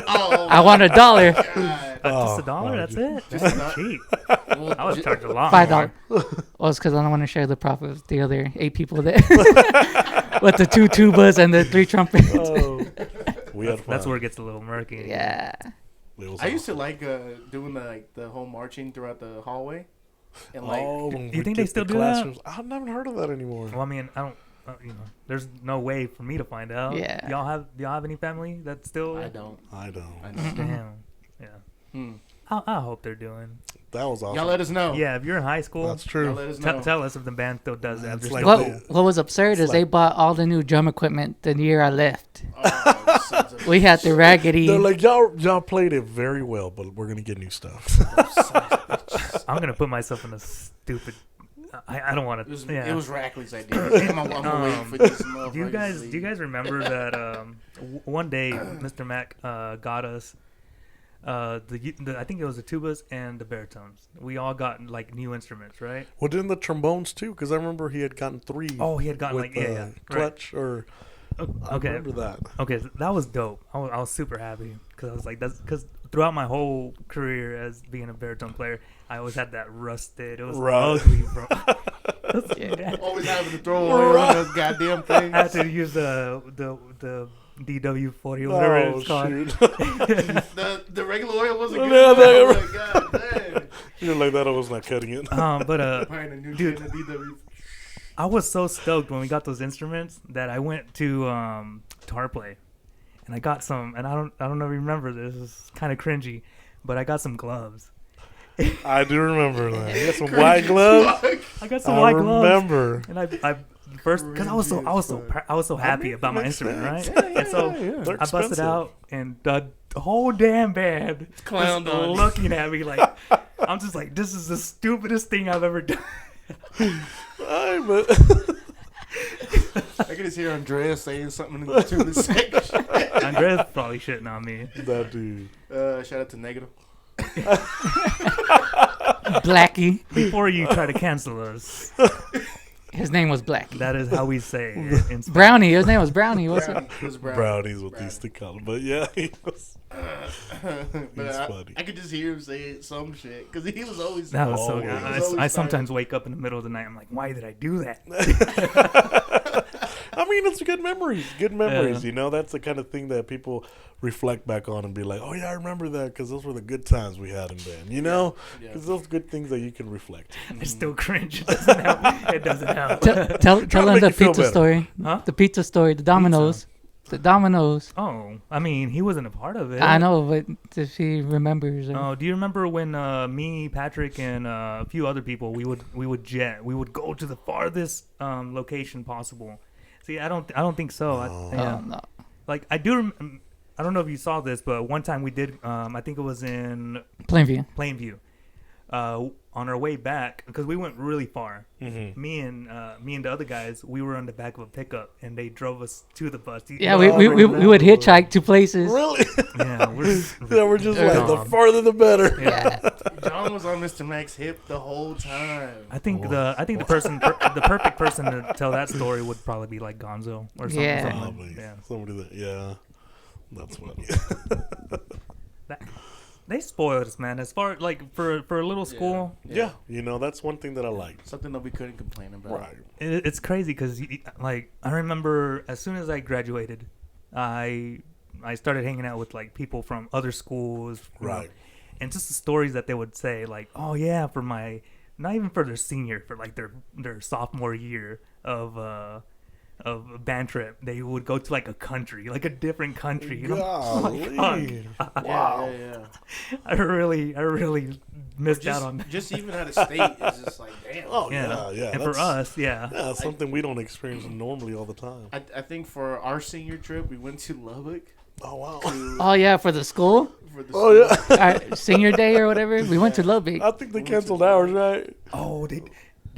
S2: Oh,
S3: I want $1.
S2: God.
S1: Just
S4: Oh,
S1: $1. That's it.
S2: Just
S1: That's
S2: $1.
S1: cheap.
S2: Well,
S1: I would charge a lot.
S3: $5.
S1: more.
S3: Well, it's because I don't want to share the profit with the other 8 people there, with the 2 tubas and the 3 trumpets.
S4: Oh, we had fun.
S1: That's where it gets a little murky.
S3: Yeah.
S4: It was
S2: I used to
S4: awesome.
S2: like doing the whole marching throughout the hallway, and like
S4: Oh,
S1: Do
S4: when
S1: you
S4: we
S1: think they
S4: did
S1: still
S4: the
S1: do that?
S4: classrooms. I haven't heard of that anymore.
S1: Well, I mean, I don't. There's no way for me to find out.
S3: Yeah.
S1: Do y'all have any family that's still?
S2: I don't.
S4: I don't.
S2: I don't.
S1: Damn. Yeah.
S2: Hmm.
S1: I hope they're doing.
S4: That was awesome.
S2: Y'all let us know.
S1: Yeah, if you're in high school,
S4: That's
S2: Y'all
S4: true.
S2: let us know.
S1: tell us if the band still does that.
S4: It's
S1: There's
S4: like
S1: no-
S3: What was absurd
S4: It's
S3: is they
S4: like-
S3: bought all the new drum equipment the year I left.
S2: Oh, sons of
S3: We had the raggedy.
S4: They're like, y'all played it very well, but we're gonna get new stuff.
S1: I'm gonna put myself in a stupid. I don't want
S2: It was,
S1: to. Yeah.
S2: it was Rackley's idea. Damn, I'm waiting for these motherfuckers.
S1: Do you guys
S2: to
S1: do you
S2: leave.
S1: guys remember that one day Mr. Mac got us the I think it was the tubas and the baritones. We all got like new instruments, right?
S4: Well, didn't the trombones too? Because I remember he had gotten 3.
S1: Oh, he had gotten
S4: with
S1: like yeah, right.
S4: clutch or. I
S1: Okay,
S4: remember that.
S1: okay, so that was dope. I was super happy because I was like, that's because throughout my whole career as being a baritone player, I always had that rusted. It was
S4: Right.
S1: ugly, bro.
S3: Yeah.
S2: Always having to throw away on those goddamn things.
S1: I had to use the DW40 or whatever
S4: Oh,
S1: it's called.
S4: shoot.
S2: The regular oil wasn't good.
S4: Yeah, they-
S2: Oh my god, damn.
S4: You're like that. I was not cutting it.
S1: But
S2: Buying a new
S1: Dude.
S2: can of DW.
S1: I was so stoked when we got those instruments that I went to Guitar Play, and I got some. And I don't know if you remember this. It's kind of cringy, but I got some gloves.
S4: I do remember that. You got some white gloves.
S1: I got some
S4: I
S1: white gloves.
S4: remember.
S1: And I first because I was so happy about my
S4: makes
S1: instrument,
S4: sense.
S1: right? And so
S4: They're
S1: I busted
S4: expensive.
S1: out, and the whole damn band
S2: Clowned
S1: was
S2: on you.
S1: looking at me like I'm just like, this is the stupidest thing I've ever done.
S4: But
S2: I can just hear Andreas saying something in the tuba section.
S1: Andrea's probably shitting on me.
S4: that dude.
S2: Shout out to Negative.
S3: Blackie.
S1: Before you try to cancel us,
S3: His name was Black.
S1: that is how we say it in Spanish.
S3: Brownie. His name was Brownie. What's it?
S2: Brownie. It was Brownie.
S4: Brownies what they used to call him. But yeah, he was.
S2: But
S4: He's funny.
S2: I could just hear him say some shit because he was always.
S1: That was so
S4: Oh,
S1: good.
S4: yeah.
S2: He was always
S1: I sometimes wake up in the middle of the night. I'm like, why did I do that?
S4: I mean, it's good memories. Good memories. You know, that's the kind of thing that people reflect back on and be like, oh yeah, I remember that because those were the good times we had in band. You know, because those good things that you can reflect.
S1: I still cringe. It doesn't help. It doesn't help.
S3: Tell
S4: to
S3: them
S4: make
S3: the
S4: you feel
S3: pizza
S4: better.
S3: story.
S1: Huh?
S3: The pizza story. The Domino's. The Domino's.
S1: Oh, I mean, he wasn't a part of it.
S3: I know, but if he remembers.
S1: Oh, do you remember when me, Patrick, and a few other people we would go to the farthest location possible? See, I don't think so.
S3: No.
S1: Like I do. I don't know if you saw this, but one time we did. I think it was in
S3: Plainview.
S1: On our way back, because we went really far.
S4: Mm-hmm.
S1: Me and the other guys, we were on the back of a pickup, and they drove us to the bus.
S3: Yeah, we would hitchhike to places.
S4: Really?
S1: Yeah,
S4: We're just like, the
S1: Dumb.
S4: farther the better.
S1: Yeah.
S2: John was on Mr. Mac's hip the whole time.
S1: I think the perfect person to tell that story would probably be like Gonzo or something.
S3: Yeah.
S4: Probably.
S1: Yeah.
S4: Somebody that, yeah. That's funny.
S1: They spoiled us, man. As far like for a little school,
S4: Yeah, you know, that's one thing that I like.
S2: Something that we couldn't complain about.
S4: Right.
S1: it's crazy because like I remember as soon as I graduated, I started hanging out with like people from other schools, you know,
S4: Right.
S1: and just the stories that they would say, like, oh yeah, for my not even for their senior, for like their sophomore year of a band trip, they would go to like a country, like a different country. You know?
S4: Golly.
S2: Wow. Yeah.
S1: I really missed out on that.
S2: Just even out of state is just like, damn.
S4: Oh,
S1: Yeah,
S4: yeah.
S1: and for us, yeah.
S4: Yeah, it's something we don't experience normally all the time.
S2: I think for our senior trip, we went to Lubbock.
S4: Oh, wow.
S3: Oh yeah, for the school,
S2: For the
S4: Oh, yeah.
S3: our senior day or whatever. We went to Lubbock.
S4: I think they canceled ours, right?
S1: Oh, they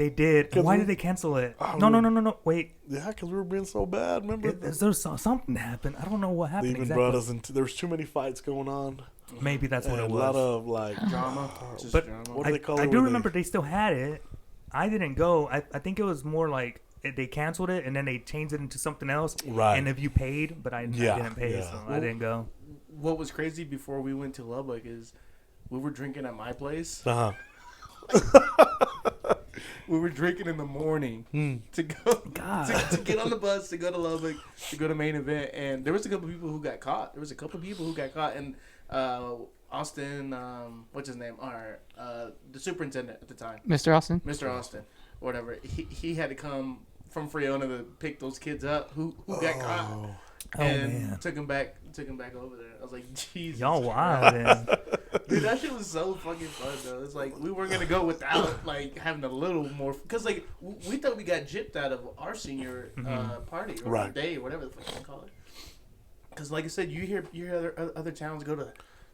S1: did.
S4: 'Cause
S1: Why
S4: we-
S1: did they cancel it?
S4: Oh,
S1: No. Wait.
S4: Yeah, because we were being so bad. Remember?
S1: Something happened. I don't know what
S4: They
S1: happened
S4: even
S1: exactly.
S4: brought us into. There was too many fights going on.
S1: Maybe that's what
S4: And
S1: it
S4: a lot
S1: was.
S4: of like.
S2: drama. Just
S1: But
S2: drama.
S4: What do they call
S1: I
S4: it?
S1: do
S4: where
S1: remember they still had it. I didn't go. I think it was more like they canceled it and then they changed it into something else.
S4: Right.
S1: And if you paid, but I didn't pay,
S4: yeah.
S1: so I didn't go.
S2: What was crazy before we went to Lubbock is we were drinking at my place.
S4: Uh-huh.
S2: We were drinking in the morning to go to get on the bus to go to Lubbock to go to main event, and there was a couple people who got caught. And Austin, what's his name? Or the superintendent at the time,
S3: Mr. Austin.
S2: Mr. Austin, or whatever. He had to come from Freona to pick those kids up who got caught.
S1: Oh,
S2: And
S1: man.
S2: took him back over there. I was like, Jesus.
S1: Y'all wild.
S2: Christ.
S1: Man.
S2: Dude, that shit was so fucking fun though. It's like we weren't gonna go without like having a little more, because like we thought we got gypped out of our senior party or
S4: Right.
S2: day or whatever the fuck you call it. Because like I said, you hear other towns go to,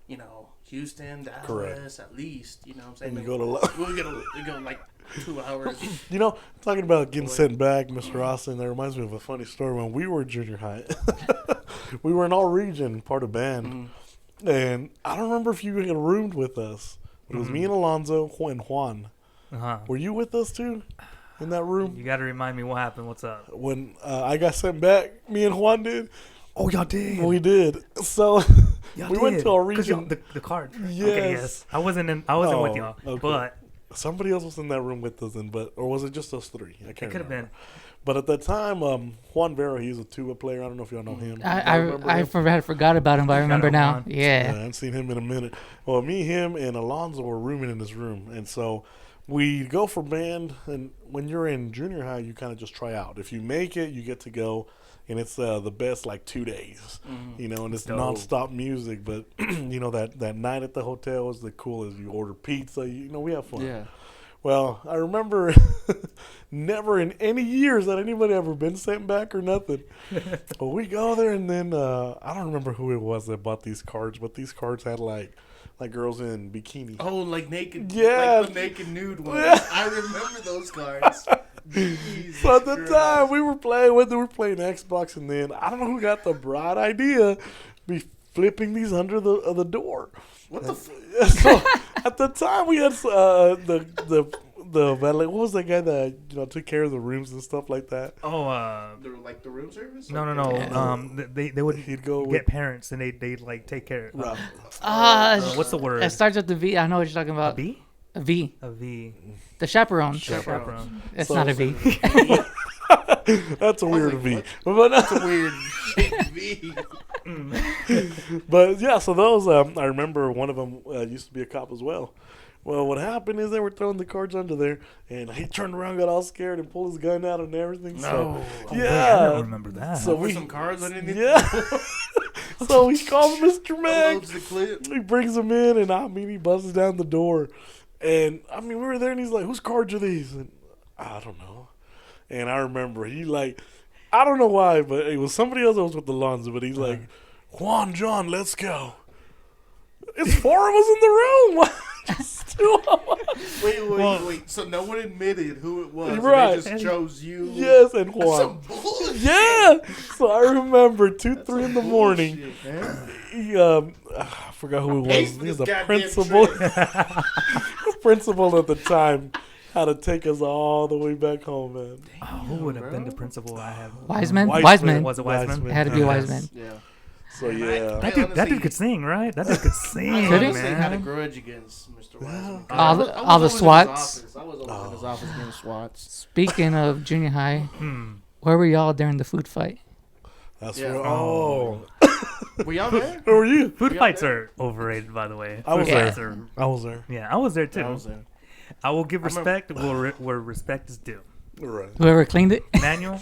S2: you know, Houston, Dallas,
S4: Correct.
S2: at least. You know what I'm saying?
S4: And you go to
S2: we go like 2 hours.
S4: You know, talking about getting sent back, Mr. Austin, that reminds me of a funny story. When we were junior high, we were in all region, part of band. And I don't remember if you roomed with us. It was me and Alonzo and Juan.
S1: Uh-huh.
S4: Were you with us too in that room?
S1: You got to remind me what happened. What's up?
S4: When I got sent back, me and Juan did.
S1: Oh, y'all did.
S4: We did. So
S1: Y'all
S4: we went
S1: did.
S4: to our
S1: 'Cause y'all-
S4: region.
S1: the card.
S4: Yes.
S1: Okay, yes. I wasn't with
S4: Oh,
S1: y'all,
S4: okay.
S1: but
S4: Somebody else was in that room with us, or was it just us three? I
S1: it
S4: can't
S1: could have
S4: remember.
S1: been.
S4: But at the time, Juan Vera, he's a tuba player. I don't know if y'all know him.
S3: I forgot about him, but I remember now.
S1: Juan.
S4: Yeah, I
S3: Yeah.
S4: haven't seen him in a minute. Well, me, him, and Alonzo were rooming in his room. And so we go for band. And when you're in junior high, you kind of just try out. If you make it, you get to go. And it's the best, like, 2 days. You know, and it's
S1: Dope.
S4: nonstop music. But, you know, that night at the hotel is the coolest. You order pizza. You know, we have fun.
S2: Yeah.
S4: Well, I remember never in any years that anybody ever been sent back or nothing. But we go there, and then I don't remember who it was that bought these cards, but these cards had like girls in bikinis.
S2: Oh, like naked.
S4: Yeah.
S2: Like the naked nude ones. I remember those cards. Jesus
S4: So at the
S2: Christ.
S4: time we were playing with it, we were playing Xbox, and then I don't know who got the bright idea, be flipping these under the door.
S2: What the
S4: So at the time we had the valet. What was that guy that took care of the rooms and stuff like that?
S1: Oh,
S2: like the room service?
S1: no.
S3: Yeah.
S1: They would
S4: He'd go
S1: get
S4: with
S1: parents and they like take care.
S4: right.
S1: What's the word?
S3: It starts with the V. I know what you're talking
S1: A
S3: about.
S1: B?
S3: A V.
S1: A V.
S3: The chaperone.
S2: Chaperone.
S3: It's
S4: So-
S3: not a V.
S4: That's a weird
S2: like,
S4: V.
S2: what?
S4: But
S2: That's a weird shaped V.
S4: But yeah, so those I remember one of them used to be a cop as well. Well, what happened is they were throwing the cards under there, and he turned around, got all scared, and pulled his gun out and everything. So,
S1: Oh,
S4: yeah,
S1: man, I don't remember that.
S4: So
S2: With some cards underneath.
S4: yeah. So he calls Mr. Mac.
S2: Loads the clip.
S4: He brings him in, and I mean, he busts down the door, and I mean, we were there, and he's like, "Whose cards are these?" And I don't know. And I remember he like, I don't know why, but it was somebody else that was with the Lonzo, but he's like, "Juan, John, let's go." It's 4 of us in the room. Just 2 of us.
S2: Wait. So no one admitted who it was.
S4: Right.
S2: And they just chose you.
S4: Yes, and
S2: That's
S4: Juan.
S2: some bullshit.
S4: Yeah. So I remember 2, 3 in the
S2: Some
S4: morning.
S2: bullshit, man.
S4: He, I forgot who it
S2: hate
S4: was. He
S2: this
S4: was the
S2: goddamn
S4: principal.
S2: trick.
S4: The principal at the time had to take us all the way back home, man.
S1: Oh, who would have been the principal I have?
S3: Wiseman?
S4: Wiseman.
S3: Wiseman.
S1: Was it Wiseman?
S3: It had to be
S1: Okay.
S3: Wiseman.
S2: Yeah.
S4: So yeah.
S1: That dude could sing, right? That dude could sing,
S2: I
S3: Could he?
S2: honestly had a
S1: man.
S2: grudge against Mr. Wiseman.
S3: All the-
S2: I was
S3: all the
S2: always in his
S3: SWATs.
S2: office. I was always in his office getting SWATs.
S3: Speaking of junior high,
S1: Hmm.
S3: where were y'all during the food fight?
S4: That's
S2: Yeah.
S4: where. Oh,
S2: Were y'all there?
S4: where were you?
S1: Food
S2: Yeah,
S1: fights
S2: man.
S1: are overrated, by the way.
S4: I was
S1: Food
S3: there.
S1: fights are-
S4: I was there.
S1: yeah, I was there too.
S2: I was there.
S1: I will give
S2: I remember-
S1: respect where respect is due.
S4: Right.
S3: Whoever cleaned it?
S1: Manuel,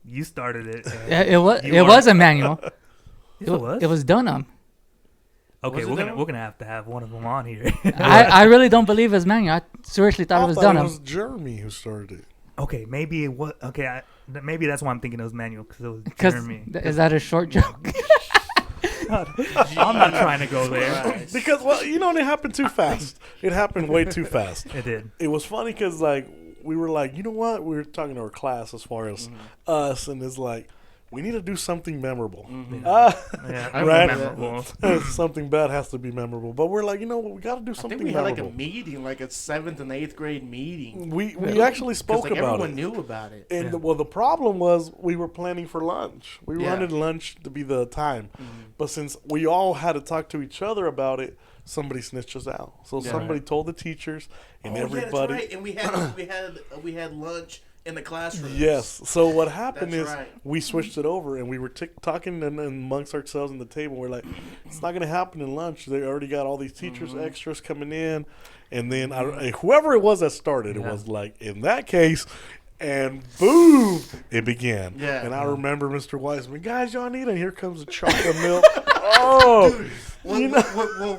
S1: you started it. and
S3: Yeah, it was.
S1: you
S3: It
S1: are-
S3: was a manual.
S1: It was.
S3: It was Dunham.
S1: Okay,
S2: Was it
S1: we're
S2: Dunham?
S1: gonna have to have one of them on here.
S3: I really don't believe it was manual. I seriously thought it was
S4: It
S3: Dunham.
S4: was Jeremy who started it.
S1: Okay, maybe it was. Okay, maybe that's why I'm thinking it was Manuel because it was
S3: Because
S1: Jeremy.
S3: is that a short joke?
S1: I'm not trying to go there.
S2: Christ.
S4: Because well, you know, it happened too fast. It happened way too fast.
S1: It did.
S4: It was funny because like we were like, you know what? We were talking to our class as far as us, and it's like we need to do something memorable.
S1: Yeah,
S2: I
S4: Right.
S2: remember
S1: memorable.
S4: Something bad has to be memorable. But we're like, you know what? We got to do
S2: I
S4: something
S2: think we had like
S4: memorable.
S2: a meeting, like a 7th and 8th grade meeting.
S4: We actually
S2: 'Cause,
S4: spoke
S2: like,
S4: about
S2: everyone
S4: it.
S2: knew about it.
S4: And
S1: Yeah.
S4: the problem was we were planning for lunch. We
S2: Yeah.
S4: wanted lunch to be the time. But since we all had to talk to each other about it, somebody snitched us out. So
S2: Yeah.
S4: somebody told the teachers and
S2: Oh,
S4: everybody.
S2: Yeah, that's right. And we had lunch in the classroom.
S4: Yes. So what happened
S2: That's
S4: is
S2: right.
S4: we switched it over and we were talking amongst ourselves in the table. We're like, it's not going to happen in lunch. They already got all these teachers extras coming in, and then whoever it was that started, it
S1: Yeah.
S4: was like in that case. And boom, it began.
S2: Yeah.
S4: And I remember Mr. Wiseman, guys, y'all need it. Here comes the chocolate milk. Oh,
S2: Well,
S4: you know.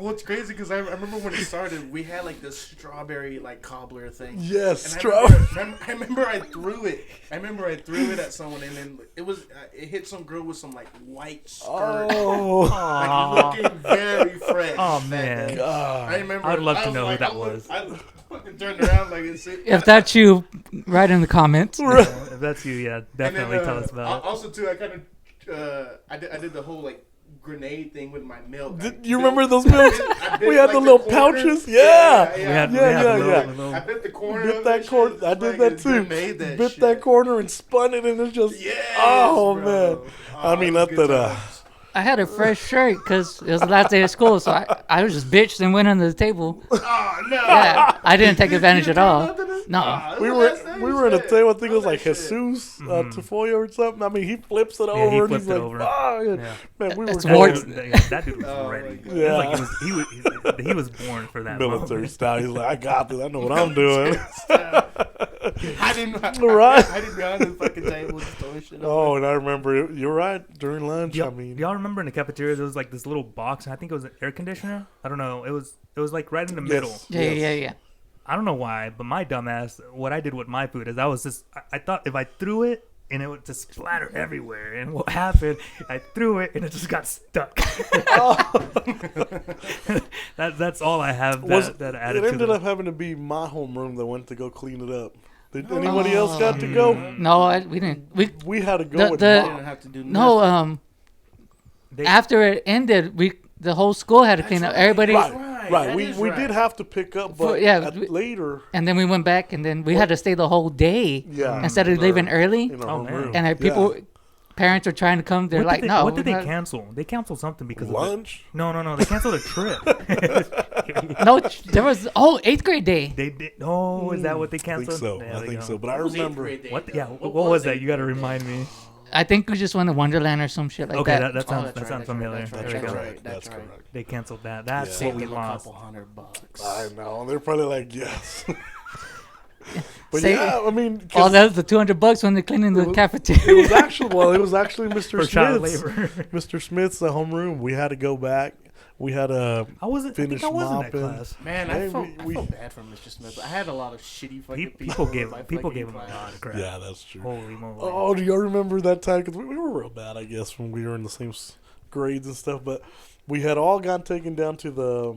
S2: what's crazy because I remember when it started, we had like this strawberry like cobbler thing.
S4: Yes,
S2: And
S4: strawberry.
S2: I remember I threw it. I remember I threw it at someone, and then it hit some girl with some like white skirt,
S4: Oh,
S2: like looking very fresh.
S1: Oh,
S2: that
S1: man.
S2: day.
S4: God.
S2: I remember.
S1: I'd love to
S2: was
S1: know who
S2: like,
S1: that
S2: I
S1: was.
S2: I fucking turned around like it's.
S3: If that's you, write in the comments.
S1: If that's you, yeah,
S2: And
S1: definitely
S2: then,
S1: tell us about it.
S2: Also, too, I kind of, I did the whole like grenade thing with my milk.
S4: Did you remember those milks?
S2: I bit,
S4: We had
S2: like,
S4: the little
S2: corner.
S4: pouches. Yeah.
S1: We
S2: yeah.
S1: had,
S4: Yeah,
S1: we had
S4: yeah,
S1: a little,
S4: yeah.
S1: a little-
S2: I bit the corner.
S4: Bit
S2: of
S4: that corner.
S2: shit.
S4: I did
S2: Fucking
S4: that too.
S2: grenade that
S4: Bit
S2: shit.
S4: that corner and spun it, and it just.
S2: Yes,
S4: Oh
S2: bro.
S4: man. I mean,
S2: it was
S4: not
S2: good
S4: that.
S2: times.
S3: I had a fresh shirt because it was the last day of school, so I was just bitched and went under the table.
S2: Oh no.
S3: Yeah, I didn't take advantage at all. No.
S4: We were in a table. I think it was like Jesus Tafoya or something. I mean, he flips it
S1: he
S4: over and he's
S1: flipped it
S4: like,
S1: over.
S4: "Ah,"
S1: Yeah.
S4: man, we were
S3: It's
S1: That
S3: Warts.
S1: dude, yeah, that dude was
S2: Oh, my
S1: ready.
S2: God.
S1: It was
S4: Yeah.
S1: like he was born for that
S4: military
S1: moment.
S4: style. He's like, I got this. I know what I'm doing.
S2: I didn't.
S4: Right.
S2: I didn't be on the fucking table just throwing shit.
S4: Oh, and I remember you're right. During lunch,
S1: Y'all,
S4: I mean,
S1: y'all remember in the cafeteria there was like this little box, and I think it was an air conditioner. I don't know. It was like right in the middle.
S3: Yeah.
S1: I don't know why, but my dumbass, what I did with my food is I thought if I threw it and it would just splatter everywhere, and what happened, I threw it and it just got stuck. That's all I have that added
S4: it
S1: to
S4: ended
S1: the,
S4: up having to be my homeroom that went to go clean it up. Did anybody else got to go?
S3: No, we didn't.
S4: We had to go
S3: The-
S4: with
S3: the-
S2: I
S4: mom.
S2: didn't have to do
S3: No,
S2: nothing.
S3: after it ended, the whole school had to clean up. Everybody,
S4: Right.
S2: That
S4: We
S2: is
S4: we
S2: right.
S4: did have to pick up, but
S3: yeah,
S4: later,
S3: and then we went back, and then we had to stay the whole day
S4: yeah,
S3: instead of leaving early.
S4: in our
S1: Oh, man.
S4: homeroom.
S3: And people, parents are trying to come. They're like, no.
S1: What did
S3: we're
S1: they
S3: not-
S1: cancel? They canceled something because
S4: Lunch?
S1: No. They canceled a trip.
S3: No, there was 8th grade day.
S1: They did. Oh, is that what they
S4: I think
S1: canceled?
S4: so.
S1: There
S4: I
S1: we
S4: think
S1: go.
S4: so. But I
S2: What was eighth
S4: remember.
S2: grade day,
S1: What?
S2: though?
S1: Yeah. What was that? You got to remind me.
S3: I think we just went to Wonderland or some shit like
S1: Okay,
S3: that.
S1: that
S2: Oh,
S1: sounds
S2: that's
S1: that
S2: right,
S1: sounds
S2: that's right,
S1: familiar.
S2: that's right,
S1: There we
S2: that's
S1: go.
S2: right.
S4: That's
S2: right.
S4: correct.
S1: They canceled that. That's
S4: Yeah.
S1: what we
S2: Saved them a
S1: lost.
S2: couple $100.
S4: I know. They're probably like, yes. But
S3: Say-
S4: yeah, I mean, 'cause
S3: Oh, that was the $200 when they're cleaning the
S4: It was
S3: cafeteria.
S4: it was actually Mr.
S1: For child
S4: Smith's.
S1: labor.
S4: Mr. Smith's homeroom. We had to go back. We had a
S1: I wasn't. I think
S4: Finish
S1: I was in that
S4: mopping.
S1: class.
S2: Man,
S4: Hey,
S2: I felt
S4: we-
S2: bad for Mr. Smith. I had a lot of shitty fucking
S1: People
S2: in
S1: gave
S2: my
S1: people
S2: fucking
S1: gave him a
S2: class.
S1: lot of crap.
S4: yeah, that's true.
S1: Holy moly.
S4: Oh, do y'all remember that time? Because we were real bad, I guess, when we were in the same grades and stuff. But we had all gotten taken down to the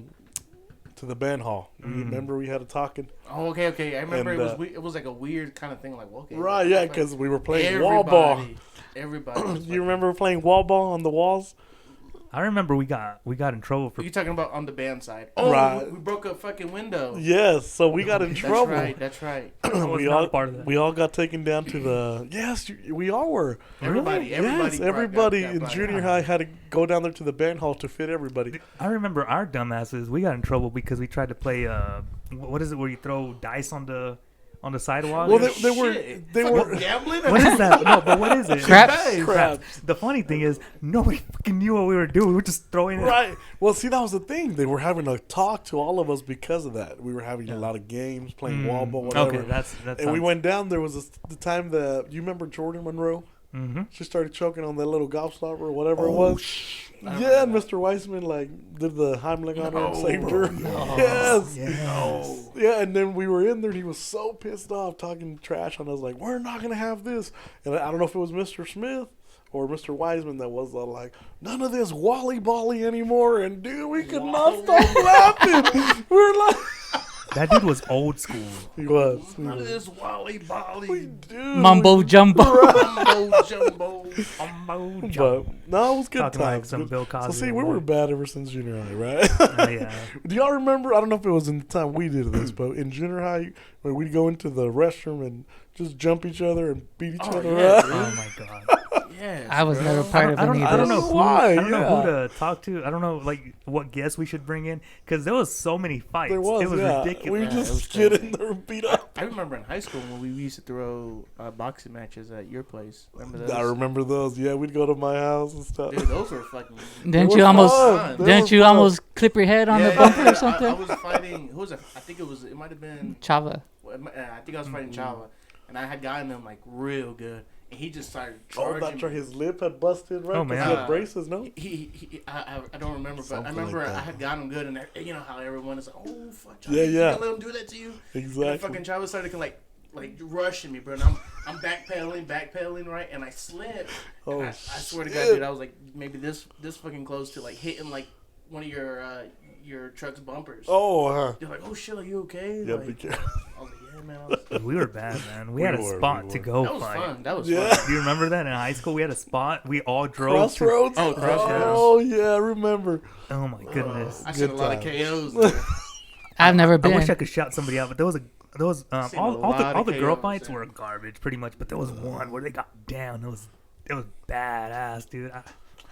S4: band hall. You remember we had a talking?
S2: Oh, okay. I remember
S4: And,
S2: it was like a weird kind of thing. Like, okay,
S4: Right, yeah, because we were playing wall ball.
S2: Everybody. was
S4: You
S2: fucking-
S4: remember playing wall ball on the walls?
S1: I remember we got in trouble for
S2: Are you talking about on the band side? Oh,
S4: Right.
S2: we broke a fucking window.
S4: Yes, so we got in trouble.
S2: That's right.
S1: I was
S4: we
S1: not
S4: all
S1: a part of that.
S4: we all got taken down to the we all were.
S2: Everybody
S4: Yes,
S2: got
S4: everybody in
S2: brought
S4: junior
S2: out.
S4: high had to go down there to the band hall to fit everybody.
S1: I remember our dumbasses. We got in trouble because we tried to play. What is it where you throw dice on the sidewalk?
S4: Well,
S2: Shit.
S4: they
S2: Fucking
S4: were
S2: gambling.
S1: what is that? No, but what is it?
S3: Craps.
S4: Craps.
S1: The funny thing is, nobody fucking knew what we were doing. We were just throwing it.
S4: Right. Well, see, that was the thing. They were having to talk to all of us because of that. We were having a lot of games, playing wall ball, whatever.
S1: Okay, that's
S4: and we went down. There was the time that you remember Jordan Monroe.
S1: Mm-hmm.
S4: She started choking on that little golf stopper or whatever it was. Yeah, and Mr. Weissman did the Heimlich on her and saved her. Yes.
S1: Yes.
S4: Yeah, and then we were in there and he was so pissed off talking trash on us like, we're not going to have this. And I don't know if it was Mr. Smith or Mr. Wiseman that was like, none of this wally-bally anymore. And dude, we could not stop laughing. We were like...
S1: That dude was old school.
S4: He was.
S2: None of this wally bolly.
S4: We do.
S3: Mumbo jumbo.
S2: Mumbo jumbo.
S4: But no, it was good
S1: Talking like
S4: times.
S1: some Bill Cosby.
S4: So see, we were bad ever since junior high, right?
S1: Oh, yeah.
S4: Do y'all remember? I don't know if it was in the time we did this, but in junior high, where we'd go into the restroom and just jump each other and beat each
S2: Oh,
S4: other
S2: yeah,
S4: up.
S1: Oh my god.
S2: Yes,
S3: I was
S2: bro.
S3: never part of
S1: I don't,
S3: any
S1: I
S3: of
S1: don't
S3: this.
S1: know who.
S4: Why?
S1: I don't know who
S4: Yeah.
S1: to talk to. I don't know like what guests we should bring in because there was so many fights.
S4: There was,
S1: it was
S4: yeah.
S1: ridiculous.
S4: We
S2: Yeah, it was
S4: just get
S2: crazy.
S4: in there and beat up.
S2: I remember in high school when we used to throw boxing matches at your place. Remember those?
S4: I remember those. Yeah, we'd go to my house and stuff.
S2: Dude, those were fucking.
S3: Didn't
S4: They
S3: you
S4: were
S3: almost?
S4: fun. They
S3: Didn't
S4: were
S3: you
S4: fun.
S3: almost clip your head on the
S2: Yeah,
S3: bumper
S2: I
S3: or something?
S2: was fighting. Who was it? I think it was. It might have been.
S3: Chava.
S2: I think I was fighting Chava, and I had gotten him like real good, and he just started
S4: Oh,
S2: charging.
S4: that's right.
S2: me.
S4: His lip had busted, right?
S1: Oh,
S4: 'Cause
S1: man.
S4: he had braces, no?
S2: I don't remember, but
S4: Something
S2: I remember
S4: like that.
S2: I had gotten him good, and you know how everyone is like, oh fuck, Chava,
S4: Yeah,
S2: you
S4: yeah.
S2: can't let him do that to you. And
S4: Exactly.
S2: fucking Chava started to like rushing me, bro. And I'm backpedaling, right, and I slipped.
S4: Oh,
S2: And I swear to God,
S4: shit.
S2: dude, I was like maybe this fucking close to like hitting like one of your truck's bumpers.
S4: Oh,
S2: You're like, oh shit, are you okay?
S4: yeah,
S2: like,
S4: be careful.
S2: I was like, yeah, man. I was,
S1: Dude, we were bad, man. We
S4: We
S1: had a
S4: were,
S1: spot
S4: we
S1: to
S4: were.
S1: go
S2: that was
S1: fight.
S2: fun. That was
S4: Yeah.
S2: fun.
S1: Do you remember that in high school? We had a spot. We all drove. to-
S4: Crossroads?
S2: Oh, Crossroads.
S4: Oh, yeah, I remember.
S1: Oh my goodness.
S2: I seen a
S4: Good
S2: lot of
S4: times.
S2: KOs. There.
S3: I've never
S1: I
S3: been.
S1: wish I could shout somebody out, but there was
S2: Seen a
S1: all
S2: lot of
S1: the girl
S2: KOs
S1: fights
S2: there.
S1: were garbage, pretty much. But there was one where they got down. It was badass, dude.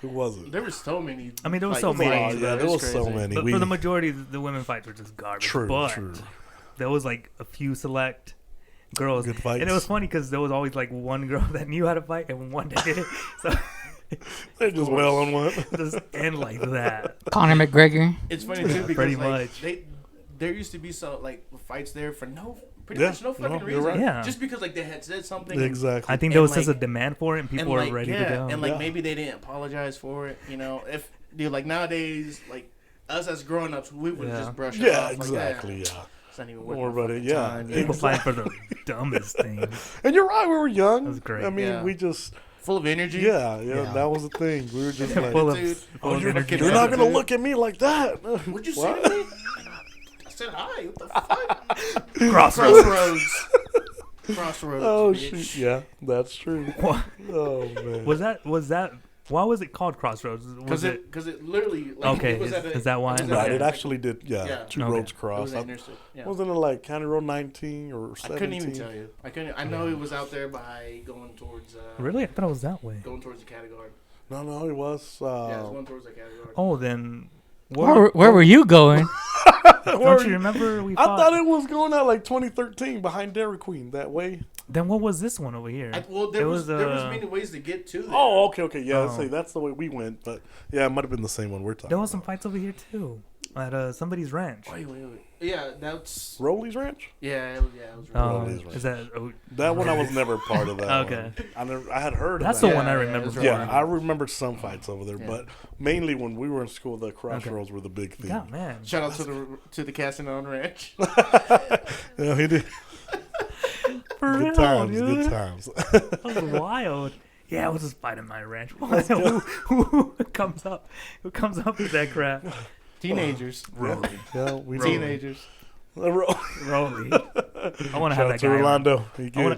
S4: Who was it?
S2: There were so many.
S1: I mean, there was
S2: like,
S1: so many.
S2: fights,
S4: Oh,
S2: bro.
S4: yeah,
S2: It
S4: there was so
S2: crazy.
S4: many.
S1: But for the majority, the women fights were just garbage.
S4: True,
S1: but
S4: true.
S1: there was like a few select girls,
S4: Good fights.
S1: and it was funny because there was always like one girl that knew how to fight and one that didn't. So
S4: They just well on one.
S1: just end like that.
S3: Conor McGregor.
S2: It's funny too because
S1: Pretty
S2: like,
S1: much.
S2: there used to be some like fights there for pretty
S4: Yeah,
S2: much no
S4: no,
S2: fucking
S4: you're
S2: reason.
S4: right.
S1: Yeah.
S2: Just because like they had said something. and-
S4: Exactly.
S1: I think there
S2: And,
S1: was just a
S2: like-
S1: demand for it, and people
S2: and,
S1: were ready to go.
S2: And like
S4: Yeah.
S2: maybe they didn't apologize for it. You know, if dude like nowadays like us as grown ups, we would
S1: Yeah.
S2: just brush it
S4: Yeah,
S2: off.
S4: exactly,
S2: Like,
S4: yeah.
S2: It's not even
S4: Don't
S2: worth
S4: worry
S2: my
S4: about it,
S2: fucking
S4: yeah.
S2: time,
S1: People
S2: dude.
S1: fight for the dumbest things.
S4: And you're right, we were young.
S1: That was great.
S4: I mean,
S2: Yeah.
S4: we just,
S2: Full of energy.
S4: yeah,
S1: Yeah.
S4: that was the thing. We were just like,
S1: full of,
S2: Dude,
S1: full of
S4: you're,
S1: energy.
S4: you're not going to
S2: Dude.
S4: look at me like that.
S2: What'd you
S4: What?
S2: say to me? I said hi. What the fuck?
S1: Crossroads.
S2: Crossroads.
S4: Oh,
S2: bitch.
S4: shoot. Yeah, that's true.
S1: What?
S4: Oh, man.
S1: Was that Why was it called Crossroads? Was it?
S2: Because it literally like,
S1: Okay,
S2: it was
S1: is that why?
S2: it was
S4: Right,
S2: at
S4: it
S2: a-
S4: actually did. Yeah, two
S1: Okay.
S4: roads
S2: It
S4: cross.
S2: was at interstate. Yeah.
S4: Wasn't it like County Road 19 or 17?
S2: I couldn't even tell you. I couldn't. I know it was out there by going towards.
S1: Really? I thought it was that way.
S2: Going towards the category.
S4: No, it was.
S2: Yeah, it was going towards the category.
S1: Oh, then.
S3: Where were you going?
S1: Don't you remember? We
S4: I
S1: fought?
S4: thought it was going out like 2013 behind Dairy Queen that way.
S1: Then what was this one over here?
S2: Well, there
S1: It
S2: was
S1: was,
S2: there was many ways to get to there.
S4: Oh, okay, yeah.
S1: Oh.
S4: See, that's the way we went, but yeah, it might have been the same one we're talking.
S1: There was some
S4: about.
S1: fights over here too, at somebody's ranch.
S2: Wait. Yeah, that's.
S4: Rowley's Ranch.
S2: Yeah, it was
S4: Rowley's
S1: Is that? Oh,
S4: That one I was never part of that.
S1: Okay.
S4: one. I had heard.
S1: that's
S4: of
S1: the
S4: that.
S1: one I
S2: Yeah,
S1: remember.
S2: it was
S1: from.
S4: Yeah, I remember some fights over there,
S2: Yeah.
S4: but mainly when we were in school, the crossroads were the big thing.
S1: God, man.
S2: Shout out to the Castle Ranch.
S4: Yeah, he did.
S1: For
S4: Good
S1: real,
S4: times,
S1: dude.
S4: good times.
S1: That was wild. Yeah, I was just fighting my ranch. Who comes up? Who comes up with that crap?
S2: Teenagers.
S1: Rolly.
S4: Yeah, we did.
S2: Teenagers.
S1: Rolly. I want to have
S4: Shout out
S1: that
S4: to
S1: guy on.
S4: Rolando.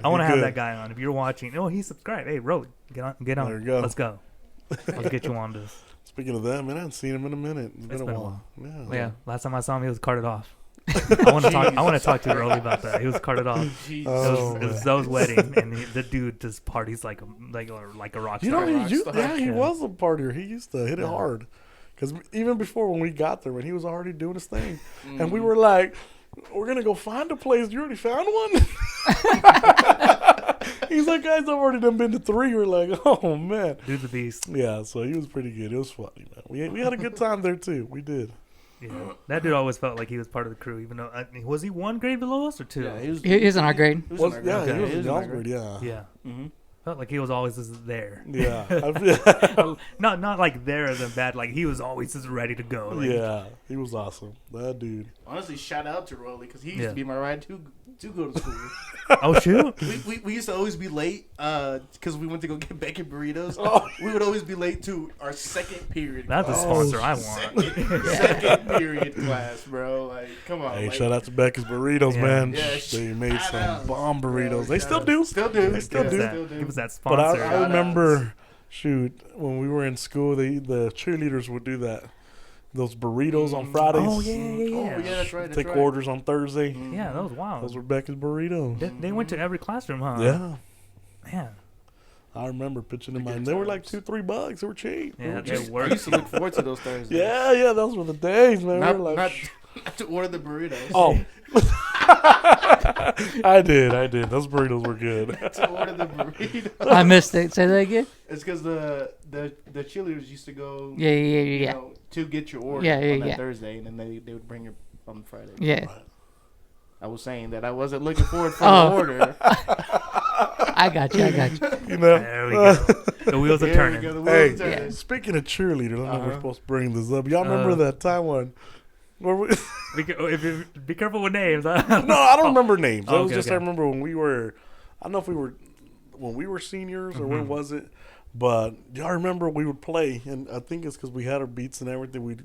S1: I want to have that guy on. If you're watching, oh, he's subscribed. Hey, Rolly, get on.
S4: There you go.
S1: Let's go. Let's get you on this.
S4: Speaking of that, man, I haven't seen him in a minute. It's been a while.
S1: Yeah, last time I saw him, he was carted off. I want to talk to Rolly about that. He was carted off.
S2: Jesus.
S4: Oh,
S1: It was Zoe's wedding, and the dude just parties like a rock
S4: You
S1: star.
S4: know,
S2: Rockstar.
S4: he
S1: Yeah.
S4: was a partier. He used to hit it
S1: Yeah.
S4: hard. Because even before when we got there, when he was already doing his thing, and
S1: Mm.
S4: we were like, "We're gonna go find a place. You already found one?" He's like, "Guys, I've already done been to 3." We're like, "Oh man."
S1: Dude's the beast.
S4: Yeah, so he was pretty good. It was funny, man. We had a good time there too. We did.
S1: Yeah, that dude always felt like he was part of the crew, even though was he one grade below us or two?
S2: Yeah, he was.
S3: He's in our grade.
S2: He was
S4: Was,
S2: in our
S4: yeah,
S2: grade.
S4: he was
S2: He
S4: in
S2: in our
S4: y'all's
S2: grade.
S4: grade, yeah.
S1: Yeah,
S2: Mhm.
S1: felt like he was always just there.
S4: Yeah.
S1: Not like there as in bad. Like he was always just ready to go. Like,
S4: Yeah, he was awesome. That dude.
S2: Honestly, shout out to Rolly because he used
S1: Yeah.
S2: to be my ride to go to school.
S1: Oh shoot.
S2: we used to always be late because we went to go get bacon burritos.
S4: Oh.
S2: We would always be late to our second period.
S1: That's a
S2: class.
S1: sponsor I want.
S2: Second period class, bro. Like, come on.
S4: Hey,
S2: like,
S4: shout out to Becca's Burritos,
S1: Yeah.
S4: man.
S2: Yeah,
S4: They made
S2: shout
S4: some
S2: out.
S4: bomb burritos.
S2: Yeah,
S4: They
S2: shout
S4: still
S2: out.
S4: do.
S2: Still do.
S4: They still
S1: Give us
S4: do.
S1: that. Give us that
S4: But I
S1: sponsor.
S4: remember, shoot, when we were in school, the cheerleaders would do that. Those burritos on Fridays.
S1: Oh yeah,
S2: Oh yeah, that's right. That's
S4: Take
S2: right.
S4: orders on Thursday.
S1: Yeah, that was wild.
S4: Those were Becca's burritos.
S1: They went to every classroom, huh?
S4: Yeah.
S1: Man.
S4: I remember pitching them
S2: Good
S4: in. They were like
S2: times.
S4: $2-3. They were cheap.
S1: Yeah,
S2: I
S1: they
S2: used-
S1: were.
S2: I used to look forward to those Thursdays.
S4: Yeah, those were the days, man.
S2: Not,
S4: we were like,
S2: not to order the burritos.
S4: oh. I did. Those burritos were good.
S2: To order the burritos.
S3: I missed it. Say that again.
S2: It's because the cheerleaders used to go.
S3: Yeah,
S2: You
S3: yeah.
S2: know, to get your order
S3: Yeah, yeah,
S2: on that
S3: yeah.
S2: Thursday, and then they would bring it on Friday.
S3: Yeah.
S2: I was saying that I wasn't looking forward for
S3: Oh.
S2: the order.
S3: I got you.
S4: You know?
S1: There we go. The wheels are
S2: Here we
S1: turning.
S2: go, the
S4: Hey,
S2: wheels are turning.
S4: speaking of cheerleaders, I know we're
S2: Uh-huh.
S4: supposed to bring this up. Y'all remember that time when? Where we,
S1: Be careful with names. Huh?
S4: no, I don't remember names.
S1: Oh,
S4: It was
S1: okay,
S4: just
S1: okay.
S4: I remember when we were. I don't know if we were when we were seniors or when
S1: Mhm.
S4: was it. But y'all remember we would play, and I think it's because we had our beats and everything. We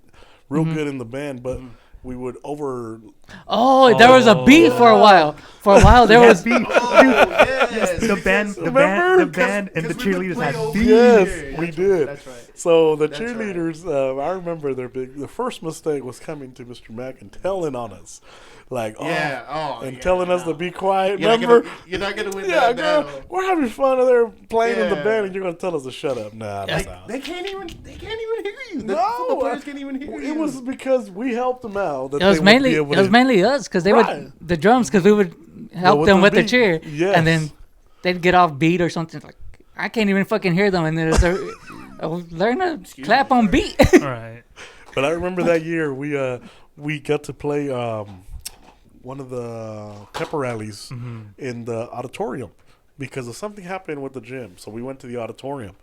S4: real
S3: Mhm.
S4: good in the band, but we would over.
S3: Oh, there was a beat for a while. For a while, there was.
S1: beef.
S2: Oh, yes.
S1: The band,
S4: Remember?
S1: the band, and the
S2: 'Cause we would
S1: cheerleaders
S2: play
S1: had
S2: over
S1: beef.
S4: Yes,
S2: here.
S4: we
S2: That's
S4: did.
S2: Right, that's right.
S4: So the
S2: That's right.
S4: cheerleaders, I remember the first mistake was coming to Mr. Mack and telling on us, like,
S2: Yeah. Oh,
S4: and
S2: yeah,
S4: telling us
S2: no.
S4: to be quiet.
S2: You're not
S4: Remember?
S2: gonna win
S4: Yeah,
S2: that
S4: girl,
S2: battle.
S4: we're having fun. They're playing in the
S2: Yeah.
S4: band, and you're gonna tell us to shut up. Nah, that's
S2: Like,
S4: not.
S2: they can't even hear you. The
S4: No,
S2: football players can't even hear you.
S4: It was because we helped them out. That
S3: It was
S4: they
S3: mainly
S4: would be able to,
S3: mainly us because they
S4: Right.
S3: would the drums because we would help
S4: with
S3: them
S4: the
S3: with the
S4: beat.
S3: cheer,
S4: Yes.
S3: and then they'd get off beat or something. Like I can't even fucking hear them, and then it's learn to
S2: Excuse
S3: clap
S2: me,
S3: on
S2: sorry.
S3: beat.
S1: All right.
S4: But I remember that year we got to play one of the pepper rallies
S1: Mm-hmm.
S4: in the auditorium because of something happened with the gym. So we went to the auditorium,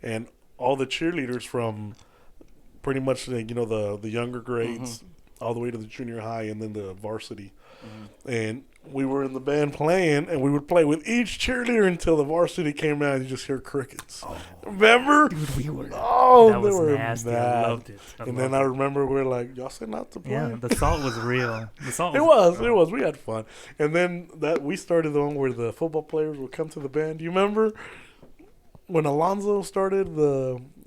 S4: and all the cheerleaders from pretty much the younger grades all the way to the junior high and then the varsity, and we were in the band playing, and we would play with each cheerleader until the varsity came out and you just hear crickets. Remember?
S1: Dude, we were.
S4: Oh,
S1: That
S4: they
S1: was
S4: were
S1: nasty.
S4: mad.
S1: I loved it.
S4: And then I remember we were like, y'all said not to play.
S1: Yeah, the salt was real. The salt.
S4: It was. We had fun. And then we started the one where the football players would come to the band. Do you remember when Alonzo started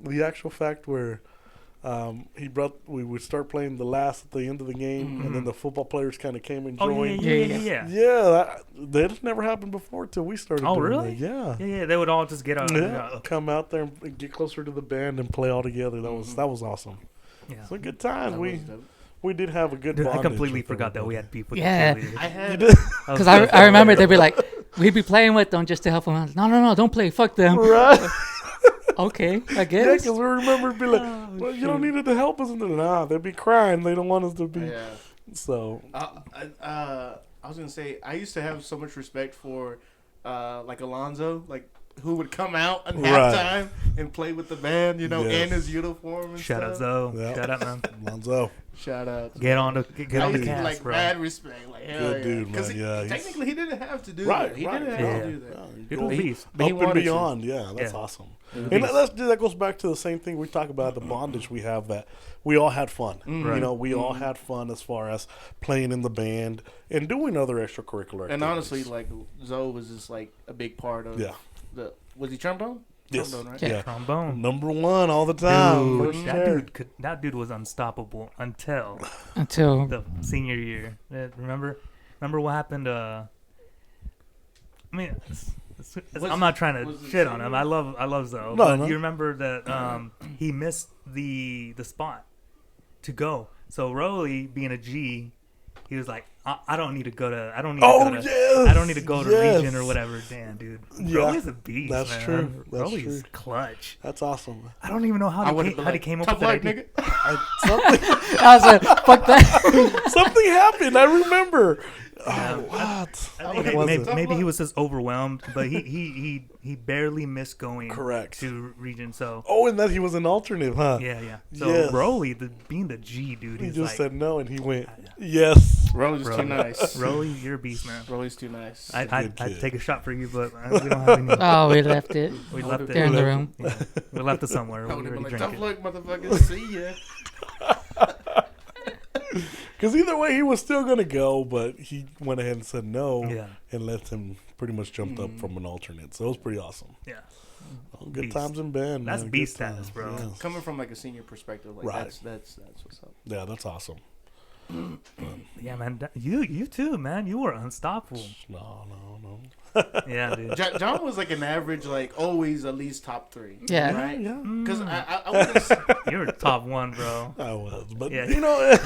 S4: the actual fact where we would start playing the last at the end of the game, and then the football players kind of came and
S1: Oh
S4: joined.
S1: yeah.
S4: That never happened before till we started.
S1: Oh,
S4: doing
S1: really?
S4: That. Yeah.
S1: Yeah. They would all just get out.
S4: Come out there and get closer to the band and play all together. That was awesome.
S1: Yeah.
S4: It's a good time.
S2: That was dope.
S4: We did have a good.
S1: Dude, I
S4: bondage
S1: completely
S4: with
S1: forgot that we
S4: everybody.
S1: had people.
S3: Yeah.
S2: I had
S3: Because I remember they'd be like, we'd be playing with them just to help them out. No, don't play. Fuck them.
S4: Right.
S3: Okay, I
S4: Yeah,
S3: guess.
S4: because we remember be like, well, you don't need to help us. And then, nah, they'd be crying. They don't want us to be.
S2: yeah.
S4: So.
S2: I was gonna say I used to have so much respect for like Alonzo, like who would come out at halftime and play with the band, in his uniform and
S1: Shout out
S2: stuff.
S1: Zoe.
S4: Yep.
S1: Shout out, man.
S4: Lonzo.
S2: Shout out.
S1: Get on the
S2: I used to
S1: cast,
S2: like
S1: bro.
S2: mad respect, like hell
S4: Good
S2: yeah.
S4: dude, man.
S2: 'Cause
S4: Yeah, he's-
S2: technically he didn't have to do
S4: Right,
S2: that. He
S4: right.
S2: didn't have
S1: Yeah.
S2: to do that.
S1: Good old beast.
S2: But he
S4: Up and
S2: wanted to.
S4: beyond. Yeah, that's
S1: Yeah.
S4: awesome.
S2: It
S4: And
S2: was-
S4: that goes back to the same thing we talk about, the bondage we have, that we all had fun.
S1: Right.
S4: We all had fun as far as playing in the band and doing other extracurricular activities.
S2: And honestly, like Zoe was just like a big part of
S4: Yeah.
S2: was he trombone?
S4: Yes.
S2: Trombone, right?
S4: Yeah.
S1: Trombone.
S4: Number one all the time.
S1: Dude,
S4: First
S1: that
S4: chair.
S1: that dude was unstoppable until
S3: Until
S1: the senior year. Remember what happened? I mean, I'm not trying
S2: was
S1: to
S2: it
S1: shit on
S2: senior?
S1: him. I love Zoe.
S4: No,
S1: But
S4: no.
S1: you remember that he missed the spot to go. So Rolly, being a G, he was like, I don't need to go to. I don't need.
S4: Oh,
S1: to go to,
S4: yes,
S1: I don't need to go to
S4: yes.
S1: region or whatever. Damn, dude.
S4: Yeah,
S1: Rolly's a beast.
S4: that's
S1: man.
S4: true. That's
S1: Rolly's
S4: true.
S1: clutch.
S4: That's awesome.
S1: I don't even know
S2: I
S1: how
S2: would
S1: he
S2: have been
S1: how he
S2: like,
S1: came up
S2: tough
S1: with that
S2: luck,
S1: idea.
S2: nigga.
S4: Something,
S3: I was like, fuck that.
S4: something happened. I remember.
S1: Yeah.
S4: Oh, what?
S1: I
S4: What
S1: think
S4: was
S1: maybe,
S4: it?
S1: maybe he was just overwhelmed, but he barely missed going
S4: Correct.
S1: to region. So
S4: Oh, and that he was an alternate, huh?
S1: yeah. So
S4: Yes.
S1: Rolly, being the G dude,
S4: He
S1: he's
S4: just
S1: like,
S4: said no, and he went, yes.
S2: Rolly's
S1: Bro.
S2: too nice.
S1: Rolly, you're a beast, man.
S2: Rolly's too nice.
S4: good
S1: I'd
S4: kid.
S1: take a shot for you, but we don't have any.
S3: Oh, we left it.
S1: We left
S3: They're in
S1: it.
S3: the room.
S1: Yeah, we left it somewhere.
S2: I
S1: We
S2: would have
S1: already
S2: been like,
S1: drank
S2: tough
S1: it.
S2: luck, motherfuckers. See ya.
S4: Because either way, he was still going to go, but he went ahead and said no
S1: Yeah,
S4: and let him pretty much jumped up from an alternate. So it was pretty awesome.
S1: yeah.
S4: Oh, good
S1: Beast.
S4: times in band.
S1: That's
S4: man.
S1: beast
S4: Good
S1: status,
S4: times.
S1: bro.
S4: Yes.
S2: Coming from like a senior perspective, like
S4: Right.
S2: that's what's up.
S4: Yeah, that's awesome.
S1: Yeah, man. You too, man. You were unstoppable.
S4: No.
S1: Yeah, dude.
S2: John was like an average, like always at least top 3.
S3: Yeah.
S2: Right.
S4: Yeah,
S2: Because I wouldn't say,
S1: You're top one, bro.
S4: I was. But,
S1: Yeah.
S4: you know,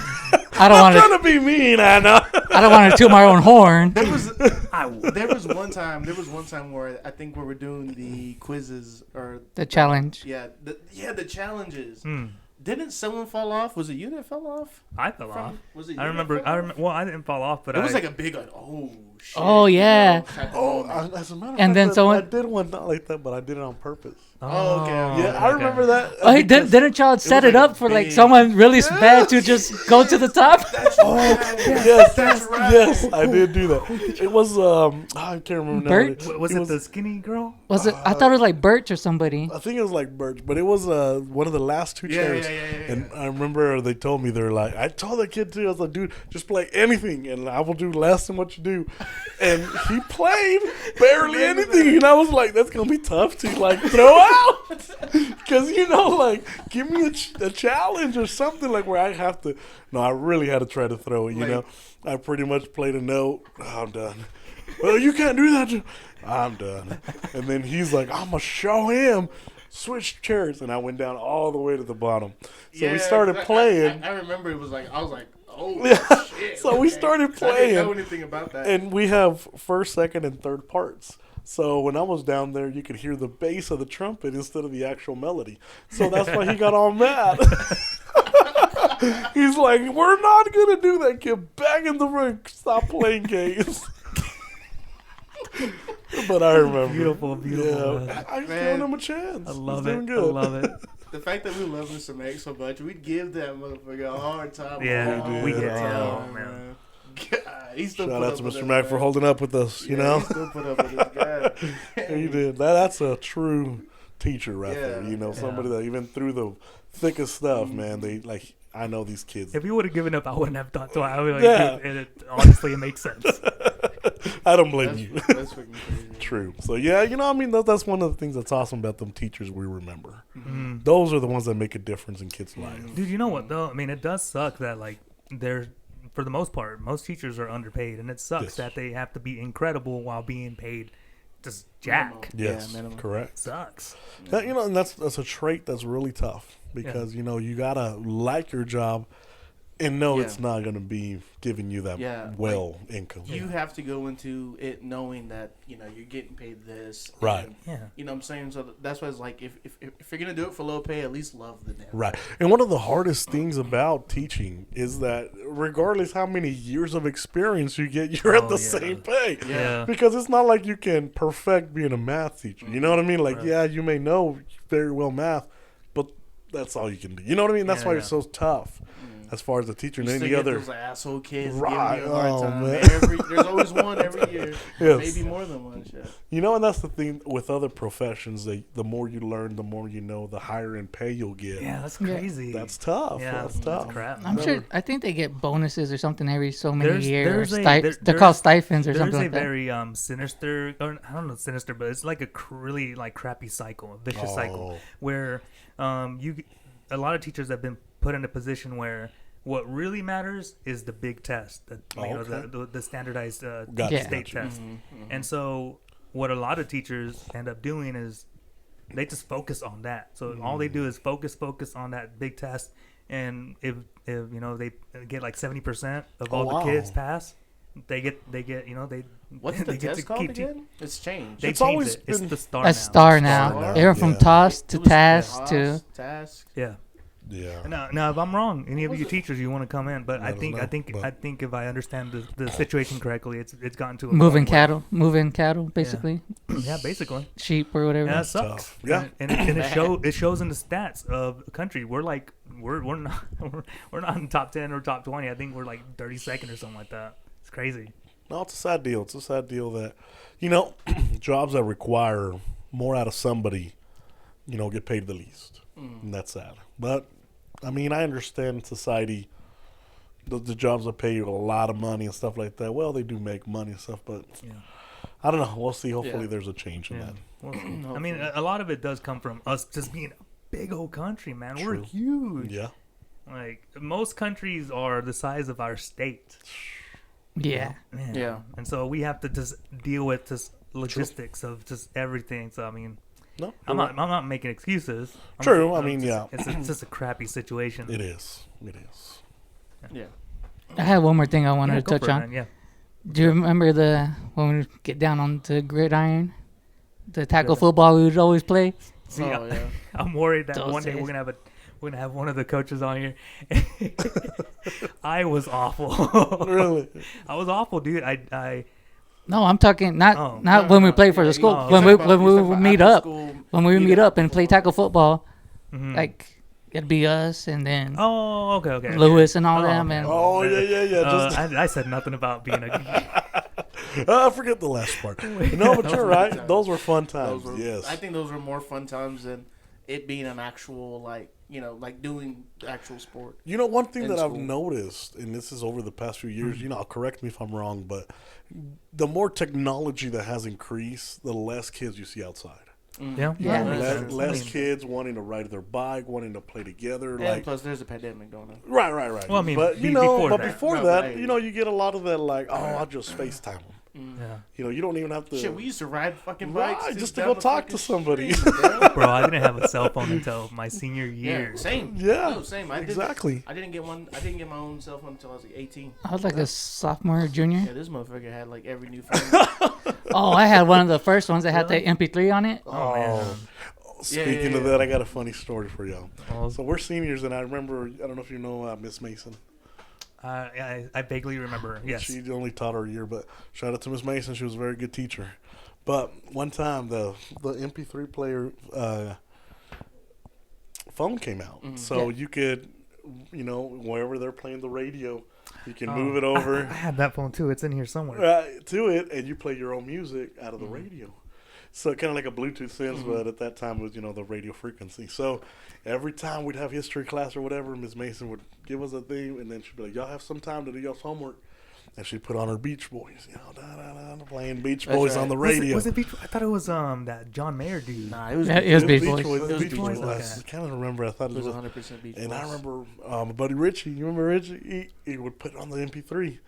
S3: I don't
S4: I'm
S3: want to.
S4: trying to be mean, I know.
S3: I don't want to toot my own horn.
S2: there was one time where I think we were doing the quizzes or
S3: The challenge.
S2: the challenges.
S1: Hmm.
S2: Didn't someone fall off? Was it you that fell off?
S1: I fell off.
S2: Was it you
S1: I
S2: that
S1: remembe.
S2: fell off?
S1: Well, I didn't fall off, but
S2: It was
S1: I,
S2: like a big like, oh shit.
S3: Oh, yeah.
S2: type of
S4: Oh,
S2: moment.
S4: as a matter of
S3: And
S4: fact,
S3: then someone-
S4: I did one not like that, but I did it on purpose.
S2: Oh, okay.
S4: Yeah, I
S1: okay.
S4: remember that.
S3: Oh, hey,
S4: because-
S3: didn't y'all set
S2: was
S3: it
S2: like
S3: up for like
S2: big.
S3: someone really bad to just go to the top?
S4: Oh, yes,
S2: That's right.
S4: yes, I did do that. It was I can't remember now.
S3: Bert?
S1: Was it the skinny girl?
S3: Was it? I thought it was like Birch or somebody.
S4: I think it was like Birch, but it was one of the last two chairs.
S2: Yeah.
S4: And I remember they told me, they're like, I told the kid too, I was like, dude, just play anything and I will do less than what you do. And he played barely anything. And I was like, that's going to be tough to like throw out. Because, like, give me a challenge or something like where I have to. No, I really had to try to throw it, you know. I pretty much played a note. Oh, I'm done. Well, you can't do that. I'm done. And then he's like, I'm going to show him. Switch chairs. And I went down all the way to the bottom. So we started playing.
S2: I remember it was like, I was like, oh
S4: Yeah.
S2: shit.
S4: So we
S2: okay.
S4: started
S2: So I didn't know
S4: playing.
S2: anything about that.
S4: And we have first, second, and third parts. So when I was down there, you could hear the bass of the trumpet instead of the actual melody. So that's why he got all mad. He's like, we're not going to do that. Get back in the ring. Stop playing games. But I remember.
S1: Beautiful.
S4: Yeah, I was
S2: Man,
S4: giving him a chance.
S1: I
S4: He's
S1: love it.
S4: doing good.
S1: I love it.
S2: The fact that we love Mr. Mac so much, we'd give that motherfucker a hard time.
S1: Yeah,
S2: all
S1: we
S2: the
S1: get
S2: time,
S1: it, man.
S2: God, he still
S4: Shout
S2: put
S4: out
S2: up
S4: to
S2: with
S4: Mr.
S2: us,
S4: Mac for
S2: man.
S4: holding up with us, you
S2: Yeah,
S4: know?
S2: he still put up with this guy.
S4: He did. That's a true teacher right there.
S2: Yeah.
S4: You know, somebody that even through the thickest stuff, man, they like, I know these kids.
S1: If you would have given up, I wouldn't have thought twice. I would be like,
S4: Yeah.
S1: dude, honestly, it makes sense.
S4: I don't blame you.
S2: That's freaking crazy.
S4: True. So yeah, I mean, that's one of the things that's awesome about them teachers we remember.
S1: Mm-hmm.
S4: Those are the ones that make a difference in kids' lives.
S1: Dude, you know what though? I mean, it does suck that like they're, for the most part, most teachers are underpaid, and it sucks
S4: Yes.
S1: that they have to be incredible while being paid just jack.
S4: Yes,
S2: Yeah, minimum.
S4: correct.
S1: Sucks.
S4: That, and that's a trait that's really tough because you gotta like your job and know
S2: Yeah.
S4: it's not gonna be giving you that income.
S2: You have to go into it knowing that you're getting paid this.
S4: Right.
S2: And,
S1: Yeah.
S2: you know what I'm saying? So that's why it's like if you're gonna do it for low pay, at least love the damn.
S4: Right. And one of the hardest things about teaching is that regardless how many years of experience you get, you're at the same pay.
S1: Yeah.
S4: Because it's not like you can perfect being a math teacher. You know what I mean? Like, yeah, you may know very well math, but that's all you can do. You know what I mean? That's why it's so tough as far as the teacher and
S2: You
S4: any
S2: still
S4: other.
S2: get those asshole kids
S4: Right.
S2: giving you a hard
S4: Oh,
S2: time.
S4: man.
S2: There's always one every year.
S4: Yes.
S2: Maybe more than one. Shit.
S4: And that's the thing with other professions. The more you learn, the more you know, the higher in pay you'll get.
S1: Yeah, that's crazy.
S4: That's tough.
S1: Yeah,
S4: That's tough.
S1: crap.
S3: I'm sure. I think they get bonuses or something every so many
S1: There's-
S3: years.
S1: there's a-
S3: They're
S1: there-
S3: called stipends or
S1: There's
S3: something
S1: a
S3: like that.
S1: very sinister, or I don't know, sinister, but it's like a really like crappy cycle, a vicious cycle, where a lot of teachers have been put in a position where what really matters is the big test, the standardized
S4: Gotcha.
S1: state test. And so what a lot of teachers end up doing is they just focus on that. So all they do is focus on that big test. And if they get like 70% of all the kids pass, they get
S2: What's the
S1: they get
S2: test
S1: to
S2: called
S1: keep
S2: again? It's changed.
S1: They
S4: It's
S1: changed
S4: always
S1: it. It's
S4: been
S1: the star
S3: A
S1: now.
S3: star now.
S2: Star?
S3: They were from
S4: Yeah.
S3: toss to
S2: It was
S3: task to.
S2: task.
S1: Yeah.
S4: Yeah.
S1: Now, if I'm wrong, any of
S2: Was
S1: you
S2: it-
S1: teachers, you want to come in, but I
S4: Let us
S1: think
S4: know, but-
S1: if I understand the situation correctly, it's gotten to a
S3: Moving
S1: point where-
S3: cattle, basically,
S1: Yeah, basically.
S3: sheep or whatever.
S1: Yeah, that sucks.
S4: Tough. Yeah.
S1: and it shows in the stats of the country. We're like we're not we're not in top 10 or top 20. I think we're like 32nd or something like that. It's crazy.
S4: No, it's a sad deal. It's a sad deal that, jobs that require more out of somebody, get paid the least. And that's sad. But, I mean, I understand society, the jobs that pay you a lot of money and stuff like that. Well, they do make money and stuff, but
S1: Yeah.
S4: I don't know. We'll see. Hopefully
S2: Yeah.
S4: there's a change in
S1: Yeah.
S4: that.
S1: Well, I mean, a lot of it does come from us just being a big old country, man. We're
S4: True.
S1: huge.
S4: Yeah.
S1: Like most countries are the size of our state.
S3: Yeah.
S1: Man.
S2: Yeah.
S1: And so we have to just deal with just logistics of just everything. So I mean,
S4: No,
S1: I'm not making excuses.
S4: True, I
S1: I'm
S4: mean,
S1: just-
S4: yeah.
S1: It's just a crappy situation.
S4: It is. It is.
S2: Yeah.
S3: I had one more thing I wanted
S1: Yeah,
S3: to
S1: go
S3: touch
S1: for it,
S3: on.
S1: man. Yeah.
S3: Do you remember when we get down on the gridiron, the tackle
S1: Yeah.
S3: football we would always play?
S1: See,
S2: Oh, yeah.
S1: I'm worried that
S3: Those
S1: one day
S3: days.
S1: we're gonna have one of the coaches on here. I was awful.
S4: Really?
S1: I was awful, dude. I
S3: No, I'm talking not
S1: Oh.
S3: not when we play for the school.
S1: Oh,
S3: when
S1: okay.
S3: we meet up, when we meet up and play tackle football,
S1: mhm.
S3: like it'd be us and then
S1: Oh, okay.
S3: Lewis and all
S1: Oh,
S3: them.
S1: okay.
S3: And
S4: Oh, yeah. Just,
S1: I said nothing about being a.
S4: I forget the last part. No, but you're right.
S2: times.
S4: Those were fun times.
S2: Those were,
S4: Yes.
S2: I think those were more fun times than it being an actual like doing the actual sport.
S4: One thing
S2: in
S4: that I've
S2: school.
S4: noticed, and this is over the past few years, correct me if I'm wrong, but the more technology that has increased, the less kids you see outside.
S1: Yeah.
S3: Yeah.
S1: makes
S4: Less,
S1: sense.
S4: less
S1: I mean,
S4: kids wanting to ride their bike, wanting to play together.
S2: And
S4: Like,
S2: plus, there's a pandemic going on.
S4: right.
S1: Well, I mean,
S4: but
S1: before
S4: but
S1: that.
S4: before
S2: Right,
S4: that,
S2: right.
S4: you get a lot of that. Like, oh, I'll just FaceTime them.
S1: Yeah.
S4: You don't even have to.
S2: Shit, we used to ride fucking
S4: Right,
S2: bikes
S4: just to
S2: down
S4: go
S2: the
S4: talk to
S2: fucking
S4: somebody.
S2: street, bro.
S1: Bro, I didn't have a cell phone until my senior year.
S2: Yeah, same.
S4: Yeah,
S2: No, same.
S4: exactly.
S2: I didn't get one. I didn't get my own cell phone until I was like 18.
S3: I was like a sophomore, or junior.
S2: Yeah, this motherfucker had like every new phone.
S3: Oh, I had one of the first ones that had
S1: Really?
S3: the MP3 on it.
S1: Oh, man.
S4: Speaking of
S2: yeah.
S4: that, I got a funny story for y'all.
S1: Oh,
S4: So we're seniors, and I remember, I don't know if you know Miss Mason.
S1: I vaguely remember. Yes.
S4: She only taught her a year, but shout out to Miss Mason. She was a very good teacher. But one time, the MP3 player phone came out. So
S3: Yeah.
S4: you could, wherever they're playing the radio, you can move it over
S1: I had that phone too. It's in here somewhere.
S4: to it, and you play your own music out of the radio. So kind of like a Bluetooth sense, but at that time it was, the radio frequency. So every time we'd have history class or whatever, Miss Mason would give us a thing, and then she'd be like, y'all have some time to do y'all's homework. and she'd put on her Beach Boys, playing Beach
S2: That's
S4: Boys
S2: right.
S4: on the radio.
S1: Was it Beach? I thought it was that John Mayer dude.
S2: Nah, it was.
S3: Yeah, it was Beach Boys.
S4: It was
S2: It was
S4: Beach
S2: Beach
S4: Boys.
S2: Boys.
S4: I kind of remember. I thought
S2: It
S4: it
S2: was
S4: was.
S2: 100% Beach Boys.
S4: And I remember my buddy Richie. You remember Richie? He would put it on the MP3.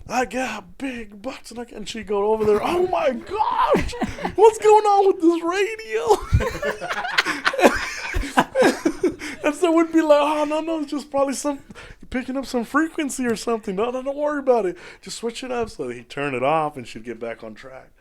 S4: I got big butts, and she'd go over there. Oh my gosh, what's going on with this radio? And so we'd be like, oh no, it's just probably picking up some frequency or something. No, don't worry about it. Just switch it up. So he'd turn it off, and she'd get back on track.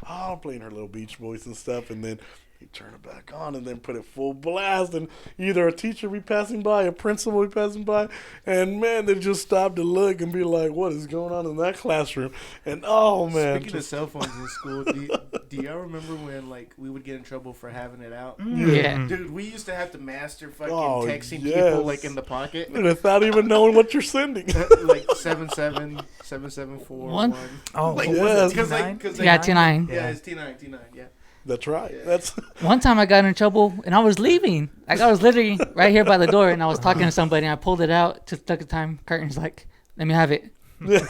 S4: Oh, playing her little Beach Boys and stuff, and then he'd turn it back on and then put it full blast, and either a teacher be passing by, a principal be passing by, and man, they just stop to look and be like, what is going on in that classroom? And oh man.
S2: Speaking of cell phones in school, do y'all remember when like we would get in trouble for having it out?
S3: Yeah.
S2: Dude, we used to have to master fucking
S4: Oh,
S2: texting
S4: yes.
S2: people like in the pocket.
S4: Without even knowing what you're sending.
S2: Like 774741.
S1: Oh,
S2: Like,
S1: what
S4: yes.
S1: was it?
S2: Cause like,
S1: T9?
S2: cause
S3: Yeah,
S2: like,
S3: T9.
S2: Yeah, it's T9, yeah.
S4: That's right.
S2: Yeah.
S4: That's
S3: One time I got in trouble and I was leaving. Like I was literally right here by the door and I was talking to somebody and I pulled it out, took the time curtains like, let me have it. Dude,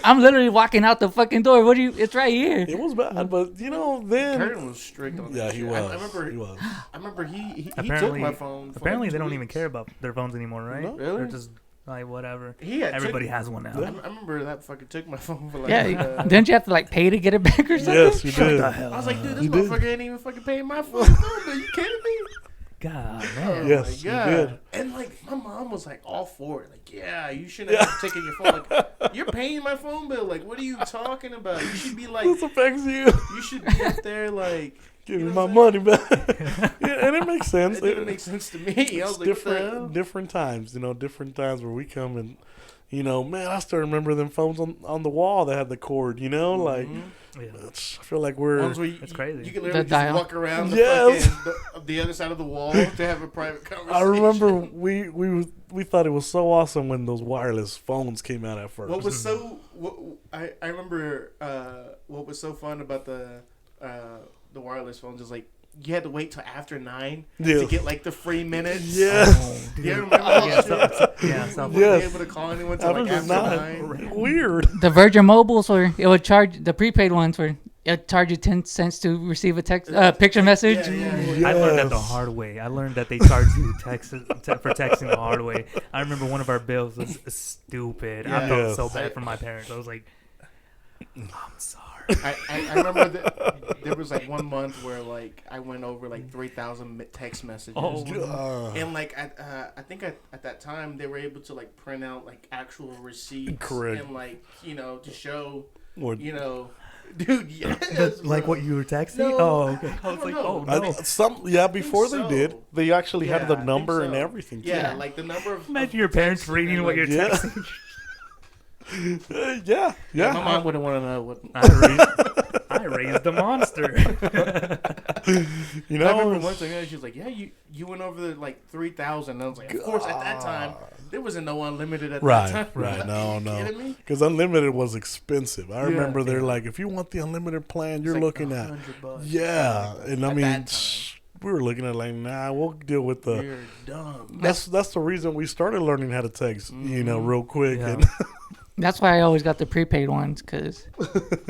S3: I'm literally walking out the fucking door. It's right here.
S4: it was bad, but then
S2: Curtin was strict on that.
S4: yeah, he
S2: shit.
S4: was.
S2: I remember.
S4: He was.
S2: I remember he took
S1: Apparently-
S2: my phone. For
S1: Apparently,
S2: like
S1: they
S2: 2
S1: don't even
S2: weeks.
S1: care about their phones anymore, right?
S4: No.
S2: Really?
S1: They're just like whatever.
S2: He had
S1: Everybody has one now.
S2: I remember that fucking took my phone for like.
S3: Yeah, didn't you have to like pay to get it back or something?
S4: Yes, you did.
S2: I was like, dude, this
S4: You did.
S2: motherfucker ain't even fucking paying my phone bill. Are you kidding me?
S1: God,
S2: Oh
S1: man.
S4: Yes,
S2: my
S4: you
S2: God.
S4: did.
S2: And like my mom was like all for it. Like, yeah, you shouldn't have taken your phone. Like, you're paying my phone bill. Like, what are you talking about? You should be like,
S4: This affects you.
S2: you should be up there like,
S4: Give
S2: you
S4: me
S2: know
S4: my
S2: what I'm
S4: money back. Yeah, and it makes sense.
S2: it didn't make sense to me. I was like, what the hell?
S4: different times, different times where we come and, man, I still remember them phones on the wall that had the cord, like,
S2: Mhm.
S1: Yeah.
S4: I feel like we're,
S2: Ones where
S1: That's crazy.
S2: You can literally
S3: The
S2: just
S3: dial.
S2: walk around the,
S4: Yes.
S2: fucking, the other side of the wall to have a private conversation.
S4: I remember we thought it was so awesome when those wireless phones came out at first.
S2: What was so I remember what was so fun about the wireless phones is like you had to wait till after 9
S4: Yeah.
S2: to get like the free minutes.
S4: Yeah.
S1: Oh,
S2: Do
S1: dude.
S2: you remember that
S1: Yeah,
S2: shit?
S1: yeah,
S2: You
S1: something.
S2: wouldn't
S4: Yes.
S2: be able to call anyone till like
S4: After
S2: after
S4: 9.
S2: 9.
S4: Weird.
S3: The Virgin Mobiles where it would charge the prepaid ones where it would charge you 10 cents to receive a text picture message.
S2: Yeah.
S1: I learned that the
S4: Yes.
S1: hard way. I learned that they charge you for texting the hard way. I remember one of our bills was stupid. I
S2: Yeah.
S1: felt
S4: Yes.
S1: so bad for my parents. I was like, I'm sorry.
S2: I remember that there was like 1 month where like I went over like 3,000 text messages.
S1: Oh.
S2: And like I think at that time they were able to like print out like actual receipts.
S4: Correct.
S2: And like to show
S4: Or-
S2: dude, yes,
S1: Like
S2: bro.
S1: what you were texting?
S2: No,
S1: Oh, okay. I was
S2: don't
S1: like,
S2: know.
S1: oh no.
S4: Before they
S2: so.
S4: did, they actually
S2: Yeah,
S4: had the
S2: I think
S4: number and
S2: so.
S4: everything. too.
S2: Yeah, like the number of
S1: Imagine your parents
S2: texts
S1: reading
S2: and,
S1: what
S2: like,
S1: you're
S4: Yeah.
S1: texting.
S4: Yeah.
S2: Yeah, my mom wouldn't want to know what.
S1: I raised the monster.
S4: You
S2: I remember
S4: know,
S2: one time she was like, "Yeah, you went over the like 3,000." And I was like, "Of course." At that time, there wasn't no unlimited at
S4: Right,
S2: that time.
S4: right. No, no.
S2: You kidding me?
S4: because unlimited was expensive. I remember they're
S1: Yeah.
S4: like, if you want the unlimited plan, you're
S2: It's like
S4: looking at,
S2: $100.
S4: yeah. And I
S2: At
S4: mean,
S2: that time.
S4: we were looking at like, nah, we'll deal with the.
S2: You're dumb.
S4: That's the reason we started learning how to text, real quick.
S1: Yeah.
S4: And
S3: That's why I always got the prepaid ones,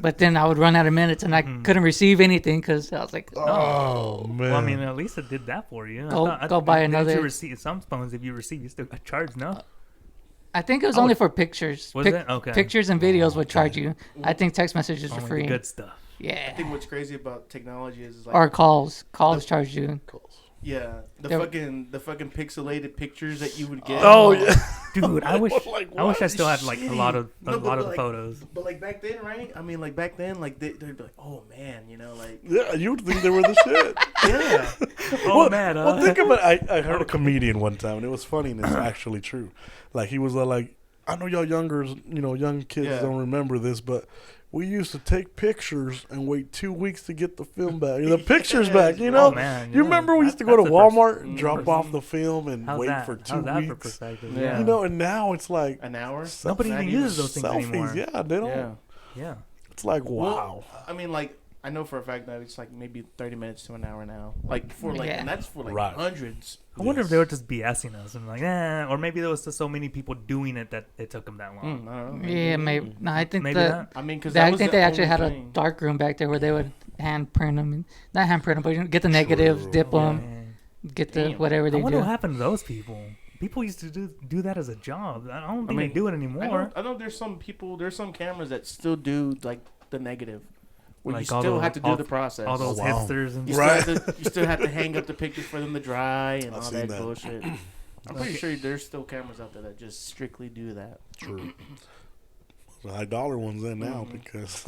S3: but then I would run out of minutes and I couldn't receive anything because I was like,
S4: oh man,
S1: Well, I mean, at least it did that for you.
S3: Go buy
S1: didn't
S3: another-
S1: You receive, some phones, if you receive, you still got charged, no?
S3: I think it was
S1: Oh,
S3: only for pictures.
S1: was it? Okay.
S3: Pictures and videos would charge you. I think text messages are
S1: Only
S3: free.
S1: the good stuff.
S2: I
S3: Yeah.
S2: think what's crazy about technology is like,
S3: Or calls. Calls charge you.
S2: yeah, the
S3: There-
S2: fucking pixelated pictures that you would get.
S4: Oh yeah,
S1: Dude, I wish
S4: Like,
S1: I wish I
S2: what?
S1: still had like a lot of
S2: No, but
S1: the
S2: like-
S1: photos.
S2: But like back then, right? I mean, like back then, like they'd be like, "Oh man," like
S4: yeah. You would think they were the shit.
S2: yeah.
S1: Oh man,
S4: Well, think about it. I heard a comedian one time, and it was funny, and it's actually true. Like he was like, I know y'all young kids
S2: Yeah.
S4: don't remember this, but we used to take pictures and wait 2 weeks to get the film back, the pictures back. You know,
S1: Oh man,
S4: you
S1: yeah.
S4: remember we used to go to
S1: That's a
S4: Walmart
S1: pers-
S4: and drop off the film and
S1: How's
S4: wait
S1: that?
S4: for 2
S1: How's that for
S4: weeks.
S1: perspective?
S2: Yeah.
S1: Yeah.
S4: You know, and now it's like
S2: An hour.
S1: Nobody
S2: Not
S1: even
S2: even
S1: uses those things
S4: selfies.
S1: anymore.
S4: Yeah, they don't.
S2: Yeah.
S1: Yeah.
S4: It's like wow.
S2: Well, I mean, like I know for a fact that it's like maybe 30 minutes to an hour now. Like for like,
S3: Yeah.
S2: and that's for like
S4: Right.
S2: hundreds.
S1: I wonder if they were just BSing us and like, or maybe there was just so many people doing it that it took them that long.
S2: I don't know.
S3: Yeah, maybe. No, I think
S1: Maybe
S3: that.
S1: not.
S2: I mean, because
S3: I think they actually had a dark room back there where they would hand print them, and not hand print them, but you know, get the negatives,
S4: True.
S3: dip them,
S1: Man.
S3: get the
S2: Damn.
S3: whatever
S1: I
S3: they
S1: wonder
S3: do.
S1: what happened to those people. People used to do that as a job. I don't think they do it anymore.
S2: I know there's some people, there's some cameras that still do like the negative, where
S1: Like
S2: you
S1: all
S2: still
S1: those-
S2: have to do the process.
S1: All those
S4: Oh, wow.
S1: hipsters and
S2: You
S1: stuff.
S2: still have to hang up the pictures for them to dry and
S4: I've
S2: all
S4: seen
S2: that
S4: that.
S2: bullshit. I'm pretty sure there's still cameras out there that just strictly do that.
S4: True. The high dollar ones in now
S2: Mm-hmm.
S4: because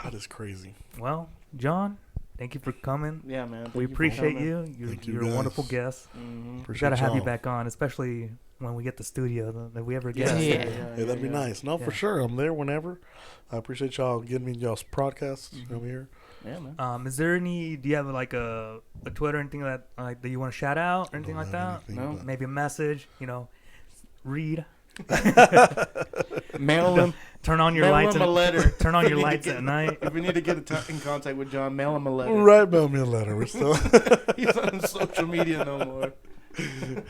S4: that is crazy.
S1: Well, John, thank you for coming.
S2: Yeah, man.
S1: We appreciate you.
S4: Thank you,
S1: You're a
S4: guys.
S1: wonderful guest.
S2: Mm-hmm.
S1: We
S4: Appreciate
S1: gotta have you
S4: y'all.
S1: back on, especially when we get the studio. If we ever get
S2: Yeah,
S1: it.
S3: Yeah.
S4: Hey, that'd be nice. No,
S1: Yeah.
S4: for sure. I'm there whenever. I appreciate y'all getting me y'all's podcasts over here.
S2: Yeah, man.
S1: Is there any? Do you have like a Twitter or anything that that you want to shout out or anything
S4: Don't
S1: like
S4: have
S1: that?
S4: anything,
S2: No.
S4: but-
S1: Maybe a message. Read.
S2: Mail him.
S1: Turn on your
S2: Mail
S1: lights.
S2: him a letter.
S1: Turn on
S2: If
S1: your
S2: we need to
S1: lights
S2: get-
S1: at night.
S2: If we need to get in contact with John, mail him a letter.
S4: Right, mail me a letter. We're still.
S2: He's on social media no more.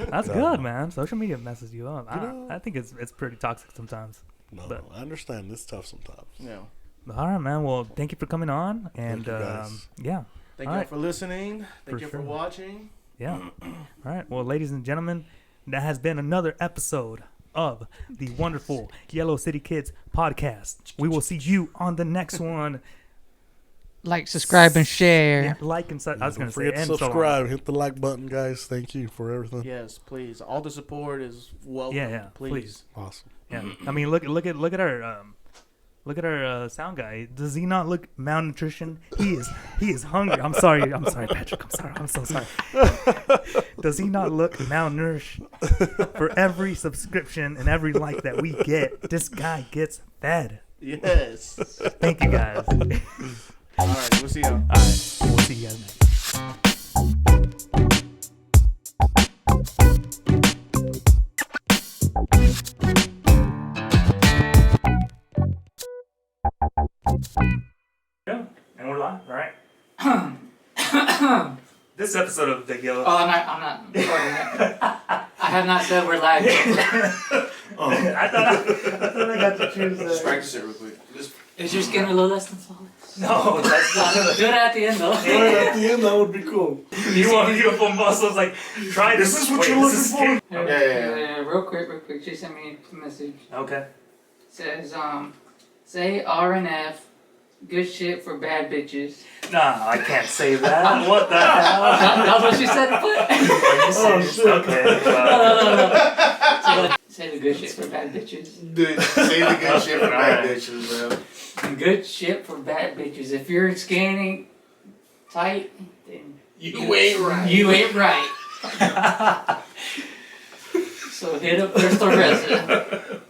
S1: That's good, man. Social media messes you up.
S4: You know-
S1: I think it's pretty toxic sometimes.
S4: No,
S1: But-
S4: I understand. It's tough sometimes.
S2: Yeah.
S1: But all right, man. Well, thank you for coming on, and
S4: you, guys.
S1: yeah,
S2: Thank
S1: All
S2: you
S1: right.
S2: for listening. Thank
S1: For
S2: you
S1: sure.
S2: for watching.
S1: yeah. All right. Well, ladies and gentlemen, that has been another episode of the wonderful Yellow City Kids podcast. We will see you on the next one.
S3: Like, subscribe, and share.
S1: Yeah, like and I was
S4: Don't
S1: going to say,
S4: forget to
S1: and so on.
S4: subscribe. Hit the like button, guys. Thank you for everything.
S2: Yes, please. All the support is welcome.
S1: Yeah,
S2: Please.
S4: Awesome.
S1: Yeah. I mean, look at our sound guy. Does he not look malnutrition? He is hungry. I'm sorry, Patrick. I'm so sorry. Does he not look malnourished? For every subscription and every like that we get, this guy gets fed.
S2: Yes.
S1: Thank you guys. All
S2: All right. We'll see y'all.
S1: right, we'll see you guys next. Yeah, and we're live, all right? This episode of the Yellow.
S3: Oh, I'm not recording it. I have not said we're live.
S1: I thought I got to choose.
S2: Just practice it real quick.
S3: Is your skin a little less than flawless?
S1: No, that's not.
S3: Do it at the end, though.
S4: Right at the end, that would be cool.
S1: You want beautiful muscles? Like, try this.
S4: Is this what
S1: Wait,
S4: you're
S1: this
S4: looking
S1: is-
S4: for?
S2: Yeah.
S3: Real quick. She sent me a message.
S1: Okay.
S3: Says, say R and F, good shit for bad bitches.
S1: Nah, I can't say that. What the hell?
S3: That's what she said to put.
S1: Are you serious?
S4: shit.
S1: Okay.
S3: No. Say the good shit for bad bitches.
S2: Dude, say the good shit for bad
S1: Alright.
S2: bitches, bro.
S3: Good shit for bad bitches. If you're scanning tight, then
S2: You ain't right.
S3: You ain't right. So hit up Crystal Resident.